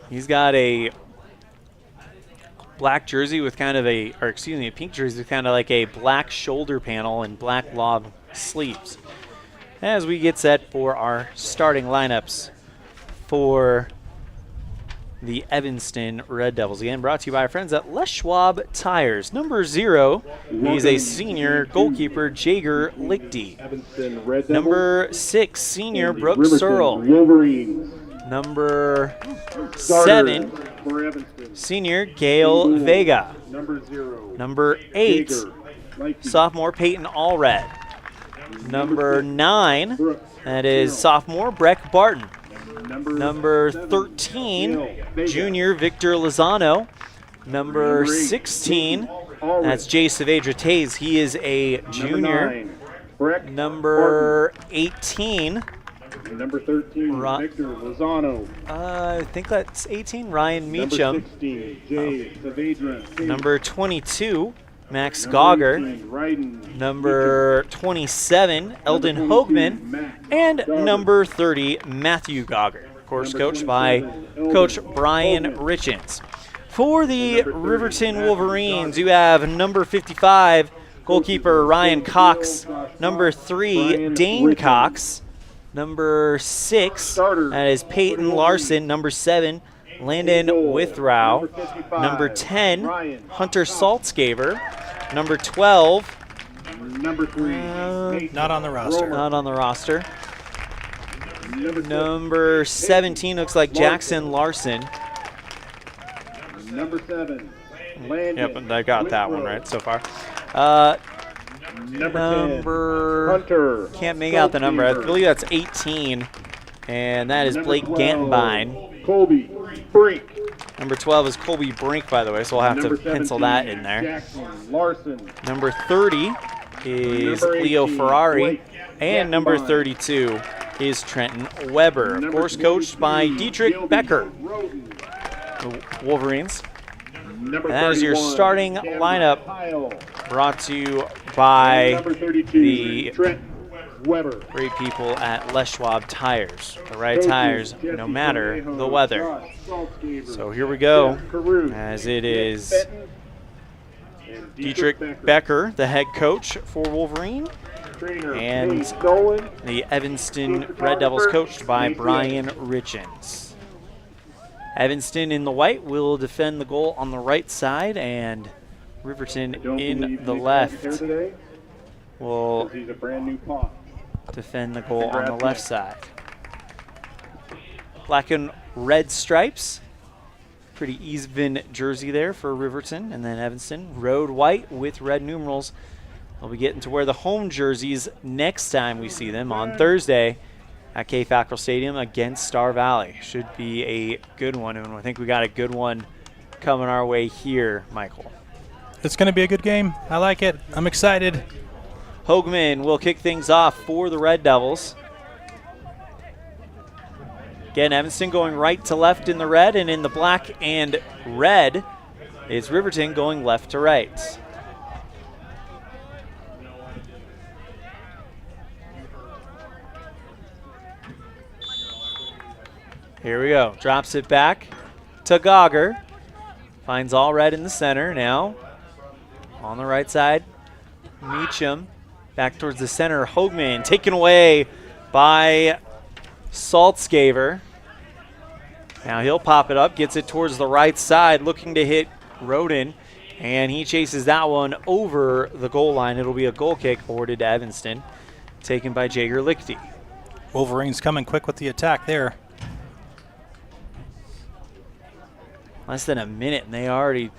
He's got a black jersey with a pink jersey with kind of like a black shoulder panel and black long sleeves. As we get set for our starting lineups for the Evanston Red Devils. Again, brought to you by our friends at Les Schwab Tires. Number 0, he's a senior goalkeeper, Jager Lichty. Number 6, senior Brooks Searle. Number 7, senior Gail Vega. Number 8, sophomore Peyton Allred. Number 9, that is sophomore Breck Barton. Number 13, junior Victor Lozano. Number 16, that's Jay Saavedra Taze. He is a junior. Number 18. Number 13, Victor Lozano. I think that's 18, Ryan Meacham. Number 16, Jay Saavedra Taze. Number 22, Max Gauger, number 27, Eldon Hoagman, and number 30, Matthew Gauger. Of course, coached by Coach Brian Richens. For the Riverton Wolverines, you have number 55, goalkeeper Ryan Cox, number 3, Dane Cox, number 6, that is Peyton Larson, number 7, Landon Withrow, number 10, Hunter Saltzgaver, number 12, Number 3, not on the roster. Not on the roster. Number 17 looks like Jackson Larson. Number 7, Landon. Yep, I got that one right so far. Number 10, Hunter. Can't make out the number. I believe that's 18, and that is Blake Gantenbein. Colby Brink. Number 12 is Colby Brink, by the way, so we'll have to pencil that in there. Jackson Larson. Number 30 is Leo Ferrari, and number 32 is Trenton Weber. Of course, coached by Dietrich Becker. The Wolverines. And that is your starting lineup, brought to you by the great people at Les Schwab Tires. The right tires, no matter the weather. So here we go, as it is Dietrich Becker, the head coach for Wolverine, and the Evanston Red Devils coached by Brian Richens. Evanston in the white will defend the goal on the right side, and Riverton in the left will defend the goal on the left side. Black and red stripes. Pretty even jersey there for Riverton. And then Evanston, road white with red numerals. They'll be getting to wear the home jerseys next time we see them on Thursday at K. Fackrell Stadium against Star Valley. Should be a good one, and I think we got a good one coming our way here, Michael. It's going to be a good game. I like it. I'm excited. Hoagman will kick things off for the Red Devils. Again, Evanston going right to left in the red, and in the black and red is Riverton going left to right. Here we go. Drops it back to Gauger. Finds all red in the center now. On the right side, Meacham. Back towards the center, Hoagman taken away by Saltzgaver. Now he'll pop it up, gets it towards the right side, looking to hit Roden, and he chases that one over the goal line. It'll be a goal kick awarded to Evanston, taken by Jager Lichty. Wolverines coming quick with the attack there. Less than a minute, and they already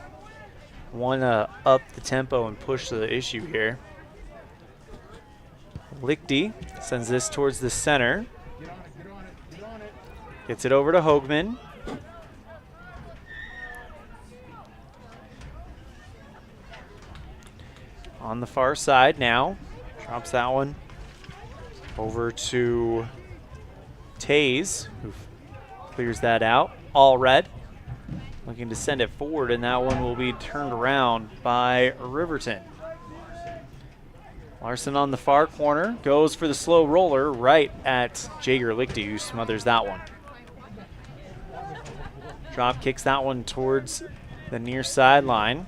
want to up the tempo and push the issue here. Lichty sends this towards the center. Gets it over to Hoagman. On the far side now. Drops that one over to Taze, who clears that out. All red. Looking to send it forward, and that one will be turned around by Riverton. Larson on the far corner goes for the slow roller right at Jager Lichty, who smothers that one. Drop kicks that one towards the near sideline.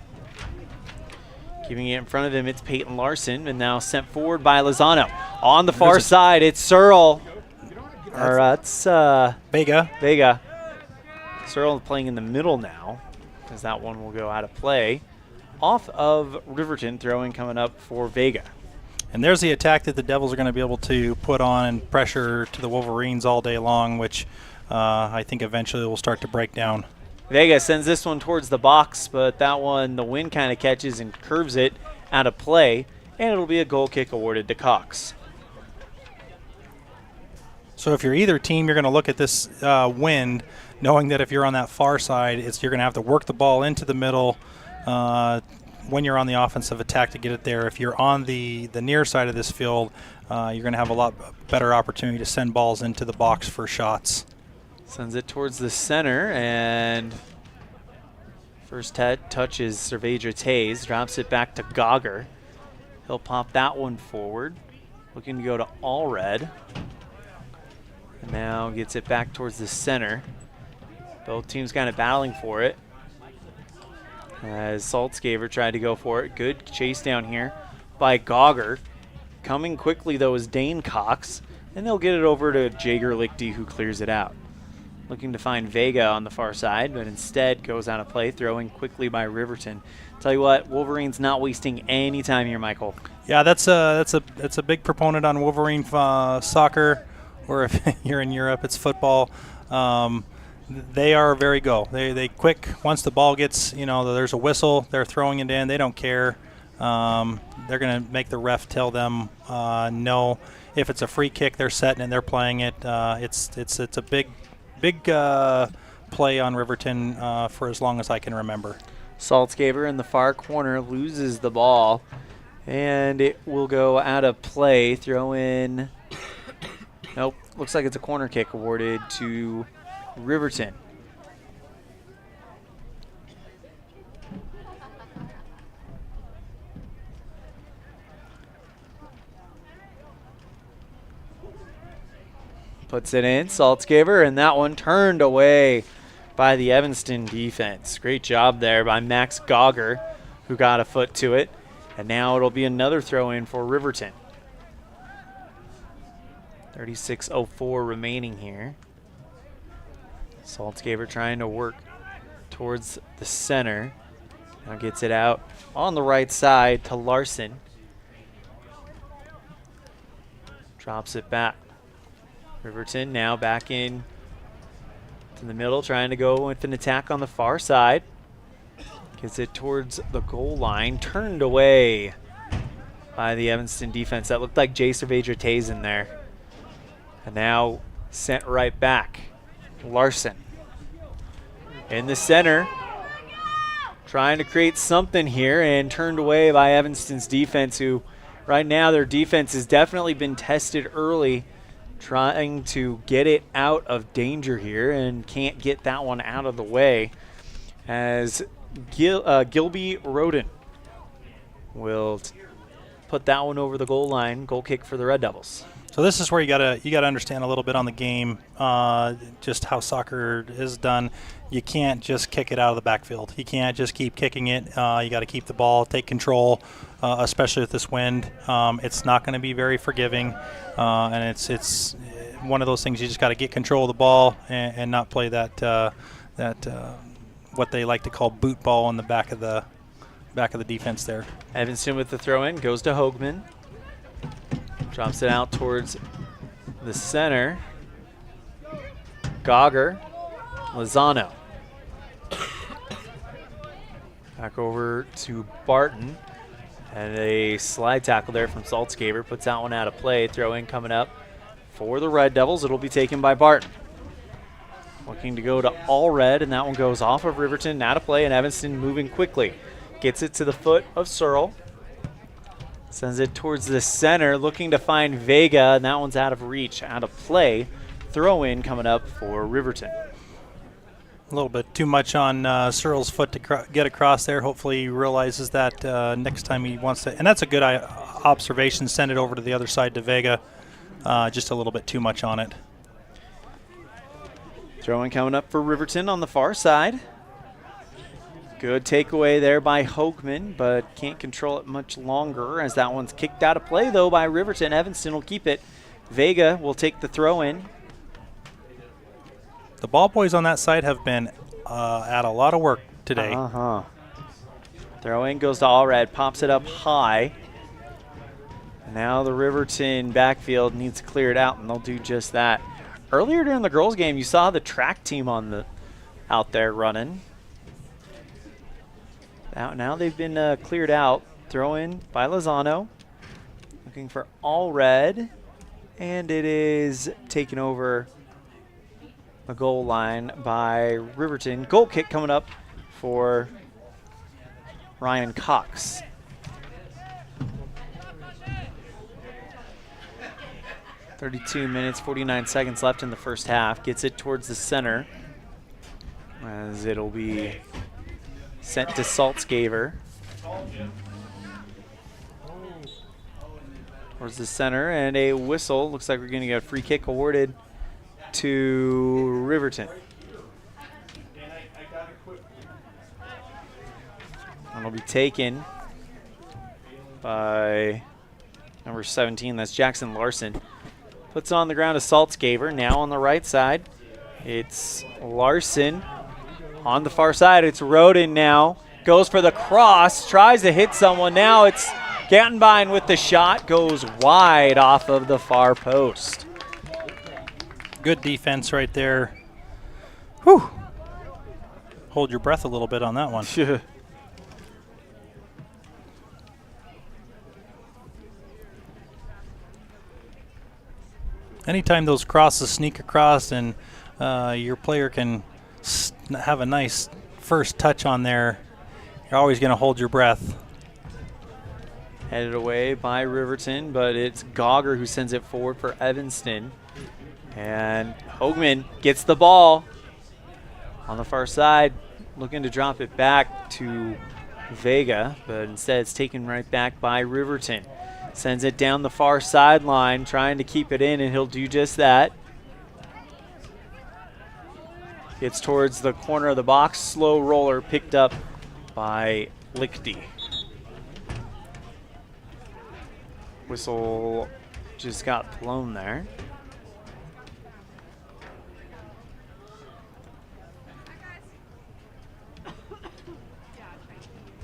Keeping it in front of him, it's Peyton Larson, and now sent forward by Lozano. On the far side, it's Searle. It's Vega. Searle playing in the middle now, as that one will go out of play. Off of Riverton, throwing coming up for Vega. And there's the attack that the Devils are going to be able to put on and pressure to the Wolverines all day long, which I think eventually will start to break down. Vega sends this one towards the box, but that one, the wind kind of catches and curves it out of play, and it'll be a goal kick awarded to Cox. So if you're either team, you're going to look at this wind, knowing that if you're on that far side, you're going to have to work the ball into the middle when you're on the offensive attack to get it there. If you're on the near side of this field, you're going to have a lot better opportunity to send balls into the box for shots. Sends it towards the center and First touch is Cerveja Tays, drops it back to Gogger. He'll pop that one forward. Looking to go to Allred. And now gets it back towards the center. Both teams kind of battling for it. As Saltzgaver tried to go for it. Good chase down here by Gogger. Coming quickly, though, is Dane Cox. And they'll get it over to Jager Lichty, who clears it out. Looking to find Vega on the far side, but instead goes out of play, throwing quickly by Riverton. Tell you what, Wolverines not wasting any time here, Michael. Yeah, that's a big proponent on Wolverine soccer, or if you're in Europe, it's football. They are very go. They quick. Once the ball gets, there's a whistle, they're throwing it in. They don't care. They're going to make the ref tell them no. If it's a free kick, they're setting and they're playing it. It's a big play on Riverton for as long as I can remember. Saltzgaver in the far corner loses the ball, and it will go out of play. Throw in. Nope. Looks like it's a corner kick awarded to Riverton. Puts it in, Saltzgaver, and that one turned away by the Evanston defense. Great job there by Max Gogger, who got a foot to it. And now it'll be another throw in for Riverton. 36:04 remaining here. Saltzgaver trying to work towards the center. Now gets it out on the right side to Larson. Drops it back. Riverton now back in to the middle, trying to go with an attack on the far side. Gets it towards the goal line. Turned away by the Evanston defense. That looked like Jay Cerveja Tays in there. And now sent right back. Larson in the center, trying to create something here, and turned away by Evanston's defense, who right now their defense has definitely been tested early, trying to get it out of danger here, and can't get that one out of the way, as Gilby Roden will put that one over the goal line. Goal kick for the Red Devils. So this is where you gotta understand a little bit on the game, just how soccer is done. You can't just kick it out of the backfield. You can't just keep kicking it. You got to keep the ball, take control, especially with this wind. It's not going to be very forgiving, and it's one of those things you just got to get control of the ball and not play that what they like to call boot ball in the back of the defense there. Evanston with the throw in, goes to Hoagman. Drops it out towards the center. Gogger, Lozano. Back over to Barton. And a slide tackle there from Saltzgaver. Puts that one out of play. Throw in coming up for the Red Devils. It'll be taken by Barton. Looking to go to Allred, and that one goes off of Riverton. Out of play, and Evanston moving quickly. Gets it to the foot of Searle. Sends it towards the center, looking to find Vega, and that one's out of reach, out of play. Throw in coming up for Riverton. A little bit too much on Searle's foot to get across there. Hopefully he realizes that next time he wants to. And that's a good observation. Send it over to the other side to Vega. Just a little bit too much on it. Throw in coming up for Riverton on the far side. Good takeaway there by Hoagman, but can't control it much longer, as that one's kicked out of play, though, by Riverton. Evanston will keep it. Vega will take the throw in. The ball boys on that side have been at a lot of work today. Throw in goes to Allred, pops it up high. Now the Riverton backfield needs to clear it out, and they'll do just that. Earlier during the girls' game, you saw the track team out there running. Now they've been cleared out. Throw in by Lozano. Looking for Allred. And it is taken over the goal line by Riverton. Goal kick coming up for Ryan Cox. .32 49 seconds left in the first half. Gets it towards the center, as it'll be Sent to Saltzgaver. Towards the center, and a whistle. Looks like we're going to get a free kick awarded to Riverton. And it'll be taken by number 17. That's Jackson Larson. Puts it on the ground to Saltzgaver. Now on the right side, it's Larson. On the far side, it's Roden now. Goes for the cross, tries to hit someone. Now it's Gantenbein with the shot. Goes wide off of the far post. Good defense right there. Whew. Hold your breath a little bit on that one. Anytime those crosses sneak across and your player can have a nice first touch on there, you're always going to hold your breath. Headed away by Riverton, but it's Gauger who sends it forward for Evanston. And Hoagman gets the ball on the far side, looking to drop it back to Vega, but instead it's taken right back by Riverton. Sends it down the far sideline, trying to keep it in, and he'll do just that. Gets towards the corner of the box. Slow roller picked up by Lichty. Whistle just got blown there.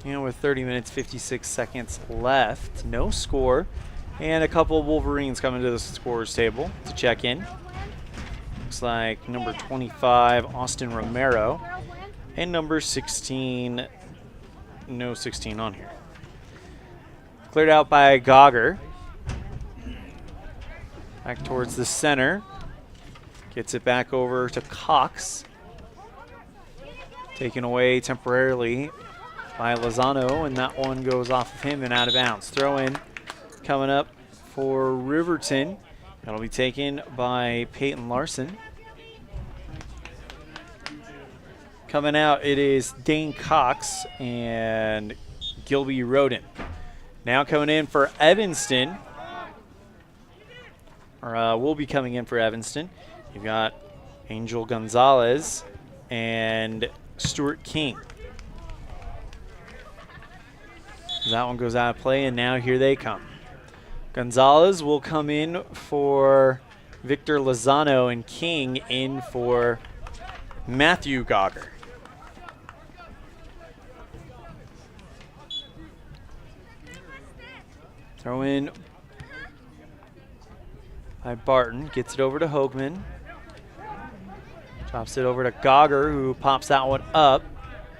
And with 30 minutes, 56 seconds left, no score. And a couple of Wolverines coming to the scorer's table to check in. Looks like number 25, Austin Romero, and number 16, no 16 on here. Cleared out by Gauger. Back towards the center. Gets it back over to Cox. Taken away temporarily by Lozano, and that one goes off of him and out of bounds. Throw in coming up for Riverton. That'll be taken by Peyton Larson. Coming out, it is Dane Cox and Gilby Roden. Now coming in for Evanston, or will be coming in for Evanston. You've got Angel Gonzalez and Stuart King. That one goes out of play, and now here they come. Gonzalez will come in for Victor Lozano, and King in for Matthew Gauger. Throw in by Barton, gets it over to Hoagman. Drops it over to Gauger, who pops that one up.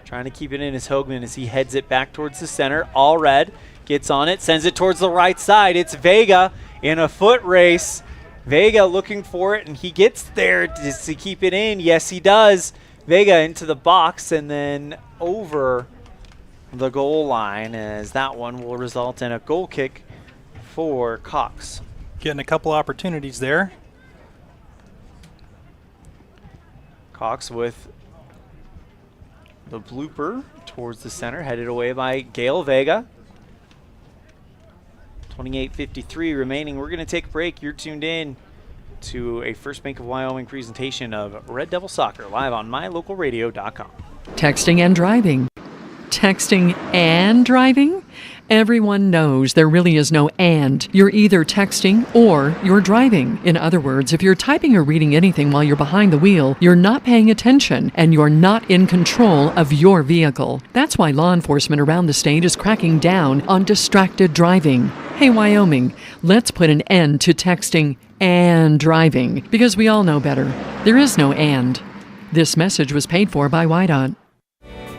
Trying to keep it in as Hoagman as he heads it back towards the center. All red, gets on it, sends it towards the right side. It's Vega in a foot race. Vega looking for it, and he gets there to keep it in. Yes, he does. Vega into the box and then over the goal line, as that one will result in a goal kick for Cox. Getting a couple opportunities there. Cox with the blooper towards the center, headed away by Gail Vega. 28:53 remaining. We're going to take a break. You're tuned in to a First Bank of Wyoming presentation of Red Devil Soccer live on mylocalradio.com. Texting and driving. Texting and driving? Everyone knows there really is no and. You're either texting or you're driving. In other words, if you're typing or reading anything while you're behind the wheel, you're not paying attention and you're not in control of your vehicle. That's why law enforcement around the state is cracking down on distracted driving. Hey, Wyoming, let's put an end to texting and driving, because we all know better. There is no and. This message was paid for by WYDOT.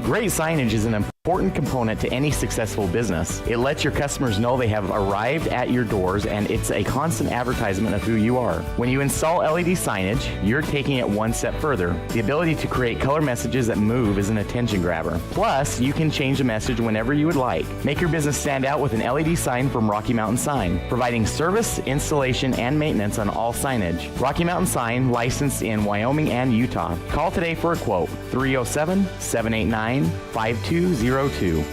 Great signage is an important component to any successful business. It lets your customers know they have arrived at your doors, and it's a constant advertisement of who you are. When you install LED signage, you're taking it one step further. The ability to create color messages that move is an attention grabber. Plus, you can change the message whenever you would like. Make your business stand out with an LED sign from Rocky Mountain Sign, providing service, installation, and maintenance on all signage. Rocky Mountain Sign, licensed in Wyoming and Utah. Call today for a quote, 307-789 789-5202.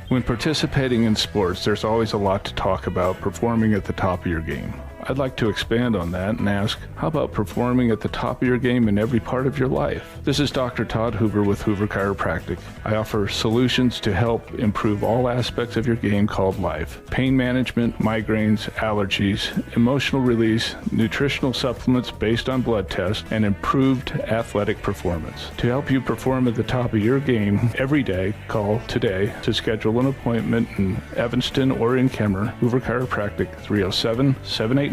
When participating in sports, there's always a lot to talk about performing at the top of your game. I'd like to expand on that and ask, how about performing at the top of your game in every part of your life? This is Dr. Todd Hoover with Hoover Chiropractic. I offer solutions to help improve all aspects of your game called life. Pain management, migraines, allergies, emotional release, nutritional supplements based on blood tests, and improved athletic performance. To help you perform at the top of your game every day, call today to schedule an appointment in Evanston or in Kemmer. Hoover Chiropractic, 307-789-0043.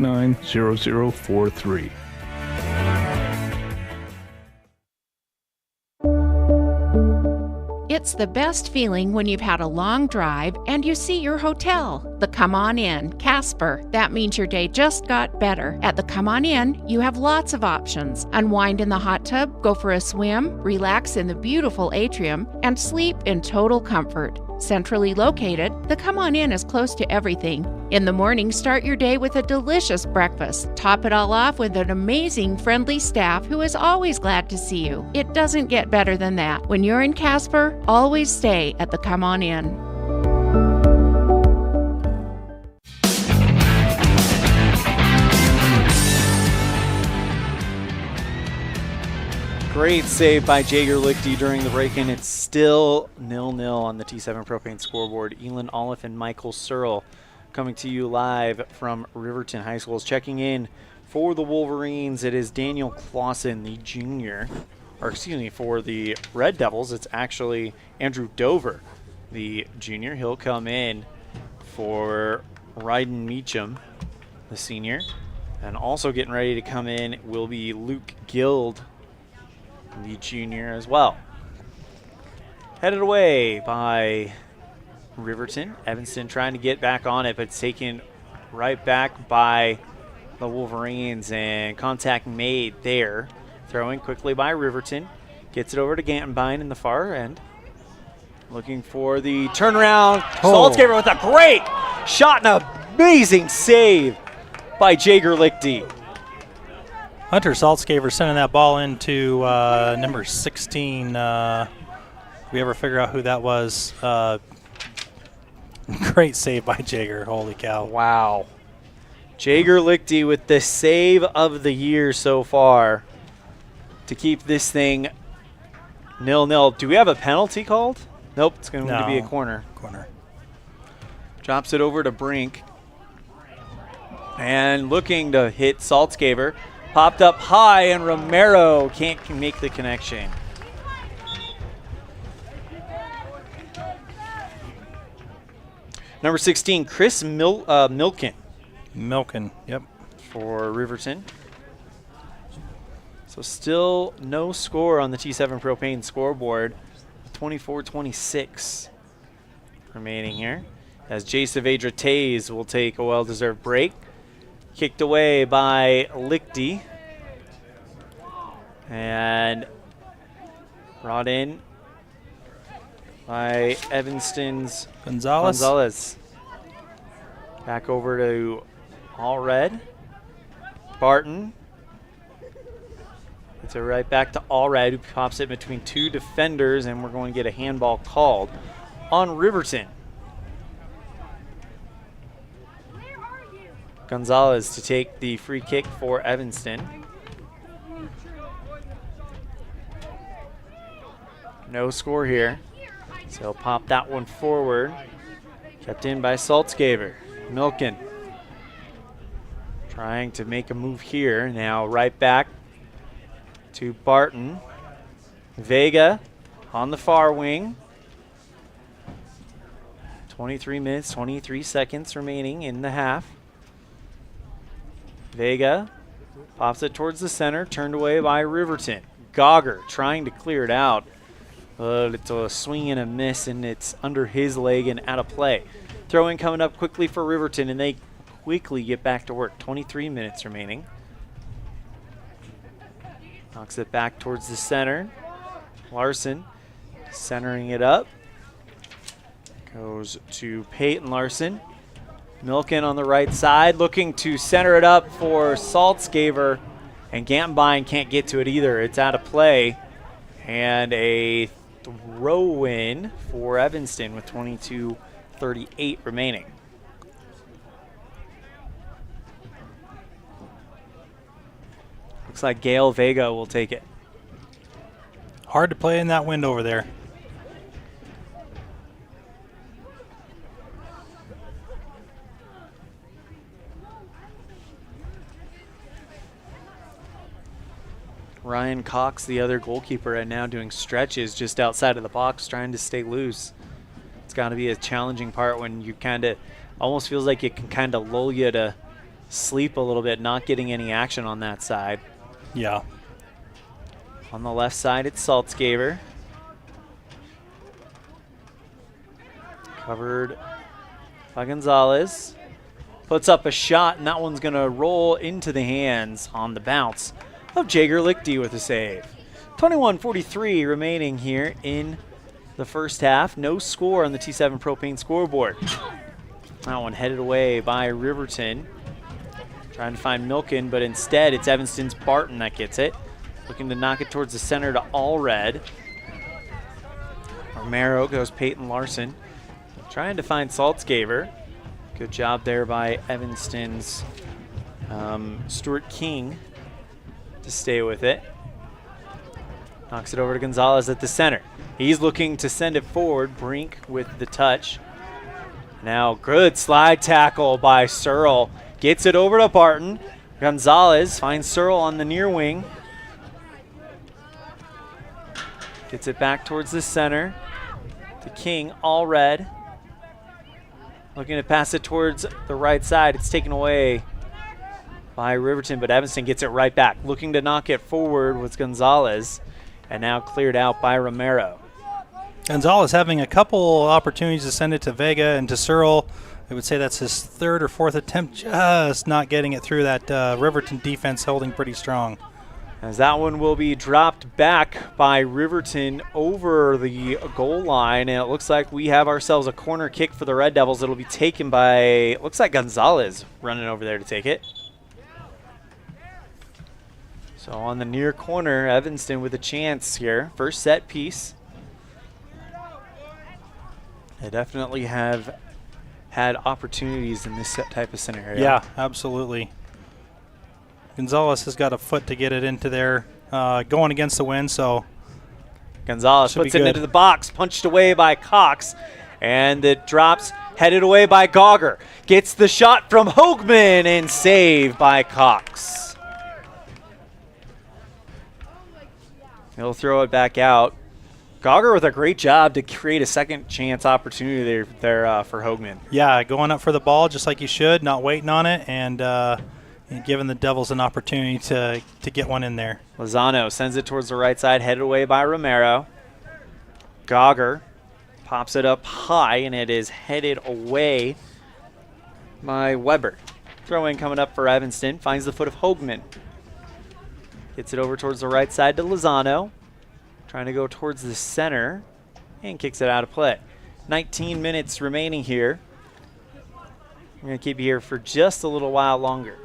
It's the best feeling when you've had a long drive and you see your hotel, the Come On Inn, Casper. That means your day just got better. At the Come On Inn, you have lots of options. Unwind in the hot tub, go for a swim, relax in the beautiful atrium, and sleep in total comfort. Centrally located, the Come On Inn is close to everything. In the morning, start your day with a delicious breakfast. Top it all off with an amazing, friendly staff who is always glad to see you. It doesn't get better than that. When you're in Casper, always stay at the Come On Inn. Great save by Jaeger Lichty during the break-in. It's still 0-0 on the T7 Propane scoreboard. Elan Olliff and Michael Searle coming to you live from Riverton High School. Checking in for the Wolverines, it is Daniel Clausen, the junior. Or excuse me, for the Red Devils, it's actually Andrew Dover, the junior. He'll come in for Ryden Meacham, the senior. And also getting ready to come in will be Luke Guild, the junior as well. Headed away by Riverton. Evanston trying to get back on it, but it's taken right back by the Wolverines, and contact made there. Throwing quickly by Riverton. Gets it over to Gantenbein in the far end. Looking for the turnaround. Oh. Saltzgaber with a great shot and an amazing save by Jaeger Lichty. Hunter Saltzgaber sending that ball into number 16. We ever figure out who that was? Great save by Jaeger. Holy cow. Wow. Jaeger Lichty with the save of the year so far to keep this thing 0-0. Do we have a penalty called? Nope, it's going to be a corner. Drops it over to Brink. And looking to hit Saltzgaber. Popped up high, and Romero can't make the connection. Number 16, Chris Milken. Milken, yep. For Riverton. So still no score on the T7 Propane scoreboard. 24-26 remaining here. As Jay Saavedra Tays will take a well-deserved break. Kicked away by Lichty. And brought in by Evanston's Gonzalez. Back over to Allred. Barton. It's a right back to Allred, who pops it between two defenders, and we're going to get a handball called on Riverton. Gonzalez to take the free kick for Evanston. No score here. So he'll pop that one forward. Kept in by Saltzgaber. Milken trying to make a move here. Now right back to Barton. Vega on the far wing. 23 minutes, 23 seconds remaining in the half. Vega pops it towards the center, turned away by Riverton. Gogger trying to clear it out. But it's a swing and a miss, and it's under his leg and out of play. Throw-in coming up quickly for Riverton, and they quickly get back to work. 23 minutes remaining. Knocks it back towards the center. Larson centering it up. Goes to Peyton Larson. Milken on the right side, looking to center it up for Saltzgaber, and Gantenbein can't get to it either. It's out of play, And a throw-in for Evanston with 22:38 remaining. Looks like Gail Vega will take it. Hard to play in that wind over there. Ryan Cox, the other goalkeeper, right now doing stretches just outside of the box, trying to stay loose. It's got to be a challenging part when you kind of almost feels like it can kind of lull you to sleep a little bit, not getting any action on that side. Yeah. On the left side, it's Saltzgaber. Covered by Gonzalez. Puts up a shot, and that one's going to roll into the hands on the bounce of Jager Lichty with a save. 21:43 remaining here in the first half. No score on the T7 Propane scoreboard. That one headed away by Riverton. Trying to find Milken, but instead it's Evanston's Barton that gets it. Looking to knock it towards the center to Allred. Romero goes Peyton Larson. Trying to find Saltzgaber. Good job there by Evanston's Stuart King to stay with it. Knocks it over to Gonzalez at the center. He's looking to send it forward. Brink with the touch. Now good slide tackle by Searle. Gets it over to Barton. Gonzalez finds Searle on the near wing. Gets it back towards the center to King, Allred. Looking to pass it towards the right side. It's taken away by Riverton, but Evanston gets it right back. Looking to knock it forward with Gonzalez, and now cleared out by Romero. Gonzalez having a couple opportunities to send it to Vega and to Searle. I would say that's his third or fourth attempt, just not getting it through that Riverton defense holding pretty strong. As that one will be dropped back by Riverton over the goal line, and it looks like we have ourselves a corner kick for the Red Devils. It'll be taken by, looks like Gonzalez running over there to take it. So on the near corner, Evanston with a chance here. First set piece. They definitely have had opportunities in this type of scenario. Yeah, absolutely. Gonzalez has got a foot to get it into there, going against the wind, so Gonzalez puts it into the box, punched away by Cox, and it drops, headed away by Gauger. Gets the shot from Hoagman and saved by Cox. He'll throw it back out. Gauger with a great job to create a second chance opportunity there for Hoagman. Yeah, going up for the ball just like you should, not waiting on it, and giving the Devils an opportunity to get one in there. Lozano sends it towards the right side, headed away by Romero. Gauger pops it up high, and it is headed away by Weber. Throw-in coming up for Evanston. Finds the foot of Hoagman. Gets it over towards the right side to Lozano. Trying to go towards the center, and kicks it out of play. 19 minutes remaining here. We're going to keep you here for just a little while longer.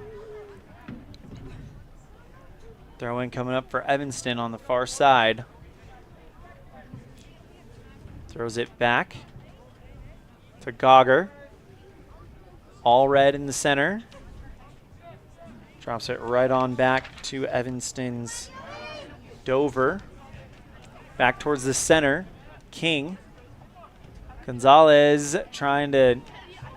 Throw-in coming up for Evanston on the far side. Throws it back to Gauger. Allred in the center. Drops it right on back to Evanston's Dover. Back towards the center. King. Gonzalez trying to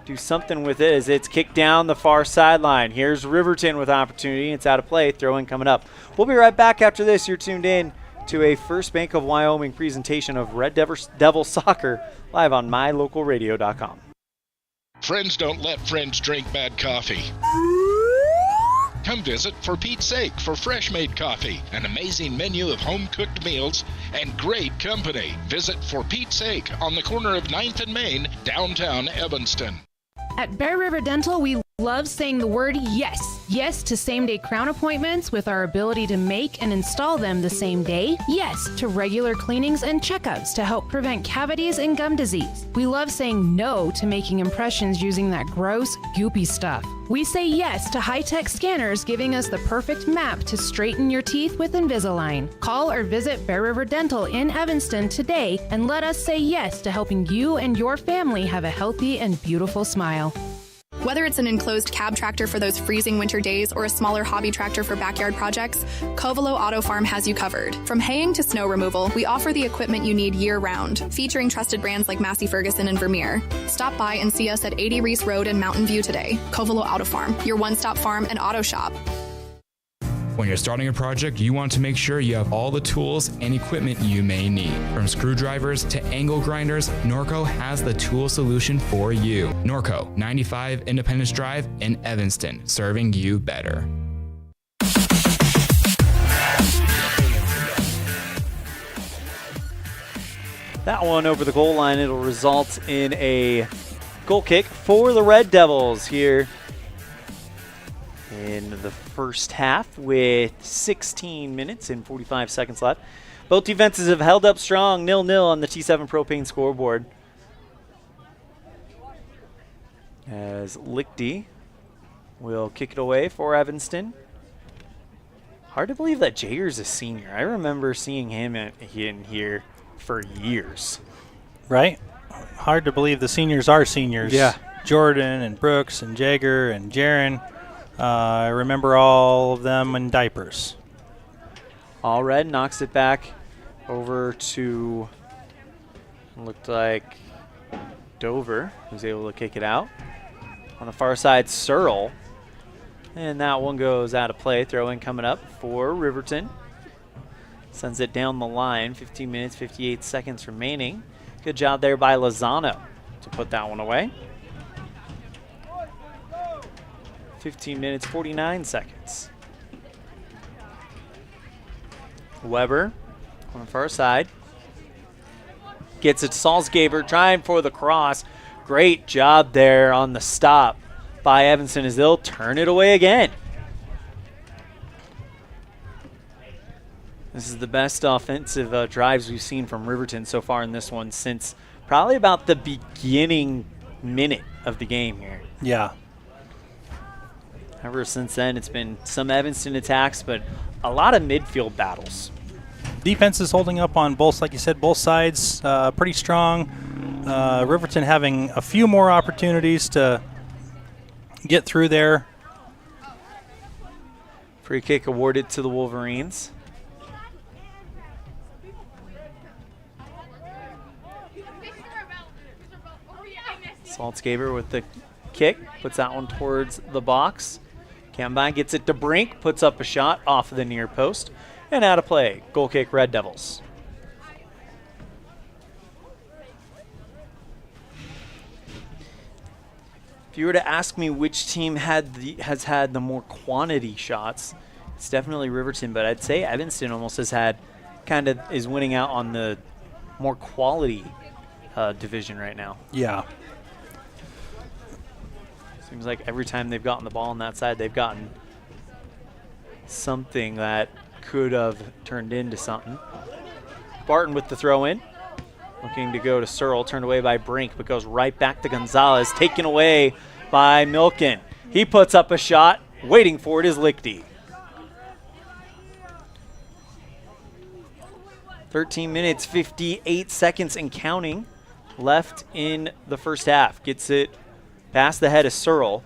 do something with it as it's kicked down the far sideline. Here's Riverton with opportunity. It's out of play. Throw-in coming up. We'll be right back after this. You're tuned in to a First Bank of Wyoming presentation of Red Devil Soccer live on mylocalradio.com. Friends don't let friends drink bad coffee. Come visit For Pete's Sake for fresh-made coffee, an amazing menu of home-cooked meals, and great company. Visit For Pete's Sake on the corner of 9th and Main, downtown Evanston. At Bear River Dental, we Love saying the word yes. Yes to same-day crown appointments with our ability to make and install them the same day. Yes to regular cleanings and checkups to help prevent cavities and gum disease. We love saying no to making impressions using that gross, goopy stuff. We say yes to high-tech scanners giving us the perfect map to straighten your teeth with Invisalign. Call or visit Bear River Dental in Evanston today and let us say yes to helping you and your family have a healthy and beautiful smile. Whether it's an enclosed cab tractor for those freezing winter days or a smaller hobby tractor for backyard projects, Covelo Auto Farm has you covered. From haying to snow removal, we offer the equipment you need year-round, featuring trusted brands like Massey Ferguson and Vermeer. Stop by and see us at 80 Reese Road in Mountain View today. Covelo Auto Farm, your one-stop farm and auto shop. When you're starting a project, you want to make sure you have all the tools and equipment you may need. From screwdrivers to angle grinders, Norco has the tool solution for you. Norco, 95 Independence Drive in Evanston, serving you better. That one over the goal line, it'll result in a goal kick for the Red Devils here in the first half with 16 minutes and 45 seconds left. Both defenses have held up strong, 0-0 on the T7 Propane scoreboard. As Lichty will kick it away for Evanston. Hard to believe that Jager's a senior. I remember seeing him in here for years. Right? Hard to believe the seniors are seniors. Yeah. Jordan and Brooks and Jager and Jaron. I remember all of them in diapers. All Red knocks it back over to, looked like Dover, who's able to kick it out. On the far side, Searle. And that one goes out of play. Throw in coming up for Riverton. Sends it down the line. 15 minutes, 58 seconds remaining. Good job there by Lozano to put that one away. 15 minutes, 49 seconds. Weber on the far side. Gets it to Salzgaber, trying for the cross. Great job there on the stop by Evanston as they'll turn it away again. This is the best offensive drives we've seen from Riverton so far in this one since probably about the beginning minute of the game here. Yeah. Ever since then, it's been some Evanston attacks, but a lot of midfield battles. Defense is holding up on both, like you said, both sides, pretty strong. Riverton having a few more opportunities to get through there. Free kick awarded to the Wolverines. Salzgaber with the kick, puts that one towards the box. Cambine gets it to Brink, puts up a shot off of the near post, and out of play. Goal kick, Red Devils. If you were to ask me which team has had the more quantity shots, it's definitely Riverton, but I'd say Evanston almost has had, is winning out on the more quality division right now. Yeah. Seems like every time they've gotten the ball on that side, they've gotten something that could have turned into something. Barton with the throw in. Looking to go to Searle, turned away by Brink, but goes right back to Gonzalez, taken away by Milken. He puts up a shot. Waiting for it is Lichty. 13 minutes, 58 seconds and counting left in the first half. Gets it past the head of Searle.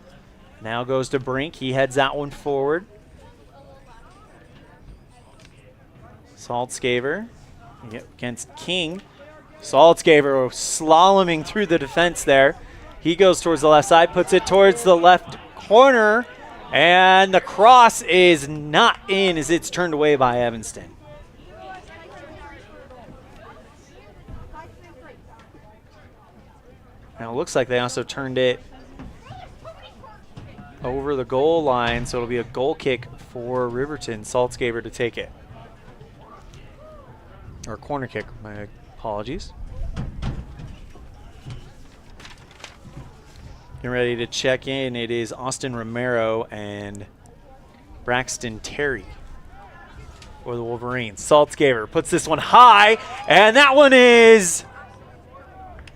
Now goes to Brink. He heads that one forward. Salzgaber against King. Salzgaber slaloming through the defense there. He goes towards the left side, puts it towards the left corner, and the cross is not in as it's turned away by Evanston. Now it looks like they also turned it over the goal line, so it'll be a goal kick for Riverton. Salzgaber to take it. Or corner kick, my apologies. Getting ready to check in. It is Austin Romero and Braxton Terry for the Wolverines. Saltzgaver puts this one high, and that one is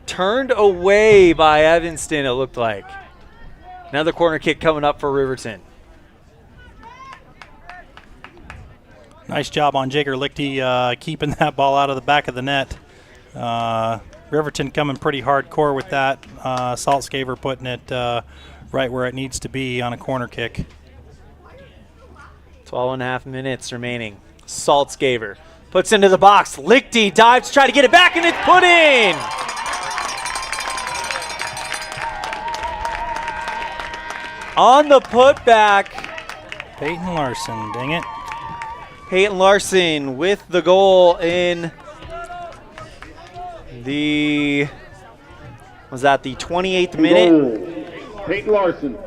turned away by Evanston, it looked like. Another corner kick coming up for Riverton. Nice job on Jager Lichty keeping that ball out of the back of the net. Riverton coming pretty hardcore with that. Saltzgaver putting it right where it needs to be on a corner kick. 12.5 minutes remaining. Saltzgaver puts into the box. Lichty dives to try to get it back, and it's put in! On the putback. Peyton Larson, dang it. Peyton Larson with the goal in the 28th minute? Peyton Larson.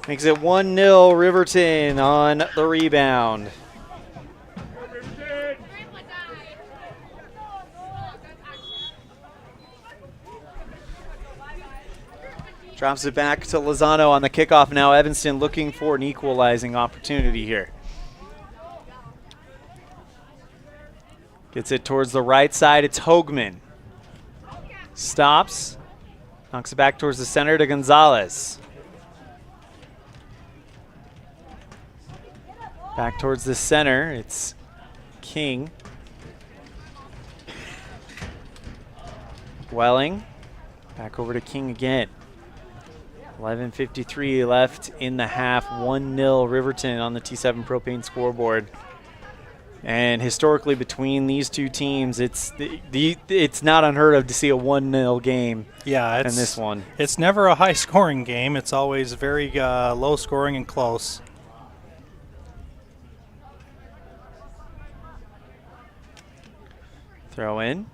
Makes it 1-0 Riverton on the rebound. Drops it back to Lozano on the kickoff now. Evanston looking for an equalizing opportunity here. Gets it towards the right side. It's Hoagman. Stops. Knocks it back towards the center to Gonzalez. Back towards the center. It's King. Welling. Back over to King again. 11:53 left in the half. 1-0 Riverton on the T7 Propane scoreboard. And historically, between these two teams, it's not unheard of to see a 1-0 game. Yeah, in this one. It's never a high-scoring game. It's always very low-scoring and close. Throw in.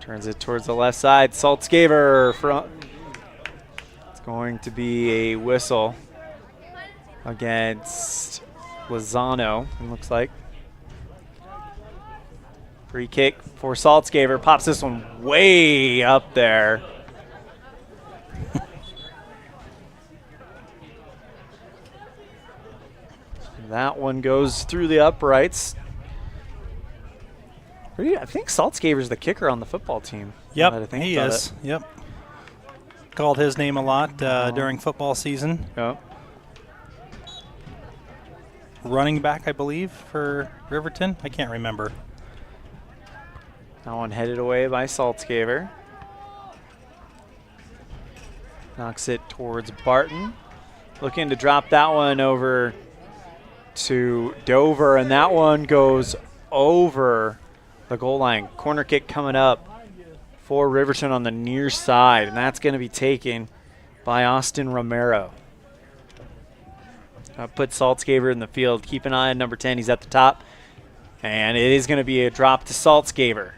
Turns it towards the left side. Saltzgaver from. It's going to be a whistle against Lozano, it looks like. Free kick for Saltzgaver. Pops this one way up there. That one goes through the uprights. I think Saltzgaver's the kicker on the football team. Yep, he is. Yep. Called his name a lot during football season. Yep. Running back, I believe, for Riverton. I can't remember. That one headed away by Saltzgaver. Knocks it towards Barton. Looking to drop that one over to Dover, and that one goes over the goal line. Corner kick coming up for Riverton on the near side, and that's going to be taken by Austin Romero. Put Saltzgaver in the field. Keep an eye on number 10. He's at the top, and it is going to be a drop to Saltzgaver.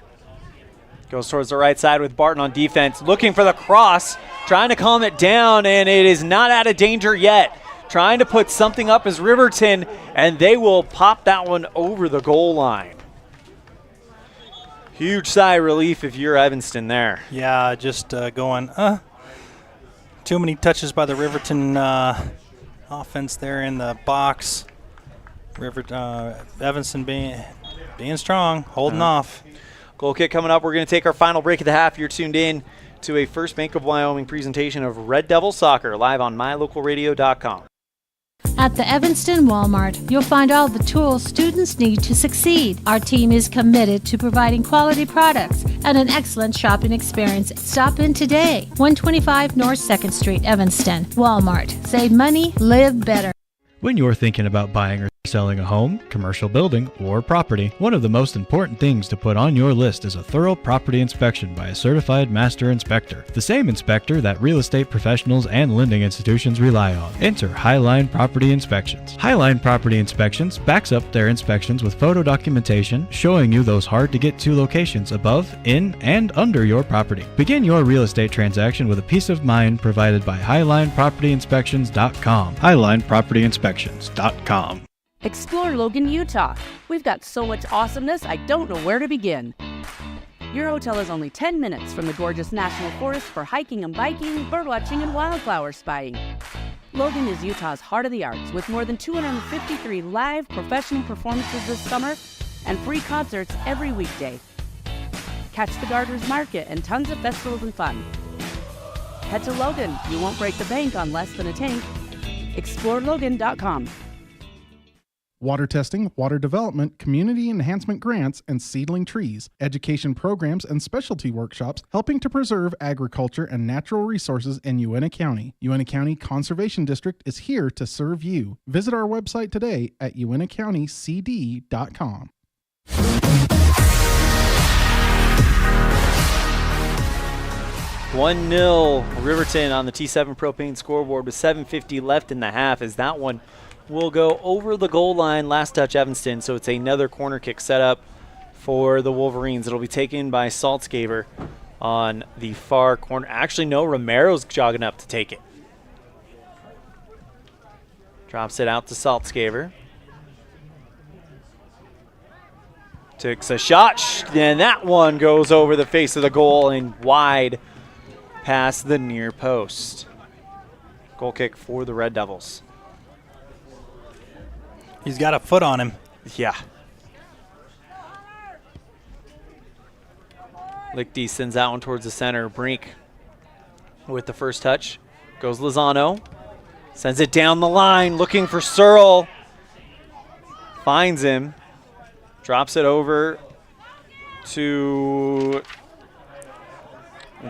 Goes towards the right side with Barton on defense, looking for the cross, trying to calm it down, and it is not out of danger yet. Trying to put something up is Riverton, and they will pop that one over the goal line. Huge sigh of relief if you're Evanston there. Yeah, just going, too many touches by the Riverton offense there in the box. Evanston being strong, holding off. Goal kick coming up. We're going to take our final break of the half. You're tuned in to a First Bank of Wyoming presentation of Red Devil Soccer live on mylocalradio.com. At the Evanston Walmart, you'll find all the tools students need to succeed. Our team is committed to providing quality products and an excellent shopping experience. Stop in today. 125 North 2nd Street, Evanston. Walmart. Save money, live better. When you're thinking about buying or selling a home, commercial building, or property, one of the most important things to put on your list is a thorough property inspection by a certified master inspector. The same inspector that real estate professionals and lending institutions rely on. Enter Highline Property Inspections. Highline Property Inspections backs up their inspections with photo documentation showing you those hard-to-get-to locations above, in, and under your property. Begin your real estate transaction with a peace of mind provided by HighlinePropertyInspections.com. HighlinePropertyInspections.com. Explore Logan, Utah. We've got so much awesomeness, I don't know where to begin. Your hotel is only 10 minutes from the gorgeous National Forest for hiking and biking, birdwatching, and wildflower spying. Logan is Utah's heart of the arts with more than 253 live professional performances this summer and free concerts every weekday. Catch the Garters Market and tons of festivals and fun. Head to Logan. You won't break the bank on less than a tank. ExploreLogan.com. Water testing, water development, community enhancement grants, and seedling trees, education programs, and specialty workshops helping to preserve agriculture and natural resources in Uintah County. Uintah County Conservation District is here to serve you. Visit our website today at uintahcountycd.com. 1-0 Riverton on the T7 Propane scoreboard with 7:50 left in the half, as that one will go over the goal line. Last touch Evanston, so it's another corner kick set up for the Wolverines. It'll be taken by Saltzgaber on the far corner. Actually, no, Romero's jogging up to take it. Drops it out to Saltzgaber. Takes a shot, and that one goes over the face of the goal and wide past the near post. Goal kick for the Red Devils. He's got a foot on him. Yeah. Lichty sends that one towards the center. Brink with the first touch. Goes Lozano. Sends it down the line, looking for Searle. Finds him. Drops it over to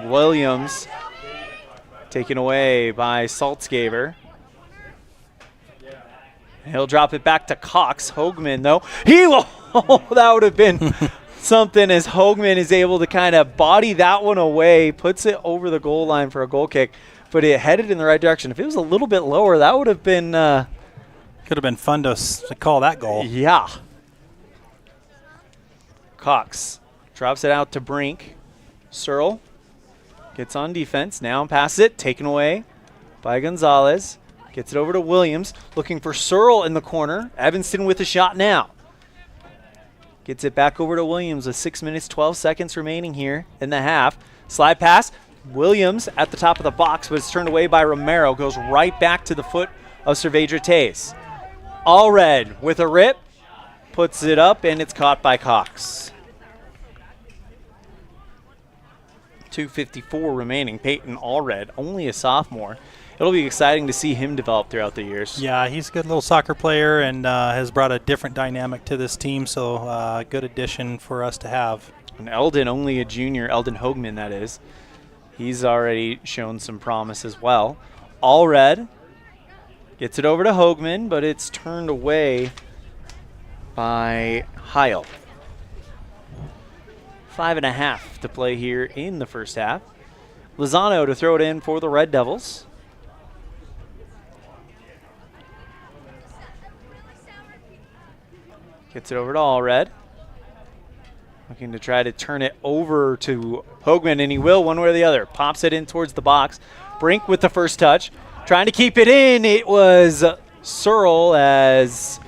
Williams. Taken away by Saltzgaber. He'll drop it back to Cox. Hoagman, though. He will. Oh, that would have been something, as Hoagman is able to kind of body that one away, puts it over the goal line for a goal kick, but it headed in the right direction. If it was a little bit lower, that would have been could have been fun to call that goal. Yeah. Cox drops it out to Brink. Searle gets on defense. Now passes it. Taken away by Gonzalez. Gets it over to Williams. Looking for Searle in the corner. Evanston with a shot now. Gets it back over to Williams with 6 minutes, 12 seconds remaining here in the half. Slide pass. Williams at the top of the box, but it's turned away by Romero. Goes right back to the foot of Cervedra Tays. Allred with a rip. Puts it up, and it's caught by Cox. 2:54 remaining. Peyton Allred, only a sophomore. It'll be exciting to see him develop throughout the years. Yeah, he's a good little soccer player and has brought a different dynamic to this team, so good addition for us to have. And Eldon, only a junior, Eldon Hoagman, that is. He's already shown some promise as well. Allred gets it over to Hoagman, but it's turned away by Heil. 5.5 to play here in the first half. Lozano to throw it in for the Red Devils. Gets it over to Allred. Looking to try to turn it over to Hoagman, and he will one way or the other. Pops it in towards the box. Brink with the first touch. Trying to keep it in. It was Searle, as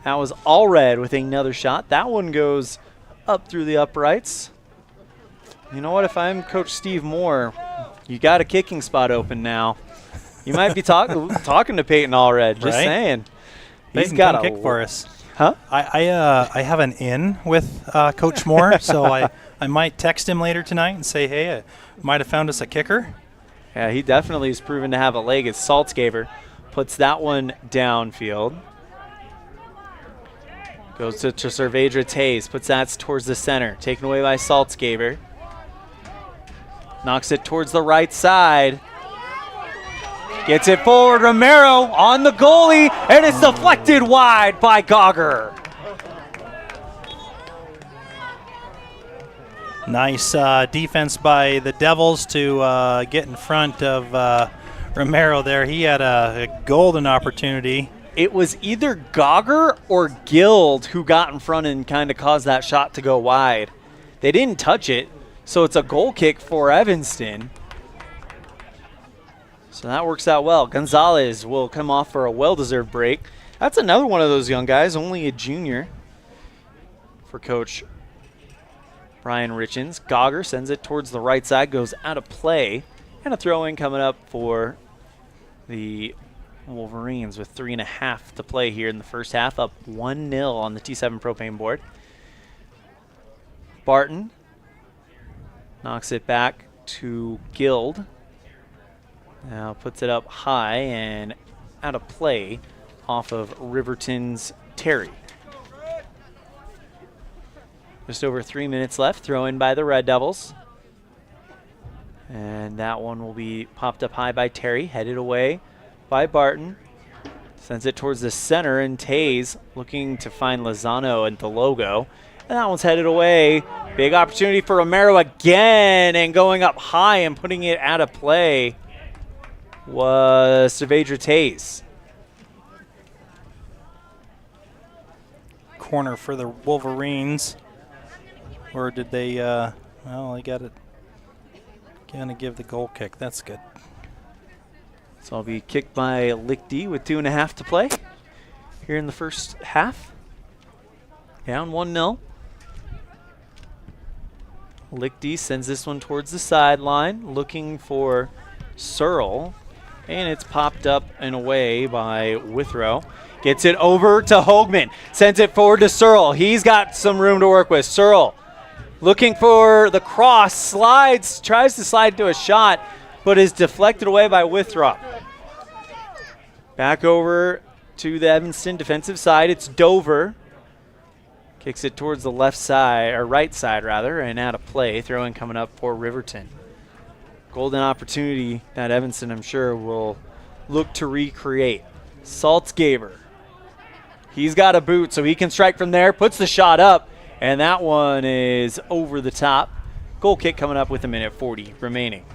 that was Allred with another shot. That one goes up through the uprights. You know what? If I'm Coach Steve Moore, you got a kicking spot open now. You might be talking to Peyton Allred. Just saying. He's got a kick for us. Huh? I have an in with Coach Moore, so I might text him later tonight and say, hey, I might have found us a kicker. Yeah, he definitely has proven to have a leg, as Saltzgaber puts that one downfield. Goes to Cervedra Tays, puts that towards the center. Taken away by Saltzgaber. Knocks it towards the right side. Gets it forward, Romero on the goalie, and it's deflected wide by Gauger. Nice defense by the Devils to get in front of Romero there. He had a golden opportunity. It was either Gauger or Guild who got in front and kind of caused that shot to go wide. They didn't touch it, so it's a goal kick for Evanston. So that works out well. Gonzalez will come off for a well-deserved break. That's another one of those young guys, only a junior for Coach Brian Richens. Gogger sends it towards the right side, goes out of play. And a throw-in coming up for the Wolverines with 3.5 to play here in the first half, up 1-0 on the T7 Propane board. Barton knocks it back to Guild. Now puts it up high and out of play off of Riverton's Terry. Just over 3 minutes left. Throw in by the Red Devils. And that one will be popped up high by Terry, headed away by Barton. Sends it towards the center, and Tays looking to find Lozano and the logo. And that one's headed away. Big opportunity for Romero again, and going up high and putting it out of play was Saavedra Tays. Corner for the Wolverines. Or did they, well, they got it. Going to give the goal kick. That's good. So it'll be kicked by Lichty with 2.5 to play here in the first half. Down 1-0. Lichty sends this one towards the sideline, looking for Searle. And it's popped up and away by Withrow. Gets it over to Hoagman. Sends it forward to Searle. He's got some room to work with. Searle looking for the cross, slides, tries to slide to a shot, but is deflected away by Withrow. Back over to the Evanston defensive side. It's Dover. Kicks it towards the left side, or right side rather, and out of play. Throw-in coming up for Riverton. Golden opportunity that Evanston, I'm sure, will look to recreate. Saltzgaber. He's got a boot, so he can strike from there. Puts the shot up, and that one is over the top. Goal kick coming up with 1:40 remaining.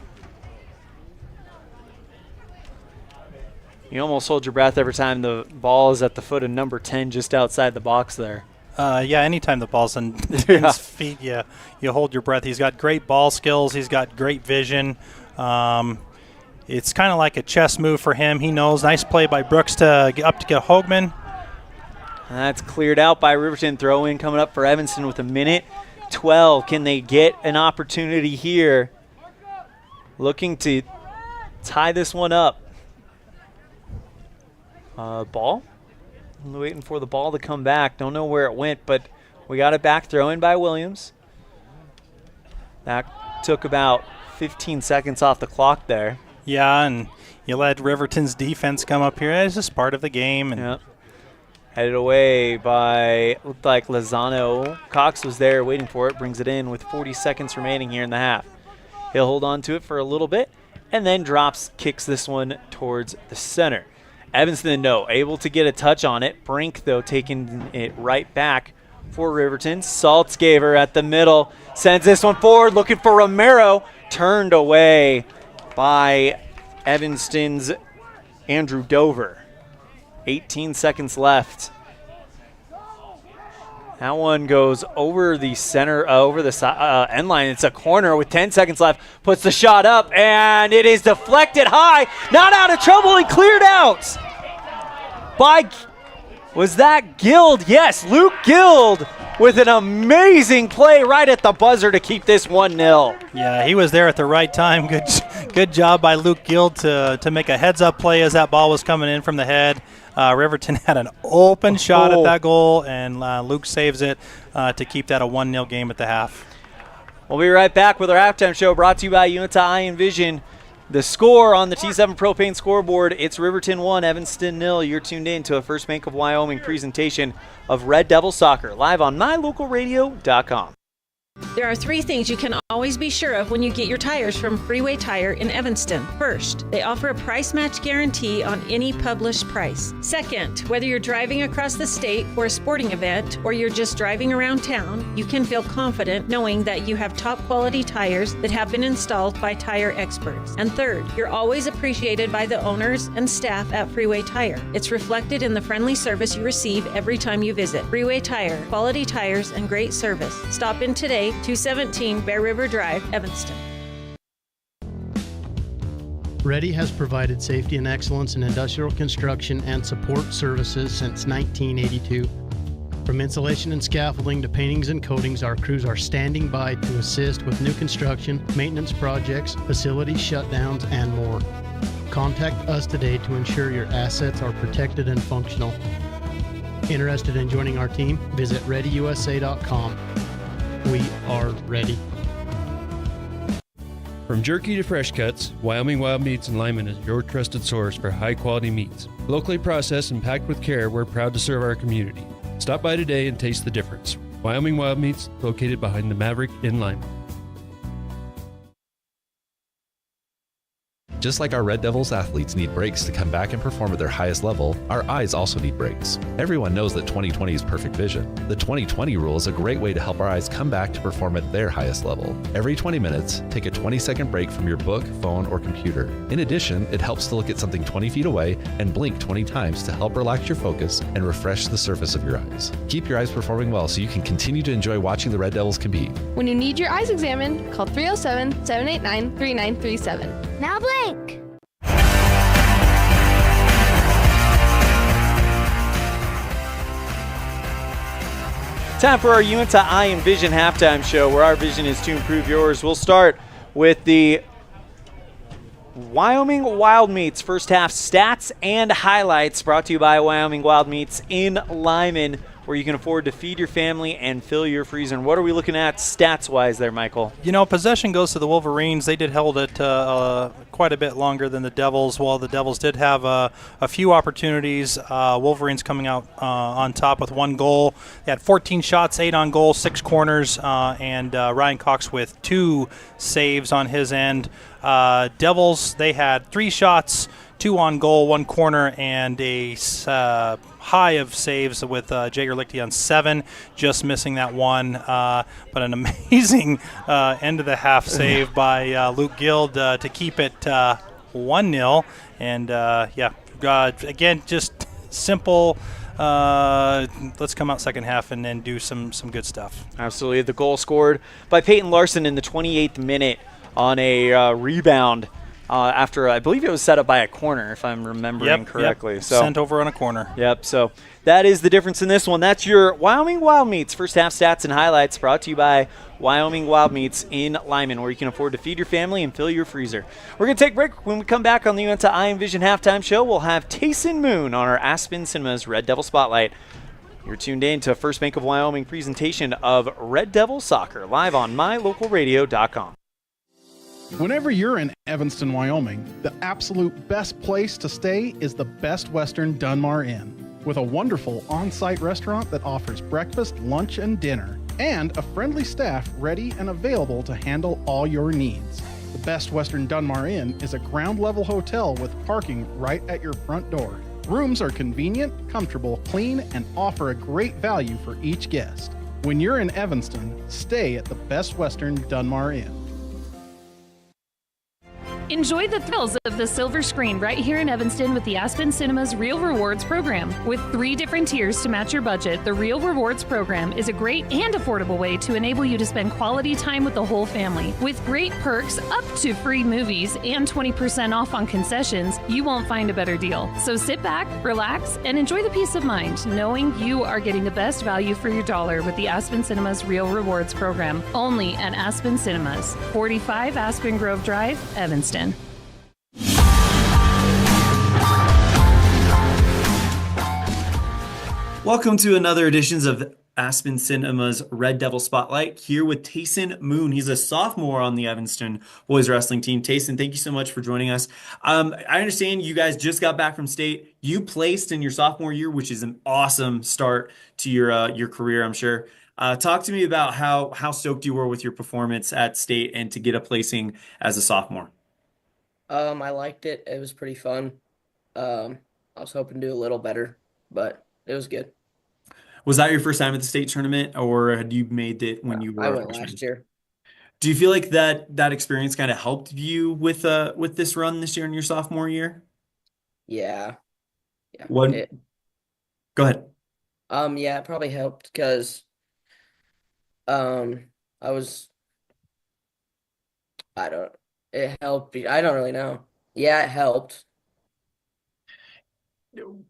You almost hold your breath every time the ball is at the foot of number 10 just outside the box there. Yeah, anytime the ball's in his feet, you hold your breath. He's got great ball skills. He's got great vision. It's kind of like a chess move for him. He knows. Nice play by Brooks to get Hoagman. And that's cleared out by Riverton. Throw-in coming up for Evanston with 1:12. Can they get an opportunity here? Looking to tie this one up. Ball. I'm waiting for the ball to come back. Don't know where it went, but we got it back. Throw in by Williams. That took about 15 seconds off the clock there. Yeah, and you let Riverton's defense come up here. It's just part of the game. And yep. Headed away by, looked like Lozano. Cox was there waiting for it. Brings it in with 40 seconds remaining here in the half. He'll hold on to it for a little bit and then kicks this one towards the center. Evanston, no, able to get a touch on it. Brink, though, taking it right back for Riverton. Saltzgaber at the middle. Sends this one forward, looking for Romero. Turned away by Evanston's Andrew Dover. 18 seconds left. That one goes over the center, over the end line. It's a corner with 10 seconds left. Puts the shot up, and it is deflected high. Not out of trouble and cleared out by, was that Guild? Yes, Luke Guild with an amazing play right at the buzzer to keep this 1-0. Yeah, he was there at the right time. Good job by Luke Guild to make a heads-up play as that ball was coming in from the head. Riverton had an open shot at that goal, and Luke saves it to keep that a 1-0 game at the half. We'll be right back with our halftime show brought to you by Unita Eye and Vision. The score on the T7 Propane scoreboard, it's Riverton 1, Evanston 0. You're tuned in to a First Bank of Wyoming presentation of Red Devil Soccer, live on mylocalradio.com. There are 3 things you can always be sure of when you get your tires from Freeway Tire in Evanston. First, they offer a price match guarantee on any published price. Second, whether you're driving across the state for a sporting event or you're just driving around town, you can feel confident knowing that you have top quality tires that have been installed by tire experts. And third, you're always appreciated by the owners and staff at Freeway Tire. It's reflected in the friendly service you receive every time you visit. Freeway Tire, quality tires and great service. Stop in today, 217 Bear River Drive, Evanston. Ready has provided safety and excellence in industrial construction and support services since 1982. From insulation and scaffolding to paintings and coatings, our crews are standing by to assist with new construction, maintenance projects, facility shutdowns, and more. Contact us today to ensure your assets are protected and functional. Interested in joining our team? Visit readyusa.com. We are ready. From jerky to fresh cuts, Wyoming Wild Meats in Lyman is your trusted source for high-quality meats. Locally processed and packed with care, we're proud to serve our community. Stop by today and taste the difference. Wyoming Wild Meats, located behind the Maverick in Lyman. Just like our Red Devils athletes need breaks to come back and perform at their highest level, our eyes also need breaks. Everyone knows that 20/20 is perfect vision. The 20/20 rule is a great way to help our eyes come back to perform at their highest level. Every 20 minutes, take a 20-second break from your book, phone, or computer. In addition, it helps to look at something 20 feet away and blink 20 times to help relax your focus and refresh the surface of your eyes. Keep your eyes performing well so you can continue to enjoy watching the Red Devils compete. When you need your eyes examined, call 307-789-3937. Now blink! Time for our Uinta Eye and Vision halftime show, where our vision is to improve yours. We'll start with the Wyoming Wild Meats first half stats and highlights, brought to you by Wyoming Wild Meats in Lyman, where you can afford to feed your family and fill your freezer. And what are we looking at stats-wise there, Michael? You know, possession goes to the Wolverines. They did hold it quite a bit longer than the Devils. While the Devils did have a few opportunities, Wolverines coming out on top with 1 goal. They had 14 shots, 8 on goal, 6 corners, and Ryan Cox with 2 saves on his end. Devils, they had 3 shots, 2 on goal, 1 corner, and a high of saves with Jager Lichty on 7, just missing that 1. But an amazing end of the half save by Luke Guild to keep it 1-0. And again, just simple. Let's come out second half and then do some good stuff. Absolutely. The goal scored by Peyton Larson in the 28th minute on a rebound. After, I believe it was set up by a corner, if I'm remembering correctly. Yep. So sent over on a corner. Yep, so that is the difference in this one. That's your Wyoming Wild Meats first half stats and highlights, brought to you by Wyoming Wild Meats in Lyman, where you can afford to feed your family and fill your freezer. We're going to take a break. When we come back on the Uinta Eye and Vision halftime show, we'll have Tayson Moon on our Aspen Cinemas Red Devil Spotlight. You're tuned in to First Bank of Wyoming presentation of Red Devil Soccer, live on mylocalradio.com. Whenever you're in Evanston, Wyoming, the absolute best place to stay is the Best Western Dunmar Inn, with a wonderful on-site restaurant that offers breakfast, lunch, and dinner, and a friendly staff ready and available to handle all your needs. The Best Western Dunmar Inn is a ground-level hotel with parking right at your front door. Rooms are convenient, comfortable, clean, and offer a great value for each guest. When you're in Evanston, stay at the Best Western Dunmar Inn. Enjoy the thrills of the silver screen right here in Evanston with the Aspen Cinemas Real Rewards program. With 3 different tiers to match your budget, the Real Rewards program is a great and affordable way to enable you to spend quality time with the whole family. With great perks up to free movies and 20% off on concessions, you won't find a better deal. So sit back, relax, and enjoy the peace of mind knowing you are getting the best value for your dollar with the Aspen Cinemas Real Rewards program. Only at Aspen Cinemas, 45 Aspen Grove Drive, Evanston. Welcome to another edition of Aspen Cinema's Red Devil Spotlight, here with Tayson Moon. He's a sophomore on the Evanston boys wrestling team. Tayson, thank you so much for joining us. I understand you guys just got back from state. You placed in your sophomore year, which is an awesome start to your career, I'm sure. Talk to me about how stoked you were with your performance at state and to get a placing as a sophomore. I liked it. It was pretty fun. I was hoping to do a little better, but it was good. Was that your first time at the state tournament, or had you made it when you were? I went last year. Do you feel like that experience kind of helped you with this run this year in your sophomore year? Yeah. What? Go ahead. Yeah, it probably helped because it helped. I don't really know. Yeah, it helped.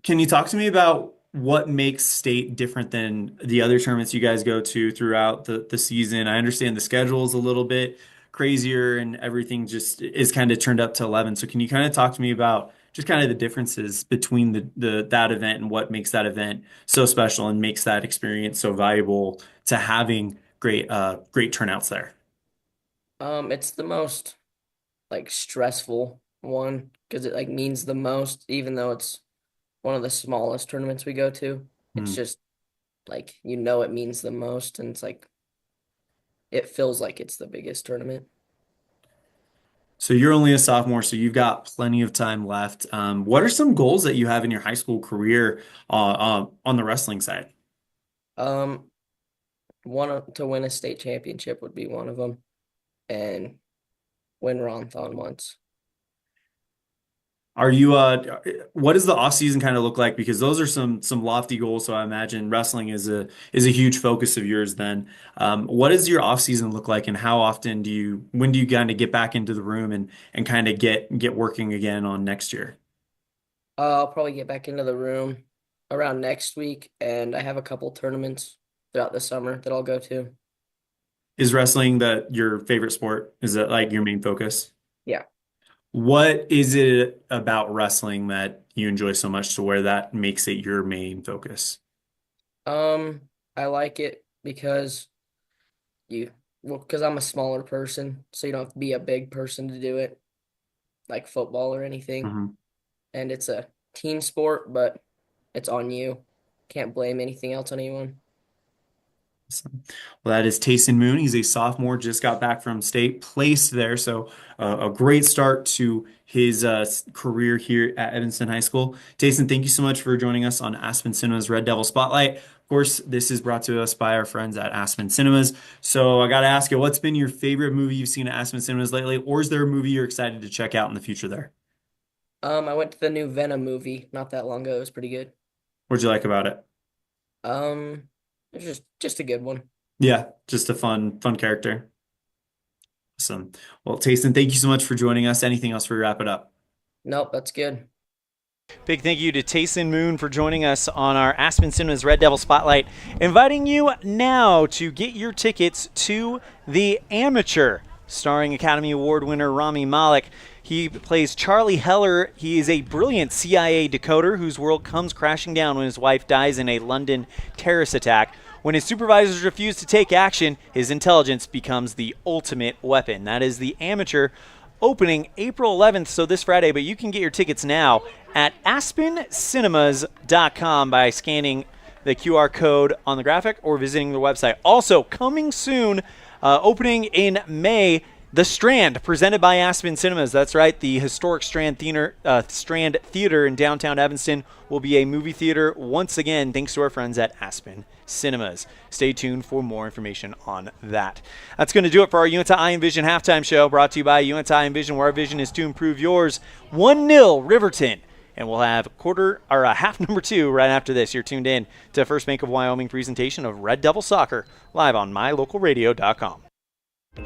Can you talk to me about what makes state different than the other tournaments you guys go to throughout the season? I understand the schedule is a little bit crazier and everything just is kind of turned up to 11. So can you kind of talk to me about just kind of the differences between that event and what makes that event so special and makes that experience so valuable to having great turnouts there? It's the most like stressful one because it like means the most, even though it's one of the smallest tournaments we go to. It's just like it means the most, and it's like it feels like it's the biggest tournament. So you're only a sophomore, so you've got plenty of time left. What are some goals that you have in your high school career on the wrestling side? To win a state championship would be one of them, and win Ronthon once. Are you what does the off season kind of look like? Because those are some lofty goals. So I imagine wrestling is a huge focus of yours then. What does your off season look like, and how often when do you kind of get back into the room and kind of get working again on next year? I'll probably get back into the room around next week, and I have a couple tournaments throughout the summer that I'll go to. Is wrestling your favorite sport? Is that like your main focus? Yeah. What is it about wrestling that you enjoy so much to where that makes it your main focus? I like it because I'm a smaller person, so you don't have to be a big person to do it, like football or anything. And it's a team sport, but it's on you. Can't blame anything else on anyone. Well, that is Tayson Moon. He's a sophomore, just got back from state, placed there. So a great start to his career here at Evanston High School. Tayson, thank you so much for joining us on Aspen Cinema's Red Devil Spotlight. Of course, this is brought to us by our friends at Aspen Cinemas. So I got to ask you, what's been your favorite movie you've seen at Aspen Cinemas lately? Or is there a movie you're excited to check out in the future there? I went to the new Venom movie not that long ago. It was pretty good. What'd you like about it? It was just a good one. Yeah, just a fun character. Awesome. Well, Tayson, thank you so much for joining us. Anything else before we wrap it up? Nope, that's good. Big thank you to Tayson Moon for joining us on our Aspen Cinemas Red Devil Spotlight. Inviting you now to get your tickets to The Amateur, starring Academy Award winner Rami Malek. He plays Charlie Heller. He is a brilliant CIA decoder whose world comes crashing down when his wife dies in a London terrorist attack. When his supervisors refuse to take action, his intelligence becomes the ultimate weapon. That is The Amateur, opening April 11th, so this Friday, but you can get your tickets now at aspencinemas.com by scanning the QR code on the graphic or visiting the website. Also, coming soon, opening in May, The Strand, presented by Aspen Cinemas. That's right, the historic Strand Theater in downtown Evanston will be a movie theater once again, thanks to our friends at Aspen Cinemas. Stay tuned for more information on that. That's going to do it for our UNTI Envision halftime show, brought to you by UNTI Envision, where our vision is to improve yours. 1-0 Riverton. And we'll have half number 2 right after this. You're tuned in to First Bank of Wyoming presentation of Red Devil Soccer, live on mylocalradio.com.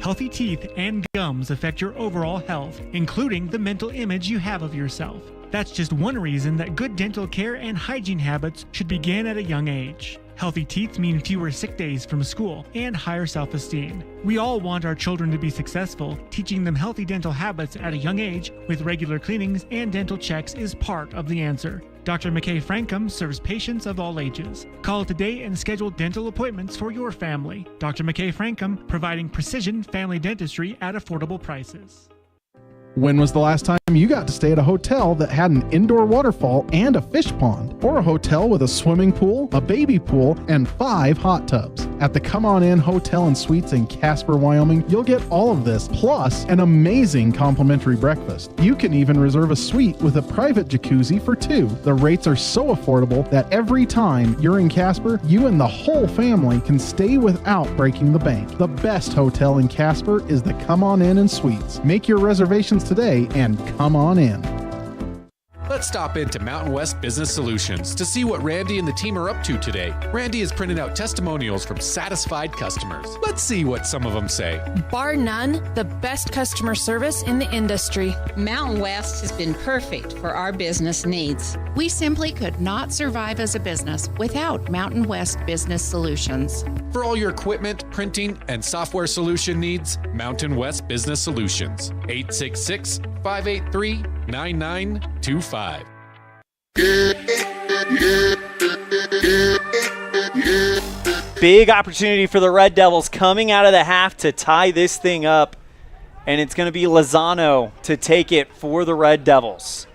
Healthy teeth and gums affect your overall health, including the mental image you have of yourself. That's just one reason that good dental care and hygiene habits should begin at a young age. Healthy teeth mean fewer sick days from school and higher self-esteem. We all want our children to be successful. Teaching them healthy dental habits at a young age with regular cleanings and dental checks is part of the answer. Dr. McKay Frankum serves patients of all ages. Call today and schedule dental appointments for your family. Dr. McKay Frankum, providing precision family dentistry at affordable prices. When was the last time you got to stay at a hotel that had an indoor waterfall and a fish pond? Or a hotel with a swimming pool, a baby pool, and 5 hot tubs? At the Come On In Hotel and Suites in Casper, Wyoming, you'll get all of this, plus an amazing complimentary breakfast. You can even reserve a suite with a private jacuzzi for 2. The rates are so affordable that every time you're in Casper, you and the whole family can stay without breaking the bank. The best hotel in Casper is the Come On In and Suites. Make your reservations today and come on in. Let's stop into Mountain West Business Solutions to see what Randy and the team are up to today. Randy is printing out testimonials from satisfied customers. Let's see what some of them say. Bar none, the best customer service in the industry. Mountain West has been perfect for our business needs. We simply could not survive as a business without Mountain West Business Solutions. For all your equipment, printing, and software solution needs, Mountain West Business Solutions. 866-583-9925. Big opportunity for the Red Devils coming out of the half to tie this thing up. And it's going to be Lozano to take it for the Red Devils.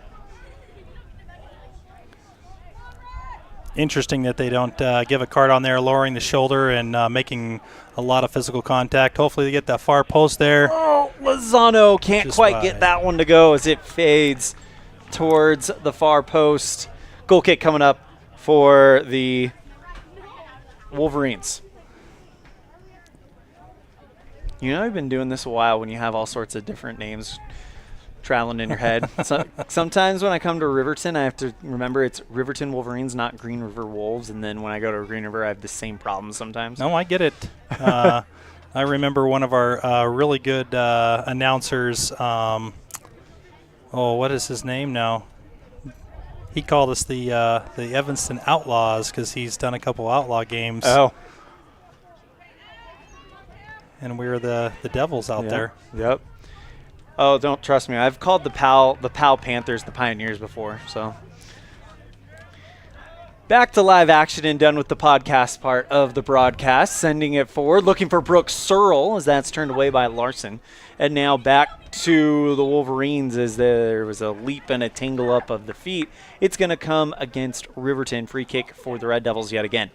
Interesting that they don't give a card on there, lowering the shoulder and making a lot of physical contact. Hopefully they get that far post there. Oh, Lozano can't Just quite wide. get that one to go as it fades towards the far post. Goal kick coming up for the Wolverines. You know, I've been doing this a while when you have all sorts of different names traveling in your head. Sometimes when I come to Riverton, I have to remember it's Riverton Wolverines, not Green River Wolves. And then when I go to Green River, I have the same problem sometimes. No, I get it. I remember one of our really good announcers. What is his name now? He called us the Evanston Outlaws because he's done a couple outlaw games. Oh. And we're the Devils out there. Yep. Oh, don't trust me. I've called the Pal Panthers the Pioneers before. So back to live action and done with the podcast part of the broadcast. Sending it forward, looking for Brooks Searle as that's turned away by Larson. And now back to the Wolverines as there was a leap and a tangle up of the feet. It's going to come against Riverton. Free kick for the Red Devils yet again.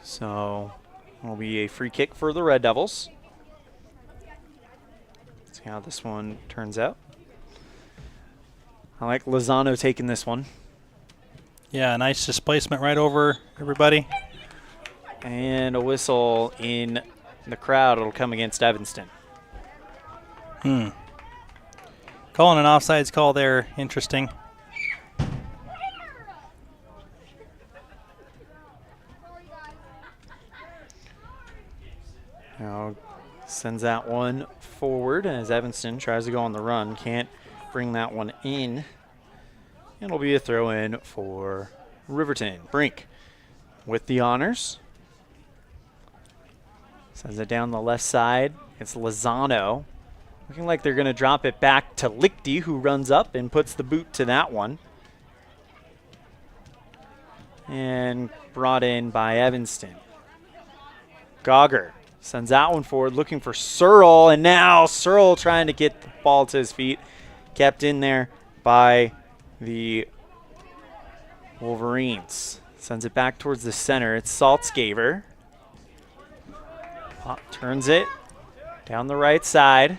So it'll be a free kick for the Red Devils. Let's see how this one turns out. I like Lozano taking this one. Yeah, nice displacement right over everybody. And a whistle in the crowd. It'll come against Evanston. Calling an offsides call there. Interesting. Now sends that one forward as Evanston tries to go on the run. Can't bring that one in. It'll be a throw in for Riverton. Brink with the honors. Sends it down the left side. It's Lozano. Looking like they're going to drop it back to Lichty, who runs up and puts the boot to that one. And brought in by Evanston. Gogger sends that one forward, looking for Searle, and now Searle trying to get the ball to his feet. Kept in there by the Wolverines. Sends it back towards the center. It's Saltzgaver. Turns it down the right side.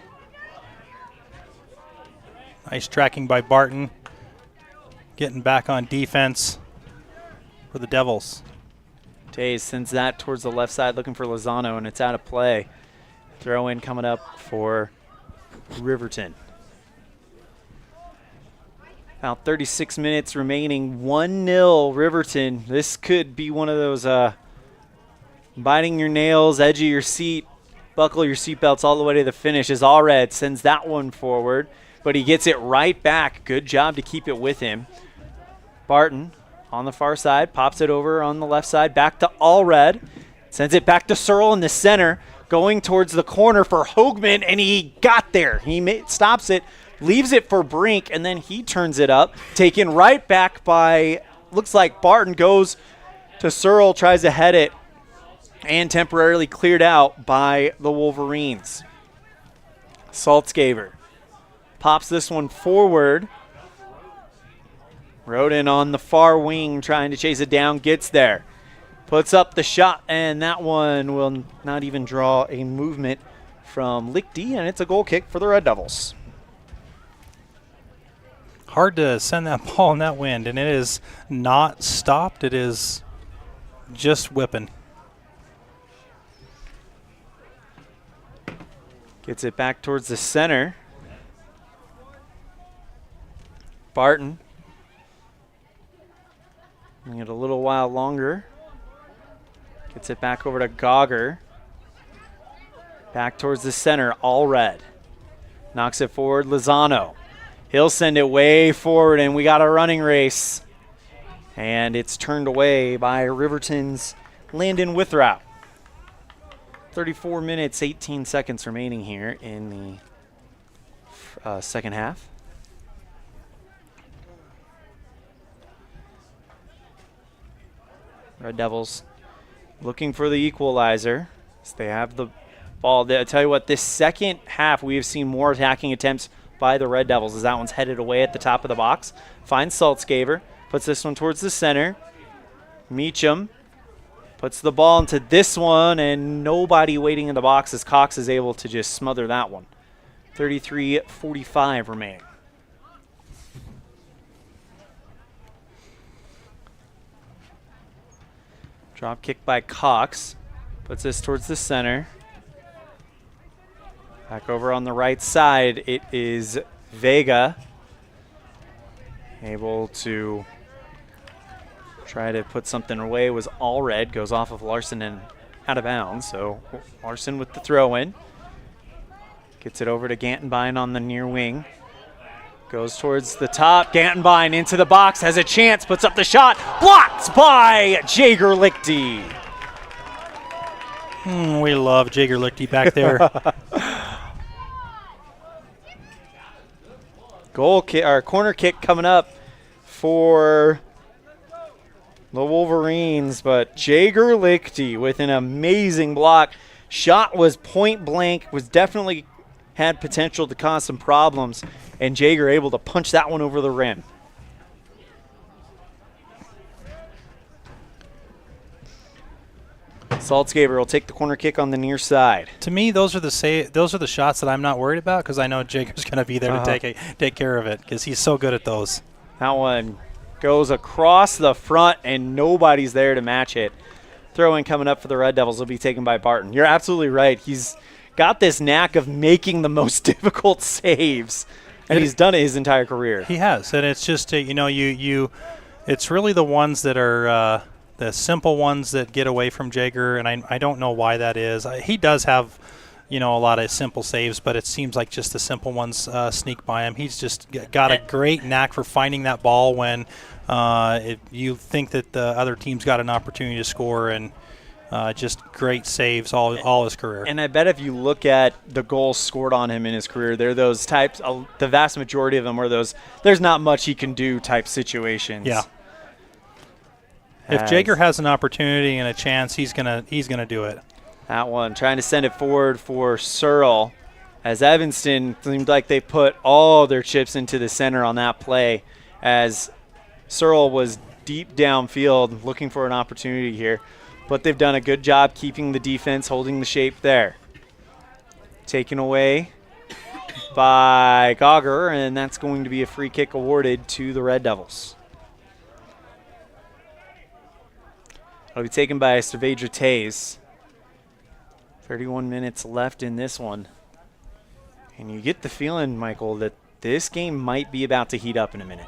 Nice tracking by Barton. Getting back on defense for the Devils. Tays sends that towards the left side, looking for Lozano, and it's out of play. Throw in coming up for Riverton. About 36 minutes remaining. 1-0 Riverton. This could be one of those biting your nails, edge of your seat, buckle your seatbelts all the way to the finish. As Allred sends that one forward, but he gets it right back. Good job to keep it with him. Barton on the far side, pops it over on the left side, back to Allred. Sends it back to Searle in the center, going towards the corner for Hoagman, and he got there. He stops it, leaves it for Brink, and then he turns it up. Taken right back by, looks like Barton, goes to Searle, tries to head it, and temporarily cleared out by the Wolverines. Saltzgaver pops this one forward. Roden on the far wing trying to chase it down, gets there. Puts up the shot, and that one will not even draw a movement from Lichty, and it's a goal kick for the Red Devils. Hard to send that ball in that wind, and it is not stopped. It is just whipping. Gets it back towards the center. Barton. Giving it a little while longer. Gets it back over to Gogger. Back towards the center, all red. Knocks it forward, Lozano. He'll send it way forward, and we got a running race. And it's turned away by Riverton's Landon Withrow. 34 minutes, 18 seconds remaining here in the second half. Red Devils looking for the equalizer. So they have the ball. I tell you what, this second half we have seen more attacking attempts by the Red Devils as that one's headed away at the top of the box. Finds Saltzgaver, puts this one towards the center. Meacham puts the ball into this one, and nobody waiting in the box as Cox is able to just smother that one. 33-45 remaining. Drop kick by Cox. Puts this towards the center. Back over on the right side, it is Vega. Able to try to put something away. Was all red. Goes off of Larson and out of bounds. So Larson with the throw in. Gets it over to Gantenbein on the near wing. Goes towards the top. Gantenbein into the box. Has a chance. Puts up the shot. Blocked by Jager Lichty. We love Jager Lichty back there. Goal kick, or corner kick coming up for the Wolverines, but Jager Lichty with an amazing block. Shot was point blank, was definitely had potential to cause some problems, and Jager able to punch that one over the rim. Saltzgaver will take the corner kick on the near side. To me, those are the shots that I'm not worried about because I know Jager's going to be there to take care of it because he's so good at those. That one goes across the front, and nobody's there to match it. Throw-in coming up for the Red Devils will be taken by Barton. You're absolutely right. He's got this knack of making the most difficult saves, and he's done it his entire career. He has, and it's just it's really the ones that are the simple ones that get away from Jager, and I don't know why that is. He does have, a lot of simple saves, but it seems like just the simple ones sneak by him. He's just got a great knack for finding that ball when you think that the other team's got an opportunity to score, and just great saves all his career. And I bet if you look at the goals scored on him in his career, they're those types, the vast majority of them are those there's not much he can do type situations. Yeah. If Jager has an opportunity and a chance, he's gonna do it. That one, trying to send it forward for Searle, as Evanston seemed like they put all their chips into the center on that play, as Searle was deep downfield looking for an opportunity here. But they've done a good job keeping the defense, holding the shape there. Taken away by Gogger, and that's going to be a free kick awarded to the Red Devils. It'll be taken by Saavedra Tays. 31 minutes left in this one. And you get the feeling, Michael, that this game might be about to heat up in a minute.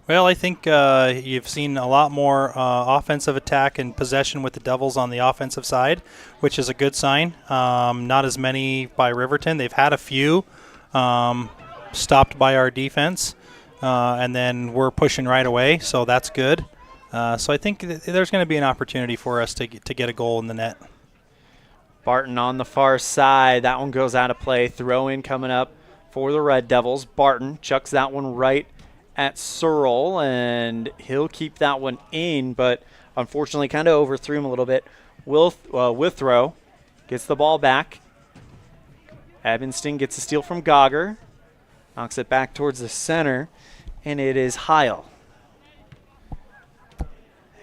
Well, I think you've seen a lot more offensive attack and possession with the Devils on the offensive side, which is a good sign. Not as many by Riverton. They've had a few stopped by our defense, and then we're pushing right away, so that's good. So I think there's going to be an opportunity for us to get a goal in the net. Barton on the far side. That one goes out of play. Throw in coming up for the Red Devils. Barton chucks that one right at Searle, and he'll keep that one in, but unfortunately kind of overthrew him a little bit. Withrow gets the ball back. Evanston gets a steal from Gogger. Knocks it back towards the center, and it is Heil.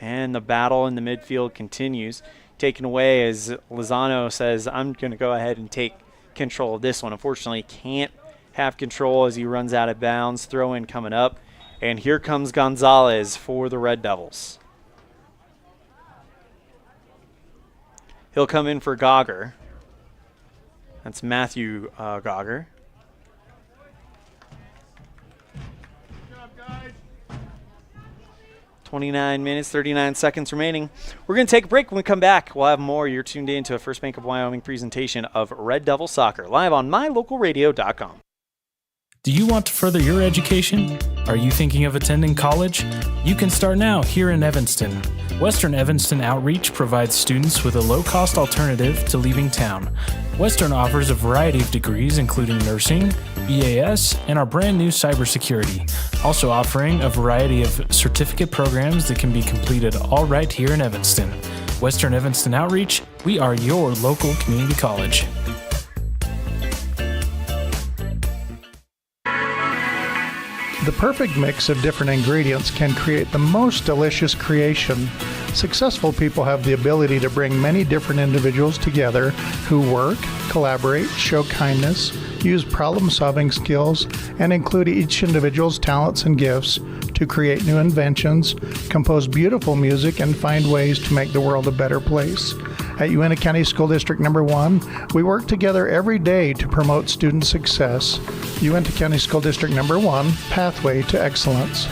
And the battle in the midfield continues. Taken away as Lozano says, I'm going to go ahead and take control of this one. Unfortunately, can't have control as he runs out of bounds. Throw in coming up. And here comes Gonzalez for the Red Devils. He'll come in for Gogger. That's Matthew Gogger. 29 minutes, 39 seconds remaining. We're going to take a break. When we come back, we'll have more. You're tuned in to a First Bank of Wyoming presentation of Red Devil Soccer, live on mylocalradio.com. Do you want to further your education? Are you thinking of attending college? You can start now here in Evanston. Western Evanston Outreach provides students with a low-cost alternative to leaving town. Western offers a variety of degrees including nursing, BAS, and our brand new cybersecurity, also offering a variety of certificate programs that can be completed all right here in Evanston. Western Evanston Outreach, we are your local community college. The perfect mix of different ingredients can create the most delicious creation. Successful people have the ability to bring many different individuals together who work, collaborate, show kindness, use problem-solving skills, and include each individual's talents and gifts to create new inventions, compose beautiful music, and find ways to make the world a better place. At Uintah County School District Number 1, we work together every day to promote student success. Uintah County School District Number 1, Pathway to Excellence.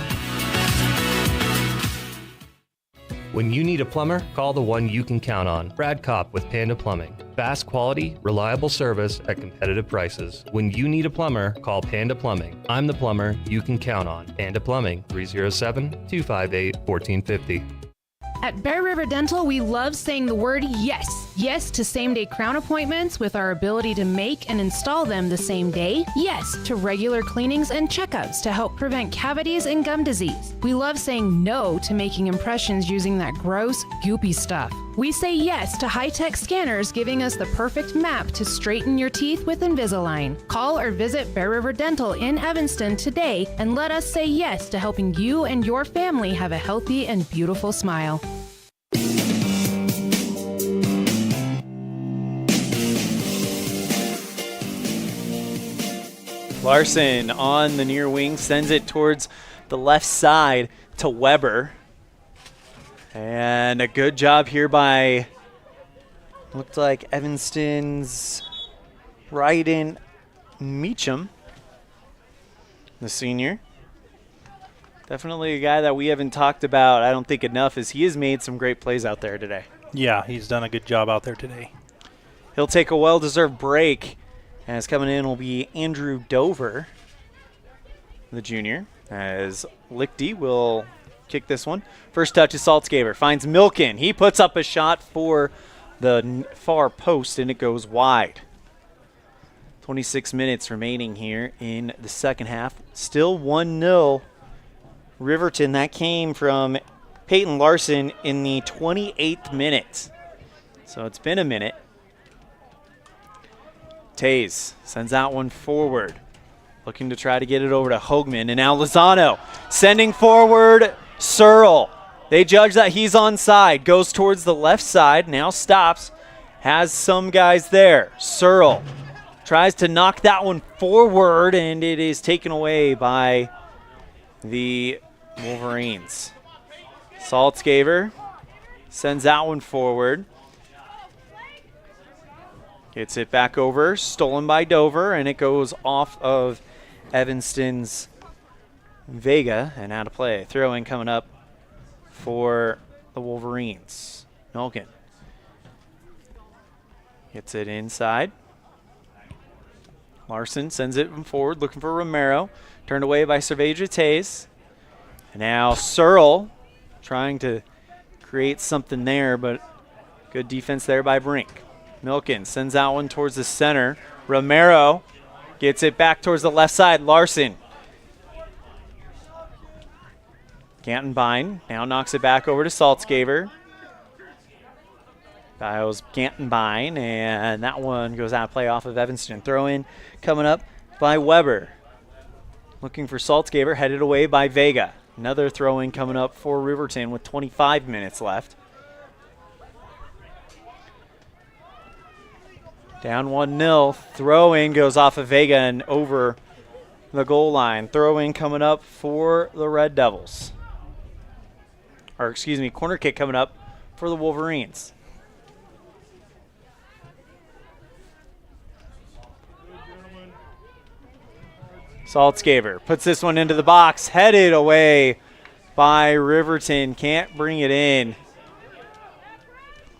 When you need a plumber, call the one you can count on. Brad Kopp with Panda Plumbing. Fast quality, reliable service at competitive prices. When you need a plumber, call Panda Plumbing. I'm the plumber you can count on. Panda Plumbing, 307-258-1450. At Bear River Dental, we love saying the word yes. Yes to same-day crown appointments with our ability to make and install them the same day. Yes to regular cleanings and checkups to help prevent cavities and gum disease. We love saying no to making impressions using that gross, goopy stuff. We say yes to high-tech scanners giving us the perfect map to straighten your teeth with Invisalign. Call or visit Bear River Dental in Evanston today and let us say yes to helping you and your family have a healthy and beautiful smile. Larson on the near wing sends it towards the left side to Weber. And a good job here by, looked like Evanston's Ryden Meacham, the senior. Definitely a guy that we haven't talked about, I don't think, enough, as he has made some great plays out there today. Yeah, he's done a good job out there today. He'll take a well-deserved break, as coming in will be Andrew Dover, the junior, as Lichty will kick this one. First touch is Saltzgaber, finds Milken. He puts up a shot for the far post, and it goes wide. 26 minutes remaining here in the second half. Still 1-0 Riverton. That came from Peyton Larson in the 28th minute. So it's been a minute. Taze sends that one forward, looking to try to get it over to Hoagman, and now Lozano sending forward Searle. They judge that he's onside, goes towards the left side, now stops, has some guys there. Searle tries to knock that one forward, and it is taken away by the Wolverines. Saltzgaber sends that one forward. Gets it back over, stolen by Dover, and it goes off of Evanston's Vega and out of play. Throw-in coming up for the Wolverines. Milken gets it inside. Larson sends it forward, looking for Romero. Turned away by Cerveja Taze. And now Searle trying to create something there, but good defense there by Brink. Milken sends that one towards the center. Romero gets it back towards the left side. Larson. Gantenbein now knocks it back over to Saltzgaber. Dials Gantenbein, and that one goes out of play off of Evanston. Throw in coming up by Weber. Looking for Saltzgaber, headed away by Vega. Another throw in coming up for Riverton with 25 minutes left. Down 1-0. Throw in goes off of Vega and over the goal line. Throw in coming up for the Red Devils. Or excuse me, corner kick coming up for the Wolverines. Saltzgaber puts this one into the box, headed away by Riverton. Can't bring it in.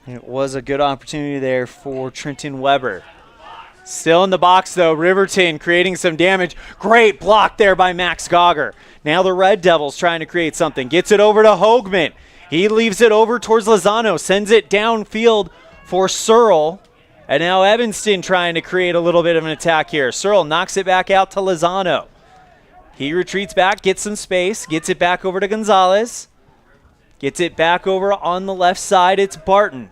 It was a good opportunity there for Trenton Weber. Still in the box, though. Riverton creating some damage. Great block there by Max Gogger. Now the Red Devils trying to create something. Gets it over to Hoagman. He leaves it over towards Lozano. Sends it downfield for Searle. And now Evanston trying to create a little bit of an attack here. Searle knocks it back out to Lozano. He retreats back, gets some space, gets it back over to Gonzalez. Gets it back over on the left side. It's Barton.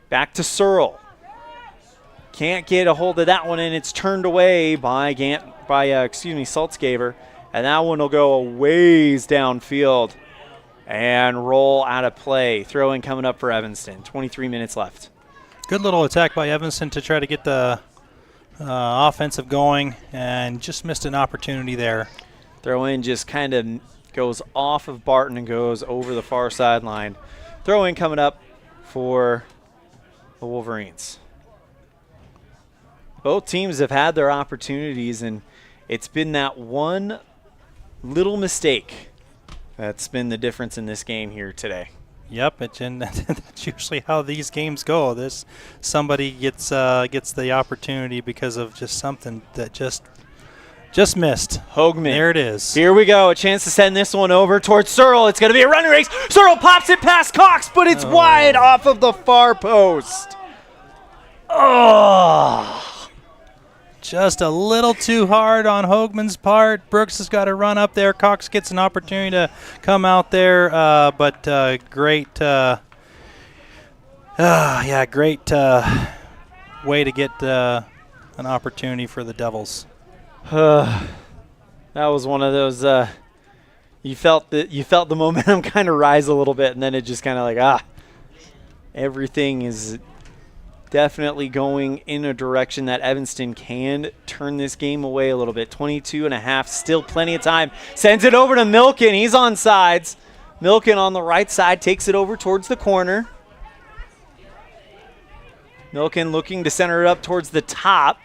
Back to Searle. Can't get a hold of that one, and it's turned away by Saltzgaver. And that one will go a ways downfield and roll out of play. Throw in coming up for Evanston. 23 minutes left. Good little attack by Evanston to try to get the offensive going, and just missed an opportunity there. Throw in just kind of goes off of Barton and goes over the far sideline. Throw in coming up for the Wolverines. Both teams have had their opportunities, and it's been that one little mistake that's been the difference in this game here today. Yep, and that's usually how these games go. Somebody gets the opportunity because of just something that just missed. Hoagman. There it is. Here we go. A chance to send this one over towards Searle. It's going to be a running race. Searle pops it past Cox, but it's wide off of the far post. Oh. Just a little too hard on Hoagman's part. Brooks has got to run up there. Cox gets an opportunity to come out there, but great way to get an opportunity for the Devils. That was one of those. You felt the momentum kind of rise a little bit, and then it just kind of like everything is definitely going in a direction that Evanston can turn this game away a little bit. 22.5, still plenty of time. Sends it over to Milken. He's on sides. Milken on the right side takes it over towards the corner. Milken looking to center it up towards the top.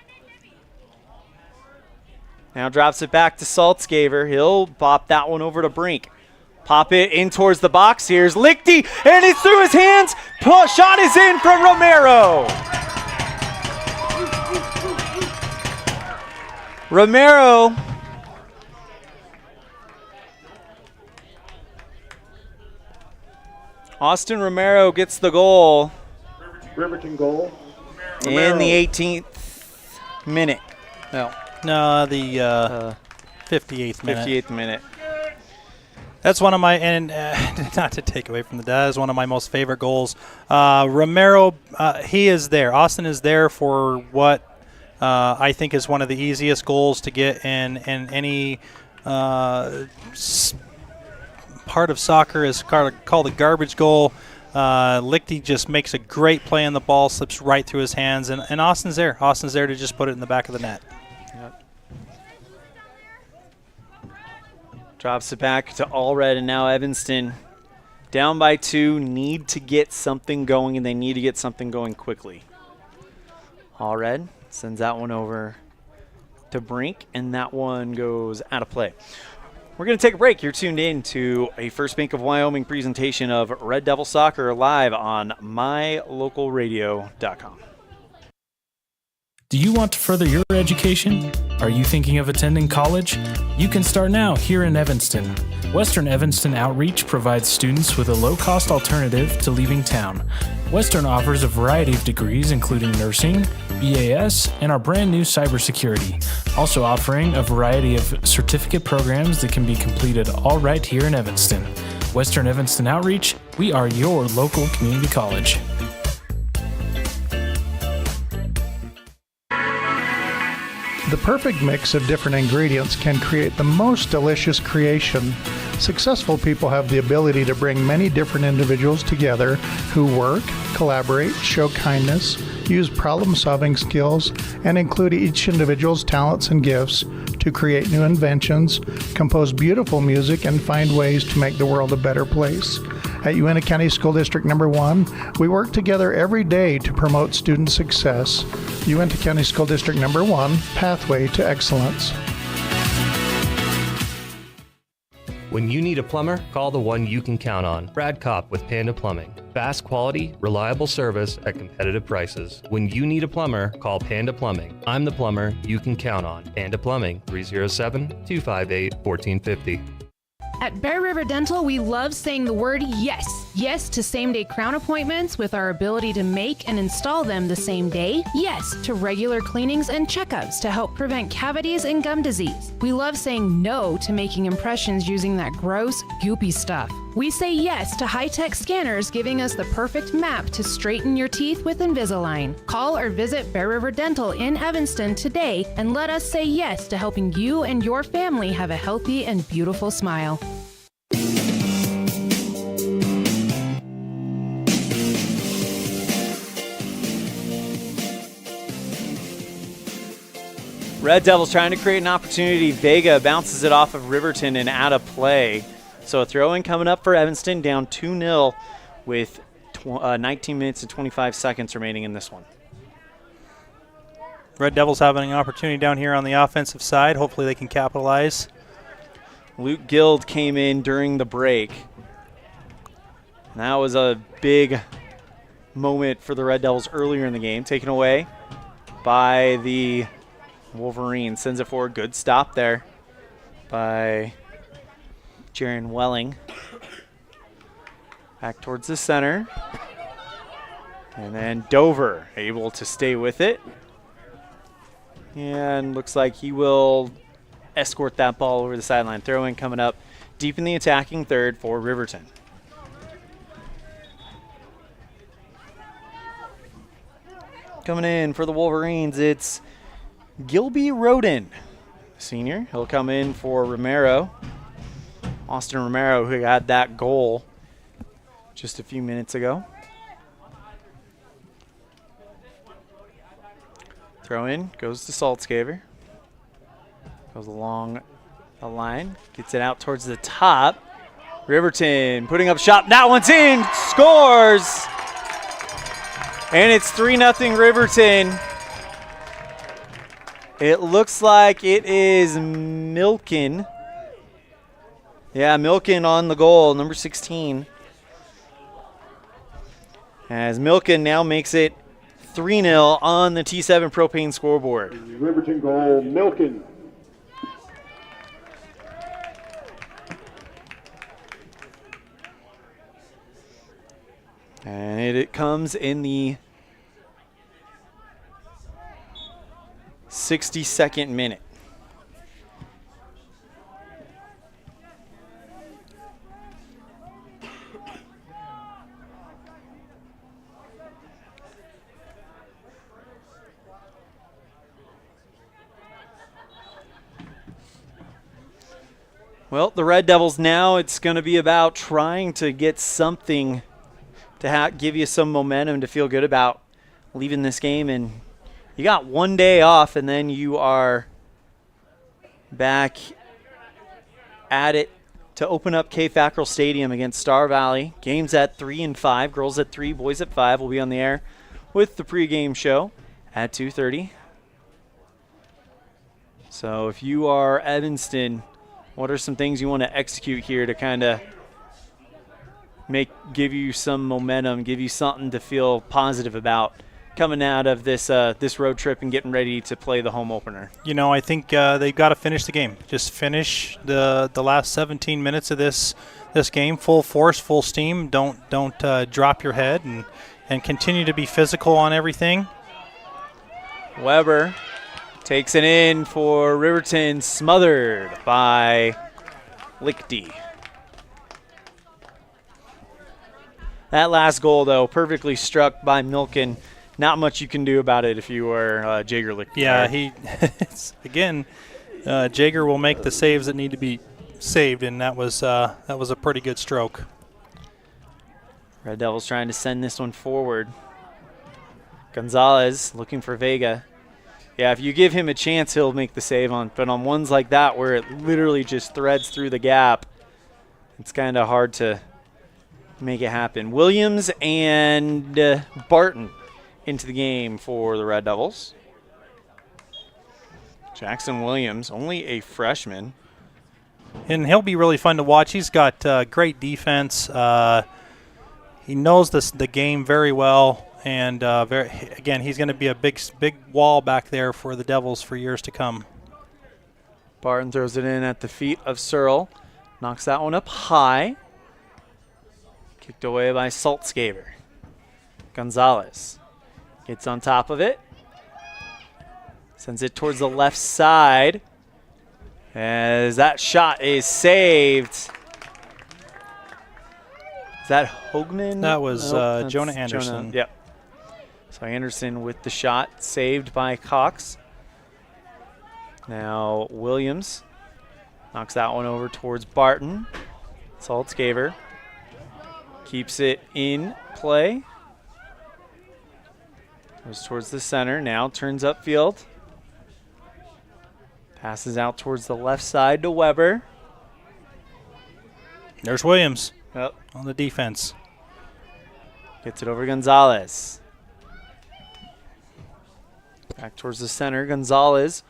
Now drops it back to Saltzgaver. He'll bop that one over to Brink. Pop it in towards the box. Here's Lichty, and it's through his hands. Shot is in from Romero. Austin Romero gets the goal. Riverton goal. In the 18th minute. No, the 58th minute. 58th minute. That's one of my, and not to take away from that is one of my most favorite goals. Romero, he is there. Austin is there for what I think is one of the easiest goals to get in any part of soccer is called a garbage goal. Lichty just makes a great play on the ball, slips right through his hands, and Austin's there. Austin's there to just put it in the back of the net. Yep. Drops it back to Allred, and now Evanston down by 2, need to get something going, and they need to get something going quickly. Allred sends that one over to Brink, and that one goes out of play. We're going to take a break. You're tuned in to a First Bank of Wyoming presentation of Red Devil Soccer live on mylocalradio.com. Do you want to further your education? Are you thinking of attending college? You can start now here in Evanston. Western Evanston Outreach provides students with a low-cost alternative to leaving town. Western offers a variety of degrees including nursing, BAS, and our brand new cybersecurity, also offering a variety of certificate programs that can be completed all right here in Evanston. Western Evanston Outreach, we are your local community college. The perfect mix of different ingredients can create the most delicious creation. Successful people have the ability to bring many different individuals together who work, collaborate, show kindness, use problem-solving skills, and include each individual's talents and gifts to create new inventions, compose beautiful music, and find ways to make the world a better place. At Uintah County School District Number 1, we work together every day to promote student success. Uintah County School District Number 1, Pathway to Excellence. When you need a plumber, call the one you can count on. Brad Kopp with Panda Plumbing. Fast quality, reliable service at competitive prices. When you need a plumber, call Panda Plumbing. I'm the plumber you can count on. Panda Plumbing, 307-258-1450. At Bear River Dental, we love saying the word yes. Yes to same-day crown appointments with our ability to make and install them the same day. Yes to regular cleanings and checkups to help prevent cavities and gum disease. We love saying no to making impressions using that gross, goopy stuff. We say yes to high-tech scanners giving us the perfect map to straighten your teeth with Invisalign. Call or visit Bear River Dental in Evanston today and let us say yes to helping you and your family have a healthy and beautiful smile. Red Devils trying to create an opportunity. Vega bounces it off of Riverton and out of play. So a throw-in coming up for Evanston, down 2-0 with 19 minutes and 25 seconds remaining in this one. Red Devils having an opportunity down here on the offensive side. Hopefully they can capitalize. Luke Guild came in during the break. And that was a big moment for the Red Devils earlier in the game. Taken away by the Wolverines. Sends it forward. Good stop there by Jaron Welling. Back towards the center. And then Dover able to stay with it. And looks like he will escort that ball over the sideline. Throw-in coming up deep in the attacking third for Riverton. Coming in for the Wolverines, it's Gilby Roden, senior. He'll come in for Romero. Austin Romero, who had that goal just a few minutes ago. Throw in, goes to Saltzgaver. Goes along the line, gets it out towards the top. Riverton putting up shot, that one's in, scores! And it's 3-0 Riverton. It looks like it is Milken. Yeah, Milken on the goal, number 16. As Milken now makes it 3-0 on the T7 Propane scoreboard. Riverton goal, Milken. And it comes in the 62nd minute. Well, the Red Devils now, it's going to be about trying to get something to give you some momentum to feel good about leaving this game. And you got one day off, and then you are back at it to open up K. Fackrell Stadium against Star Valley. Games at 3 and 5, girls at 3, boys at 5. We'll be on the air with the pregame show at 2:30. So if you are Evanston, what are some things you want to execute here to kind of give you some momentum, give you something to feel positive about coming out of this this road trip and getting ready to play the home opener? You know, I think they've got to finish the game. Just finish the last 17 minutes of this game, full force, full steam. Don't drop your head and continue to be physical on everything. Weber takes it in for Riverton, smothered by Lichty. That last goal, though, perfectly struck by Milken. Not much you can do about it if you were Jager Lichty. Yeah, again, Jager will make the saves that need to be saved, and that was a pretty good stroke. Red Devils trying to send this one forward. Gonzalez looking for Vega. Yeah, if you give him a chance, he'll make the save on. But on ones like that where it literally just threads through the gap, it's kind of hard to make it happen. Williams and Barton into the game for the Red Devils. Jackson Williams, only a freshman, And he'll be really fun to watch. He's got great defense. He knows the game very well. And, again, he's going to be a big wall back there for the Devils for years to come. Barton throws it in at the feet of Searle. Knocks that one up high. Kicked away by Saltzgaber. Gonzalez gets on top of it. Sends it towards the left side. As that shot is saved. Is that Hoagman? That was Jonah Anderson. Yep. So Anderson with the shot, saved by Cox. Now Williams knocks that one over towards Barton. Saltzgaber keeps it in play. Goes towards the center, now turns upfield. Passes out towards the left side to Weber. There's Williams Yep. on the defense. Gets it over Gonzalez. Back towards the center, Gonzalez.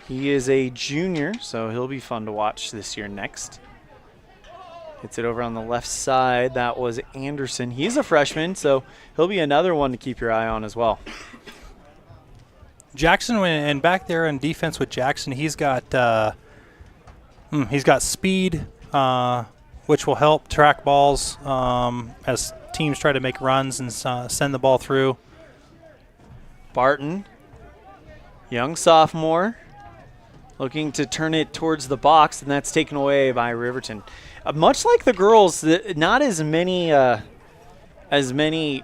He is a junior, so he'll be fun to watch this year next. Gets it over on the left side. That was Anderson. He's a freshman, so he'll be another one to keep your eye on as well. Jackson, and back there in defense with Jackson, he's got speed, which will help track balls as teams try to make runs and send the ball through. Barton, young sophomore, looking to turn it towards the box, and that's taken away by Riverton. Much like the girls, not as many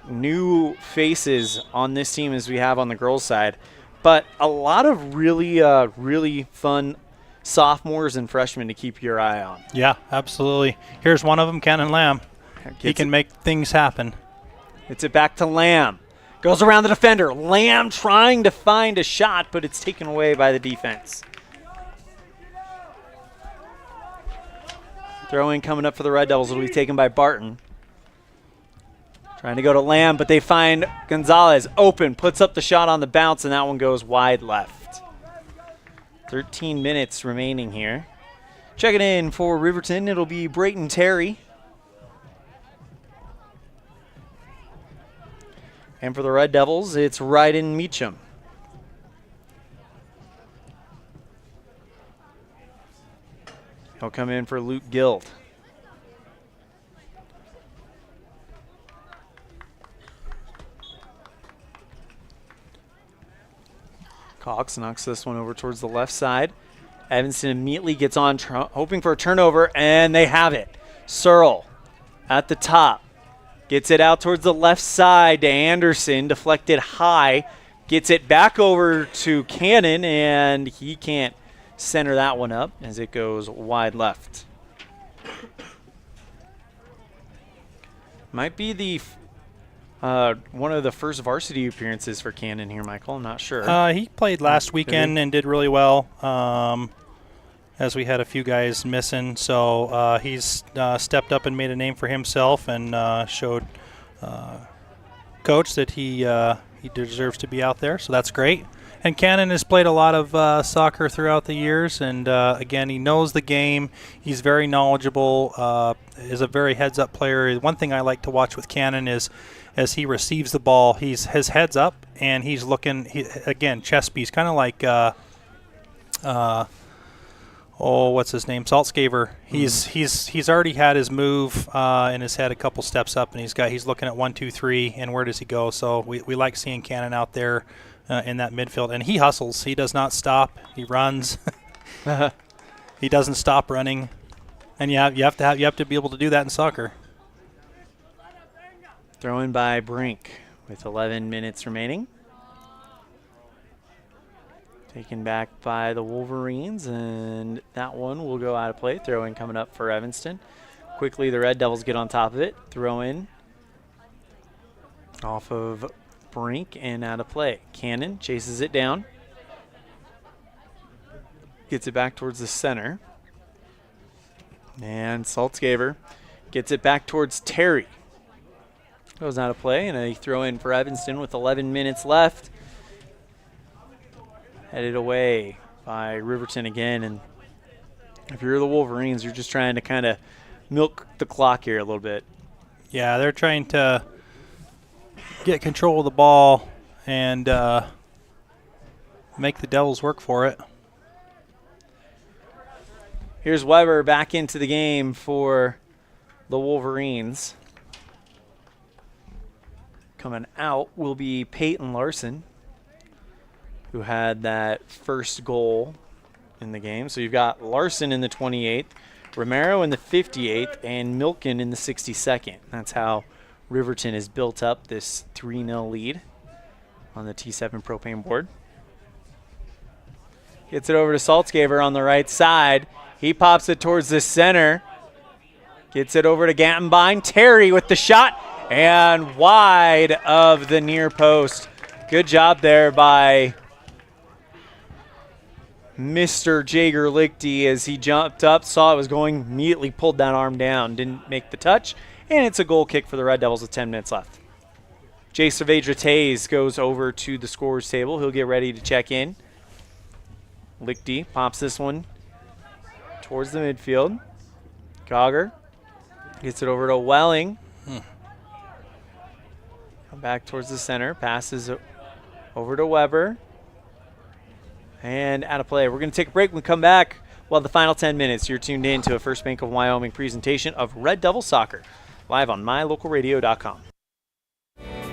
new faces on this team as we have on the girls' side, but a lot of really fun sophomores and freshmen to keep your eye on. Yeah, absolutely. Here's one of them, Cannon Lamb. He can make things happen. It's it back to Lamb. Goes around the defender. Lamb trying to find a shot, but it's taken away by the defense. Throw-in coming up for the Red Devils. It'll be taken by Barton. Trying to go to Lamb, but they find Gonzalez open. Puts up the shot on the bounce, and that one goes wide left. 13 minutes remaining here. Checking in for Riverton, it'll be Brayton Terry. And for the Red Devils, it's Ryden Meacham. He'll come in for Luke Guild. Cox knocks this one over towards the left side. Evanston immediately gets on, hoping for a turnover, and they have it. Searle at the top. Gets it out towards the left side to Anderson, deflected high. Gets it back over to Cannon, and he can't center that one up as it goes wide left. Might be the one of the first varsity appearances for Cannon here, Michael. I'm not sure. He played last weekend and did really well, as we had a few guys missing. So he's stepped up and made a name for himself and showed Coach that he deserves to be out there. So that's great. And Cannon has played a lot of soccer throughout the years, and again, he knows the game. He's very knowledgeable, is a very heads-up player. One thing I like to watch with Cannon is as he receives the ball, his head's up, and he's looking, again, chest piece, kind of like, what's his name, Saltzgaber. He's already had his move in his head a couple steps up, and he's looking at 1, 2, 3, and where does he go? So we like seeing Cannon out there in that midfield, and he hustles. He does not stop. He runs. He doesn't stop running, and you have to be able to do that in soccer. Throw in by Brink with 11 minutes remaining. Taken back by the Wolverines, and that one will go out of play. Throw in coming up for Evanston. Quickly, the Red Devils get on top of it. Throw in off of Brink and out of play. Cannon chases it down. Gets it back towards the center. And Saltzgaber gets it back towards Terry. Goes out of play, and a throw in for Evanston with 11 minutes left. Headed away by Riverton again, and If you're the Wolverines, you're just trying to kind of milk the clock here a little bit. Yeah, they're trying to get control of the ball and make the Devils work for it. Here's Weber back into the game for the Wolverines. Coming out will be Peyton Larson, who had that first goal in the game. So you've got Larson in the 28th, Romero in the 58th, and Milken in the 62nd. That's how Riverton has built up this 3-0 lead on the T7 propane board. Gets it over to Saltzgaber on the right side. He pops it towards the center. Gets it over to Gantenbein. Terry with the shot, and wide of the near post. Good job there by Mr. Jager Lichty as he jumped up, saw it was going, immediately pulled that arm down, didn't make the touch, and it's a goal kick for the Red Devils with 10 minutes left. Jay Cervedra-Tays goes over to the scorer's table. He'll get ready to check in. Lichty pops this one towards the midfield. Cogger gets it over to Welling. Come back towards the center, passes over to Weber. And out of play. We're going to take a break. When we come back, well, the final 10 minutes, you're tuned in to a First Bank of Wyoming presentation of Red Devil Soccer, live on mylocalradio.com.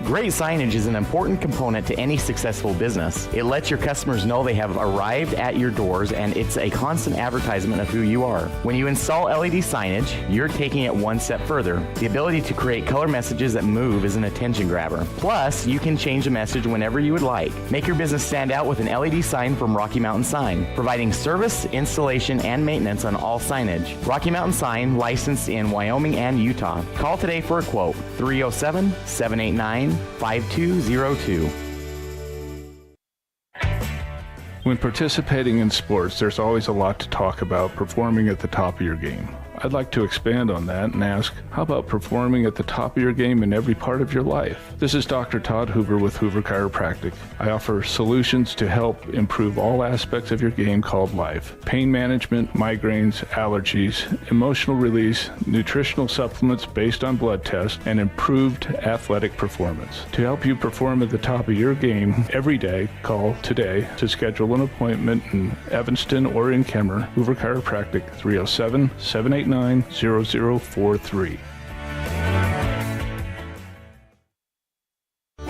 Great signage is an important component to any successful business. It lets your customers know they have arrived at your doors, and it's a constant advertisement of who you are. When you install LED signage, you're taking it one step further. The ability to create color messages that move is an attention grabber. Plus, you can change the message whenever you would like. Make your business stand out with an LED sign from Rocky Mountain Sign, providing service, installation, and maintenance on all signage. Rocky Mountain Sign, licensed in Wyoming and Utah. Call today for a quote, 307-789-5202. When participating in sports, there's always a lot to talk about performing at the top of your game. I'd like to expand on that and ask, how about performing at the top of your game in every part of your life? This is Dr. Todd Hoover with Hoover Chiropractic. I offer solutions to help improve all aspects of your game called life. Pain management, migraines, allergies, emotional release, nutritional supplements based on blood tests, and improved athletic performance. To help you perform at the top of your game every day, call today to schedule an appointment in Evanston or in Kemmer. Hoover Chiropractic, 307-789-0043.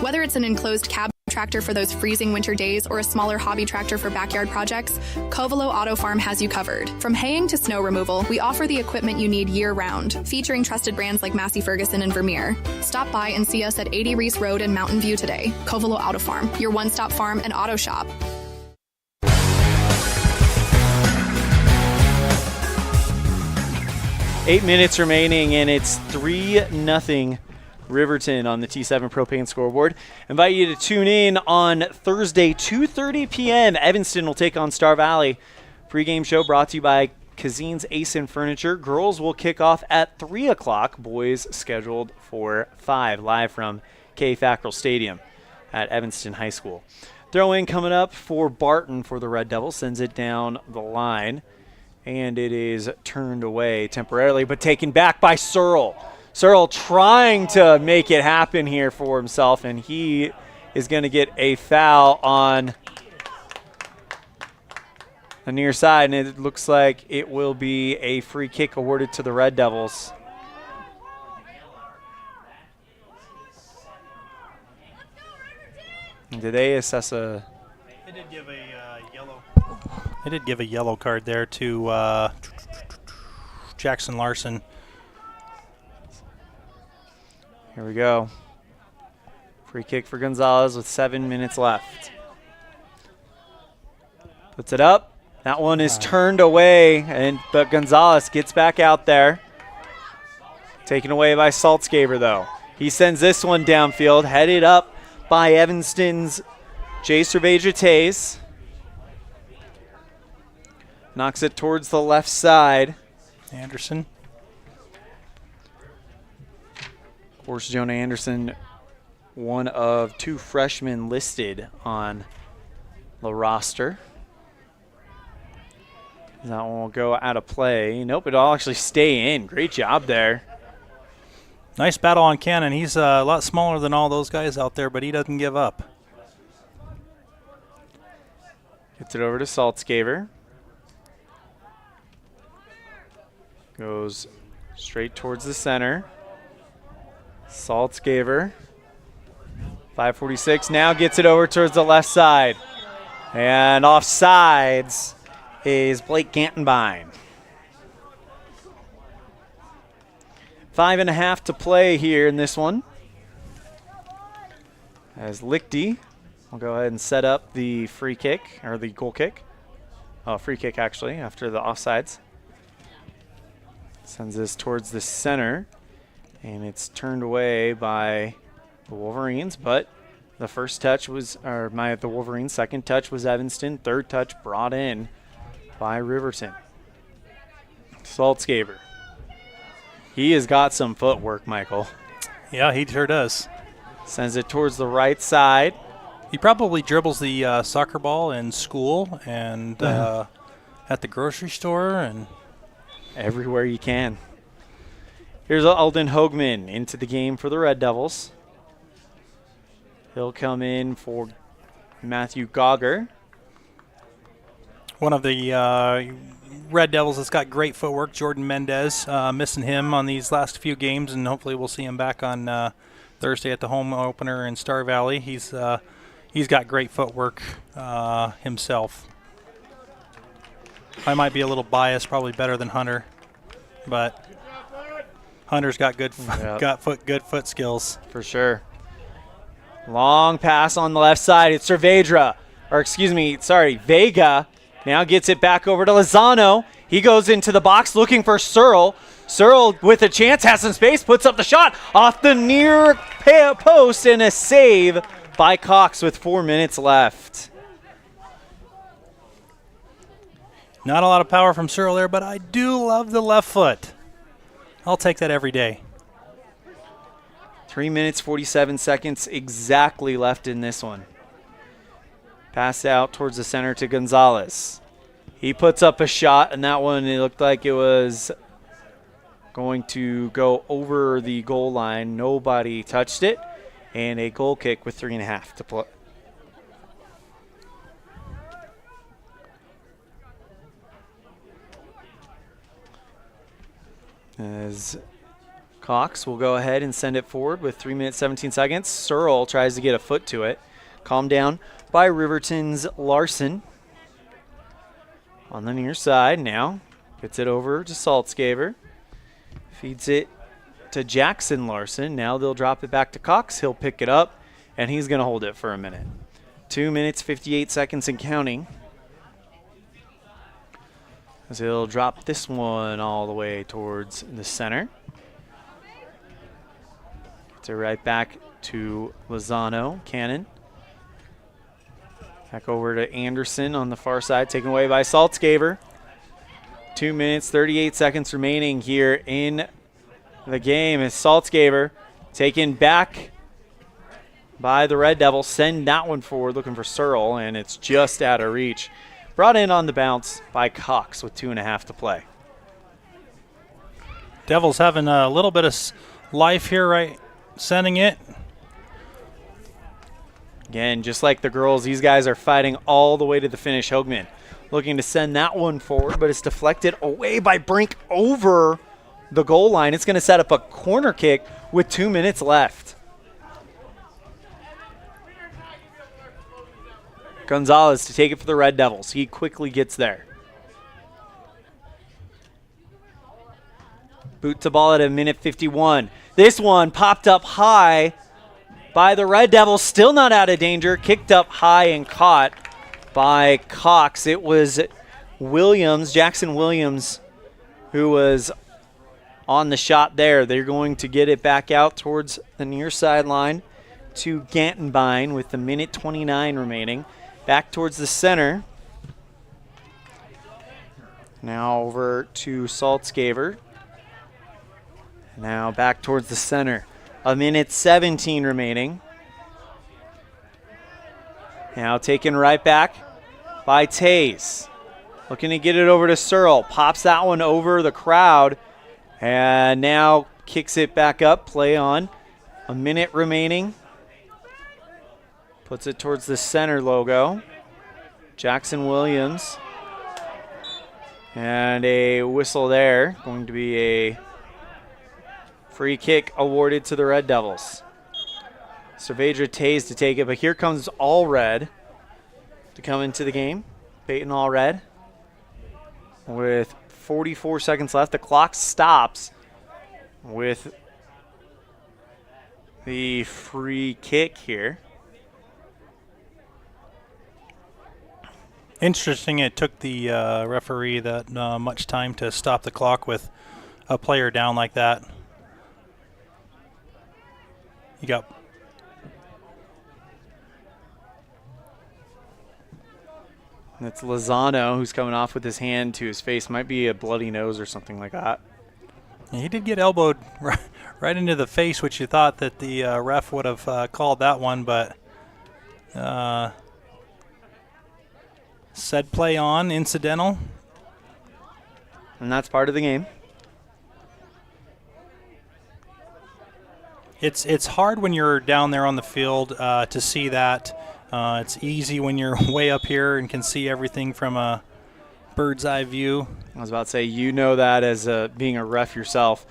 Whether it's an enclosed cab tractor for those freezing winter days or a smaller hobby tractor for backyard projects, Covelo Auto Farm has you covered. From haying to snow removal, we offer the equipment you need year-round, featuring trusted brands like Massey Ferguson and Vermeer. Stop by and see us at 80 Reese Road in Mountain View today. Covelo Auto Farm, your one-stop farm and auto shop. 8 minutes remaining, and it's 3-0 Riverton on the T7 propane scoreboard. Invite you to tune in on Thursday, 2:30 p.m. Evanston will take on Star Valley. Pregame show brought to you by Cazin's Ace Furniture. Girls will kick off at 3 o'clock. Boys scheduled for 5, live from K. Fackrell Stadium at Evanston High School. Throw in coming up for Barton for the Red Devils. Sends it down the line. And it is turned away temporarily, but taken back by Searle. Searle trying to make it happen here for himself, and he is going to get a foul on the near side, and it looks like it will be a free kick awarded to the Red Devils. Did they assess a... They did give a yellow. They did give a yellow card there to Jackson Larson. Here we go. Free kick for Gonzalez with 7 minutes left. Puts it up. That one is turned away, but Gonzalez gets back out there. Taken away by Saltzgaber, though. He sends this one downfield, headed up by Evanston's Jay Cervedra-Tays. Knocks it towards the left side. Anderson. Of course, Jonah Anderson, one of 2 freshmen listed on the roster. That one will go out of play. Nope, it'll actually stay in. Great job there. Nice battle on Cannon. He's a lot smaller than all those guys out there, but he doesn't give up. Gets it over to Saltzgaver. Goes straight towards the center. Saltzgaver. 5:46 now gets it over towards the left side. And offsides is Blake Gantenbein. 5.5 to play here in this one. As Lichty will go ahead and set up the free kick, or the goal kick. Oh, free kick actually, after the offsides. Sends this towards the center, and it's turned away by the Wolverines, but the first touch was, the Wolverines' second touch was Evanston, third touch brought in by Riverton. Saltzgaver. He has got some footwork, Michael. Yeah, he sure does. Sends it towards the right side. He probably dribbles the soccer ball in school and at the grocery store and everywhere you can. Here's Alden Hoagman into the game for the Red Devils. He'll come in for Matthew Gauger. One of the Red Devils that's got great footwork, Jordan Mendez, missing him on these last few games, and hopefully we'll see him back on Thursday at the home opener in Star Valley. He's got great footwork himself. I might be a little biased, probably better than Hunter, but Hunter's got good foot skills for sure. Long pass on the left side. It's Vega. Now gets it back over to Lozano. He goes into the box looking for Searle. Searle with a chance, has some space, puts up the shot off the near post, and a save by Cox with 4 minutes left. Not a lot of power from Searle there, but I do love the left foot. I'll take that every day. 3 minutes, 47 seconds exactly left in this one. Pass out towards the center to Gonzalez. He puts up a shot, and that one, it looked like it was going to go over the goal line. Nobody touched it, and a goal kick with 3.5 to play. As Cox will go ahead and send it forward with 3 minutes, 17 seconds. Searle tries to get a foot to it. Calmed down by Riverton's Larson. On the near side now. Gets it over to Saltzgaver. Feeds it to Jackson Larson. Now they'll drop it back to Cox. He'll pick it up, and he's going to hold it for a minute. 2 minutes, 58 seconds and counting. As he'll drop this one all the way towards the center. Gets it right back to Lozano. Cannon. Back over to Anderson on the far side, taken away by Saltzgaver. 2 minutes, 38 seconds remaining here in the game as Saltzgaver taken back by the Red Devils. Send that one forward looking for Searle, and it's just out of reach. Brought in on the bounce by Cox with 2.5 to play. Devils having a little bit of life here, right? Sending it. Again, just like the girls, these guys are fighting all the way to the finish. Hoagman looking to send that one forward, but it's deflected away by Brink over the goal line. It's going to set up a corner kick with 2 minutes left. Gonzalez to take it for the Red Devils. He quickly gets there. Boot to ball at a minute 51. This one popped up high by the Red Devils. Still not out of danger. Kicked up high and caught by Cox. It was Williams, Jackson Williams, who was on the shot there. They're going to get it back out towards the near sideline to Gantenbein with the minute 29 remaining. Back towards the center. Now over to Saltzgaver. Now back towards the center. A minute 17 remaining. Now taken right back by Taze. Looking to get it over to Searle. Pops that one over the crowd. And now kicks it back up. Play on. A minute remaining. Puts it towards the center logo. Jackson Williams. And a whistle there. Going to be a free kick awarded to the Red Devils. Saavedra Tays to take it, but here comes Allred to come into the game. Peyton Allred with 44 seconds left. The clock stops with the free kick here. Interesting, it took the referee that much time to stop the clock with a player down like that. You got... That's Lozano who's coming off with his hand to his face. Might be a bloody nose or something like that. Yeah, he did get elbowed right into the face, which you thought that the ref would have called that one, but said play on, incidental. And that's part of the game. It's hard when you're down there on the field to see that. It's easy when you're way up here and can see everything from a bird's eye view. I was about to say, you know that as being a ref yourself.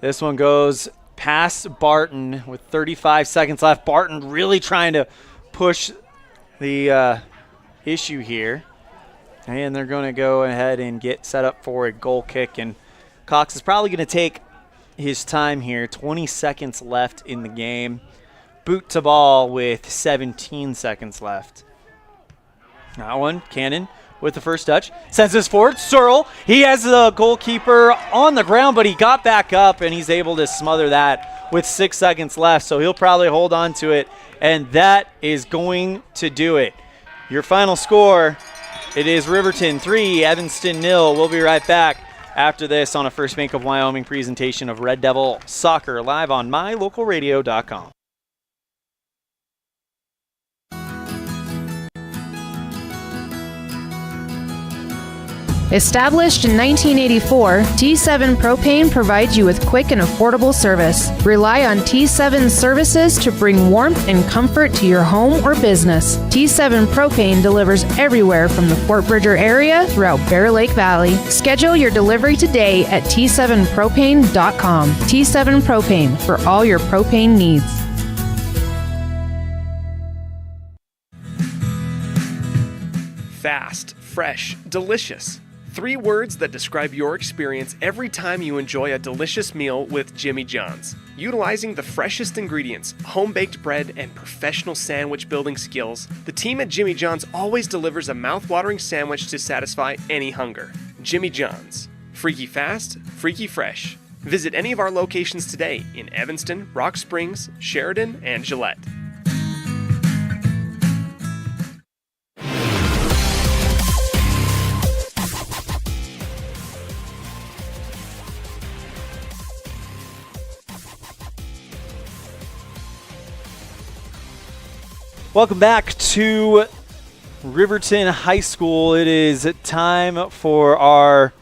This one goes past Barton with 35 seconds left. Barton really trying to push the issue here. And they're going to go ahead and get set up for a goal kick. And Cox is probably going to take his time here. 20 seconds left in the game. Boot to ball with 17 seconds left. That one, Cannon with the first touch. Sends this forward. Searle, he has the goalkeeper on the ground, but he got back up, and he's able to smother that with 6 seconds left. So he'll probably hold on to it, and that is going to do it. Your final score, it is Riverton 3, Evanston 0. We'll be right back after this on a First Bank of Wyoming presentation of Red Devil Soccer live on mylocalradio.com. Established in 1984, T7 Propane provides you with quick and affordable service. Rely on T7's services to bring warmth and comfort to your home or business. T7 Propane delivers everywhere from the Fort Bridger area throughout Bear Lake Valley. Schedule your delivery today at T7propane.com. T7 Propane, for all your propane needs. Fast, fresh, delicious. 3 words that describe your experience every time you enjoy a delicious meal with Jimmy John's. Utilizing the freshest ingredients, home-baked bread, and professional sandwich building skills, the team at Jimmy John's always delivers a mouth-watering sandwich to satisfy any hunger. Jimmy John's. Freaky fast, freaky fresh. Visit any of our locations today in Evanston, Rock Springs, Sheridan, and Gillette. Welcome back to Riverton High School. It is time for our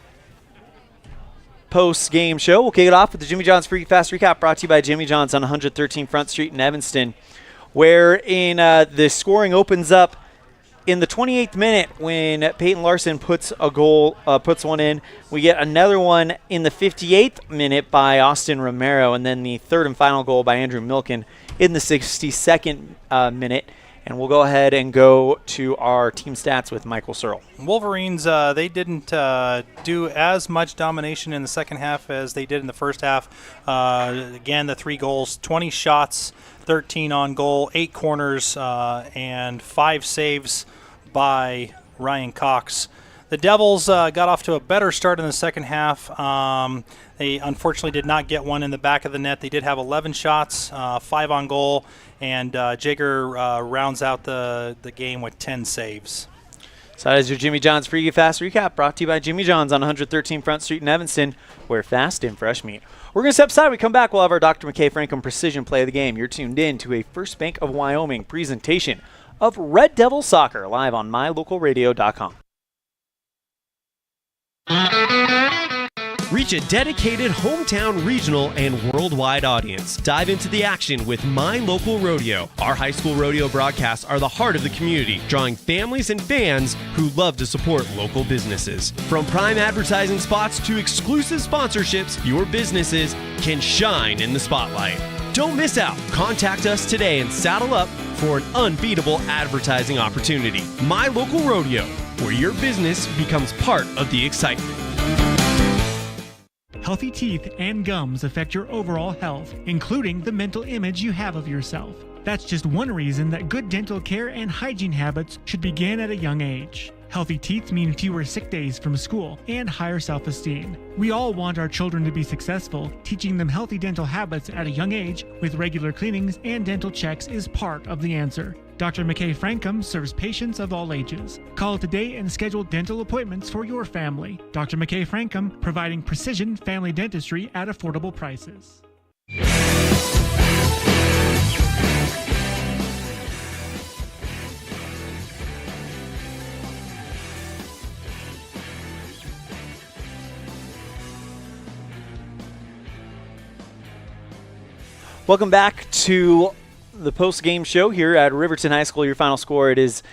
post-game show. We'll kick it off with the Jimmy John's Freaky Fast Recap, brought to you by Jimmy John's on 113 Front Street in Evanston, where the scoring opens up in the 28th minute when Peyton Larson puts one in. We get another one in the 58th minute by Austin Romero, and then the third and final goal by Andrew Milken in the 62nd minute. And we'll go ahead and go to our team stats with Michael Searle. Wolverines, they didn't do as much domination in the second half as they did in the first half. Again, the 3 goals, 20 shots, 13 on goal, 8 corners, and 5 saves by Ryan Cox. The Devils got off to a better start in the second half. They unfortunately did not get one in the back of the net. They did have 11 shots, 5 on goal, and Jager rounds out the game with 10 saves. So that is your Jimmy John's Freaky Fast Recap, brought to you by Jimmy John's on 113 Front Street in Evanston, where fast and fresh meat. We're going to step aside. We come back. We'll have our Dr. McKay Franklin Precision Play of the Game. You're tuned in to a First Bank of Wyoming presentation of Red Devil Soccer live on mylocalradio.com. Reach a dedicated hometown, regional, and worldwide audience. Dive into the action with My Local Rodeo. Our high school rodeo broadcasts are the heart of the community, drawing families and fans who love to support local businesses. From prime advertising spots to exclusive sponsorships, your businesses can shine in the spotlight. Don't miss out. Contact us today and saddle up for an unbeatable advertising opportunity. My Local Rodeo, where your business becomes part of the excitement. Healthy teeth and gums affect your overall health, including the mental image you have of yourself. That's just one reason that good dental care and hygiene habits should begin at a young age. Healthy teeth mean fewer sick days from school and higher self-esteem. We all want our children to be successful. Teaching them healthy dental habits at a young age with regular cleanings and dental checks is part of the answer. Dr. McKay Frankum serves patients of all ages. Call today and schedule dental appointments for your family. Dr. McKay Frankum, providing precision family dentistry at affordable prices. Welcome back to the post-game show here at Riverton High School. Your final score, it is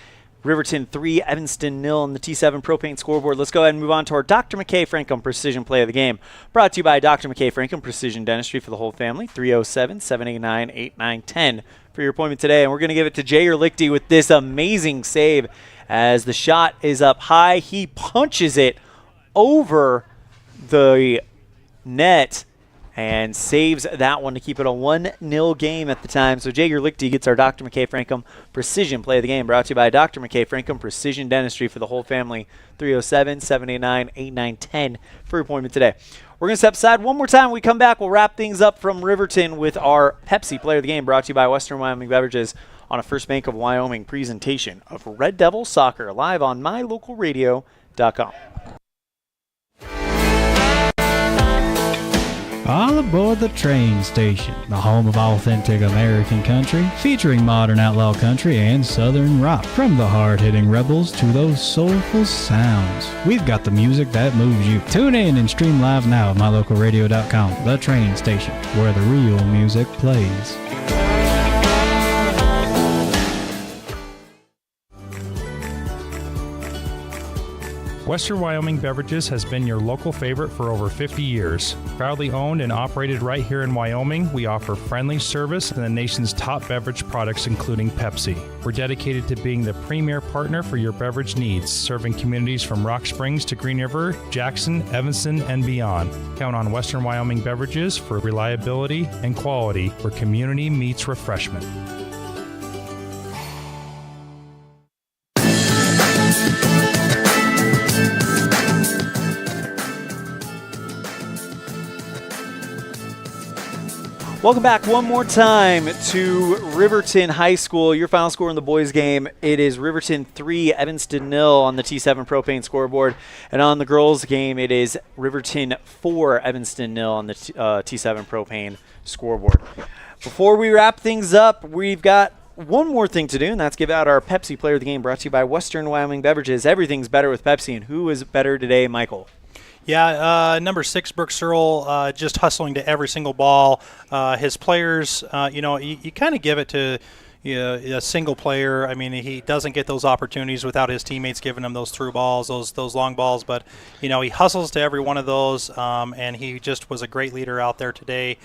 Riverton 3, Evanston 0 on the T7 Propane scoreboard. Let's go ahead and move on to our Dr. McKay Frankum Precision Play of the Game. Brought to you by Dr. McKay Frankum Precision Dentistry for the whole family, 307-789-8910 for your appointment today. And we're going to give it to Jay Erlichty with this amazing save as the shot is up high. He punches it over the net and saves that one to keep it a 1-0 game at the time. So Jay Erlichty gets our Dr. McKay Frankum Precision Play of the Game, brought to you by Dr. McKay Frankum Precision Dentistry for the whole family, 307-789-8910 for your appointment today. We're going to step aside one more time. When we come back, we'll wrap things up from Riverton with our Pepsi Player of the Game, brought to you by Western Wyoming Beverages on a First Bank of Wyoming presentation of Red Devil Soccer live on mylocalradio.com. All aboard the train station, the home of authentic American country, featuring modern outlaw country and southern rock. From the hard-hitting rebels to those soulful sounds, we've got the music that moves you. Tune in and stream live now at mylocalradio.com, the train station, where the real music plays. Western Wyoming Beverages has been your local favorite for over 50 years. Proudly owned and operated right here in Wyoming, we offer friendly service and the nation's top beverage products, including Pepsi. We're dedicated to being the premier partner for your beverage needs, serving communities from Rock Springs to Green River, Jackson, Evanston, and beyond. Count on Western Wyoming Beverages for reliability and quality, where community meets refreshment. Welcome back one more time to Riverton High School. Your final score in the boys' game, it is Riverton 3, Evanston 0 on the T7 Propane scoreboard. And on the girls' game, it is Riverton 4, Evanston 0 on the T7 Propane scoreboard. Before we wrap things up, we've got one more thing to do, and that's give out our Pepsi Player of the Game, brought to you by Western Wyoming Beverages. Everything's better with Pepsi, and who is better today, Michael? Yeah, number 6, Brooks Earl, just hustling to every single ball. His players, you kind of give it to a single player. I mean, he doesn't get those opportunities without his teammates giving him those through balls, those long balls. But, he hustles to every one of those, and he just was a great leader out there today,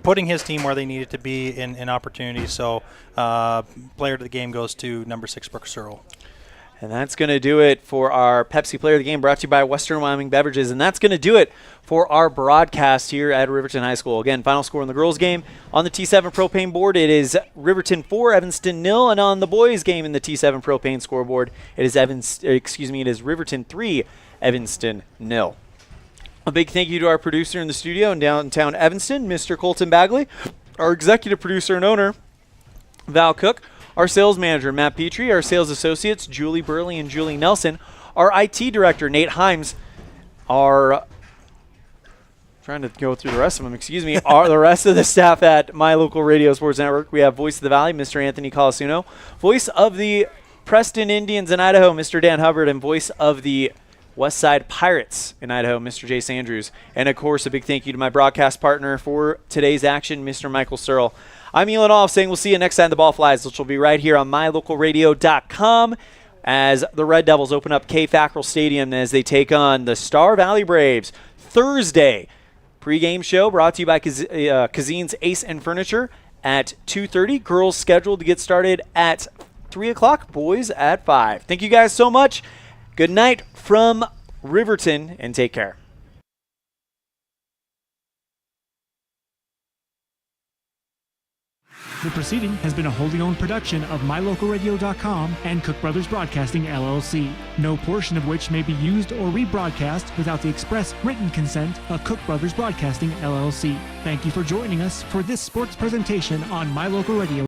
putting his team where they needed to be in opportunities. So player of the game goes to number 6, Brooks Earl. And that's going to do it for our Pepsi Player of the Game, brought to you by Western Wyoming Beverages. And that's going to do it for our broadcast here at Riverton High School. Again, final score in the girls' game on the T7 Propane board, it is Riverton 4, Evanston 0. And on the boys' game in the T7 Propane scoreboard, it is Riverton 3, Evanston 0. A big thank you to our producer in the studio in downtown Evanston, Mr. Colton Bagley, our executive producer and owner, Val Cook, our sales manager, Matt Petrie, our sales associates, Julie Burley and Julie Nelson, our IT director, Nate Himes, trying to go through the rest of them, the rest of the staff at My Local Radio Sports Network. We have Voice of the Valley, Mr. Anthony Colasuno, Voice of the Preston Indians in Idaho, Mr. Dan Hubbard, and Voice of the Westside Pirates in Idaho, Mr. Jace Andrews. And, of course, a big thank you to my broadcast partner for today's action, Mr. Michael Searle. I'm Elan Olliff saying we'll see you next time the ball flies, which will be right here on mylocalradio.com as the Red Devils open up K-Fackrell Stadium as they take on the Star Valley Braves Thursday. Pre-game show brought to you by Cazin's Ace and Furniture at 2:30. Girls scheduled to get started at 3 o'clock. Boys at 5. Thank you guys so much. Good night from Riverton, and take care. The proceeding has been a wholly owned production of mylocalradio.com and Cook Brothers Broadcasting, LLC. No portion of which may be used or rebroadcast without the express written consent of Cook Brothers Broadcasting, LLC. Thank you for joining us for this sports presentation on My Local Radio.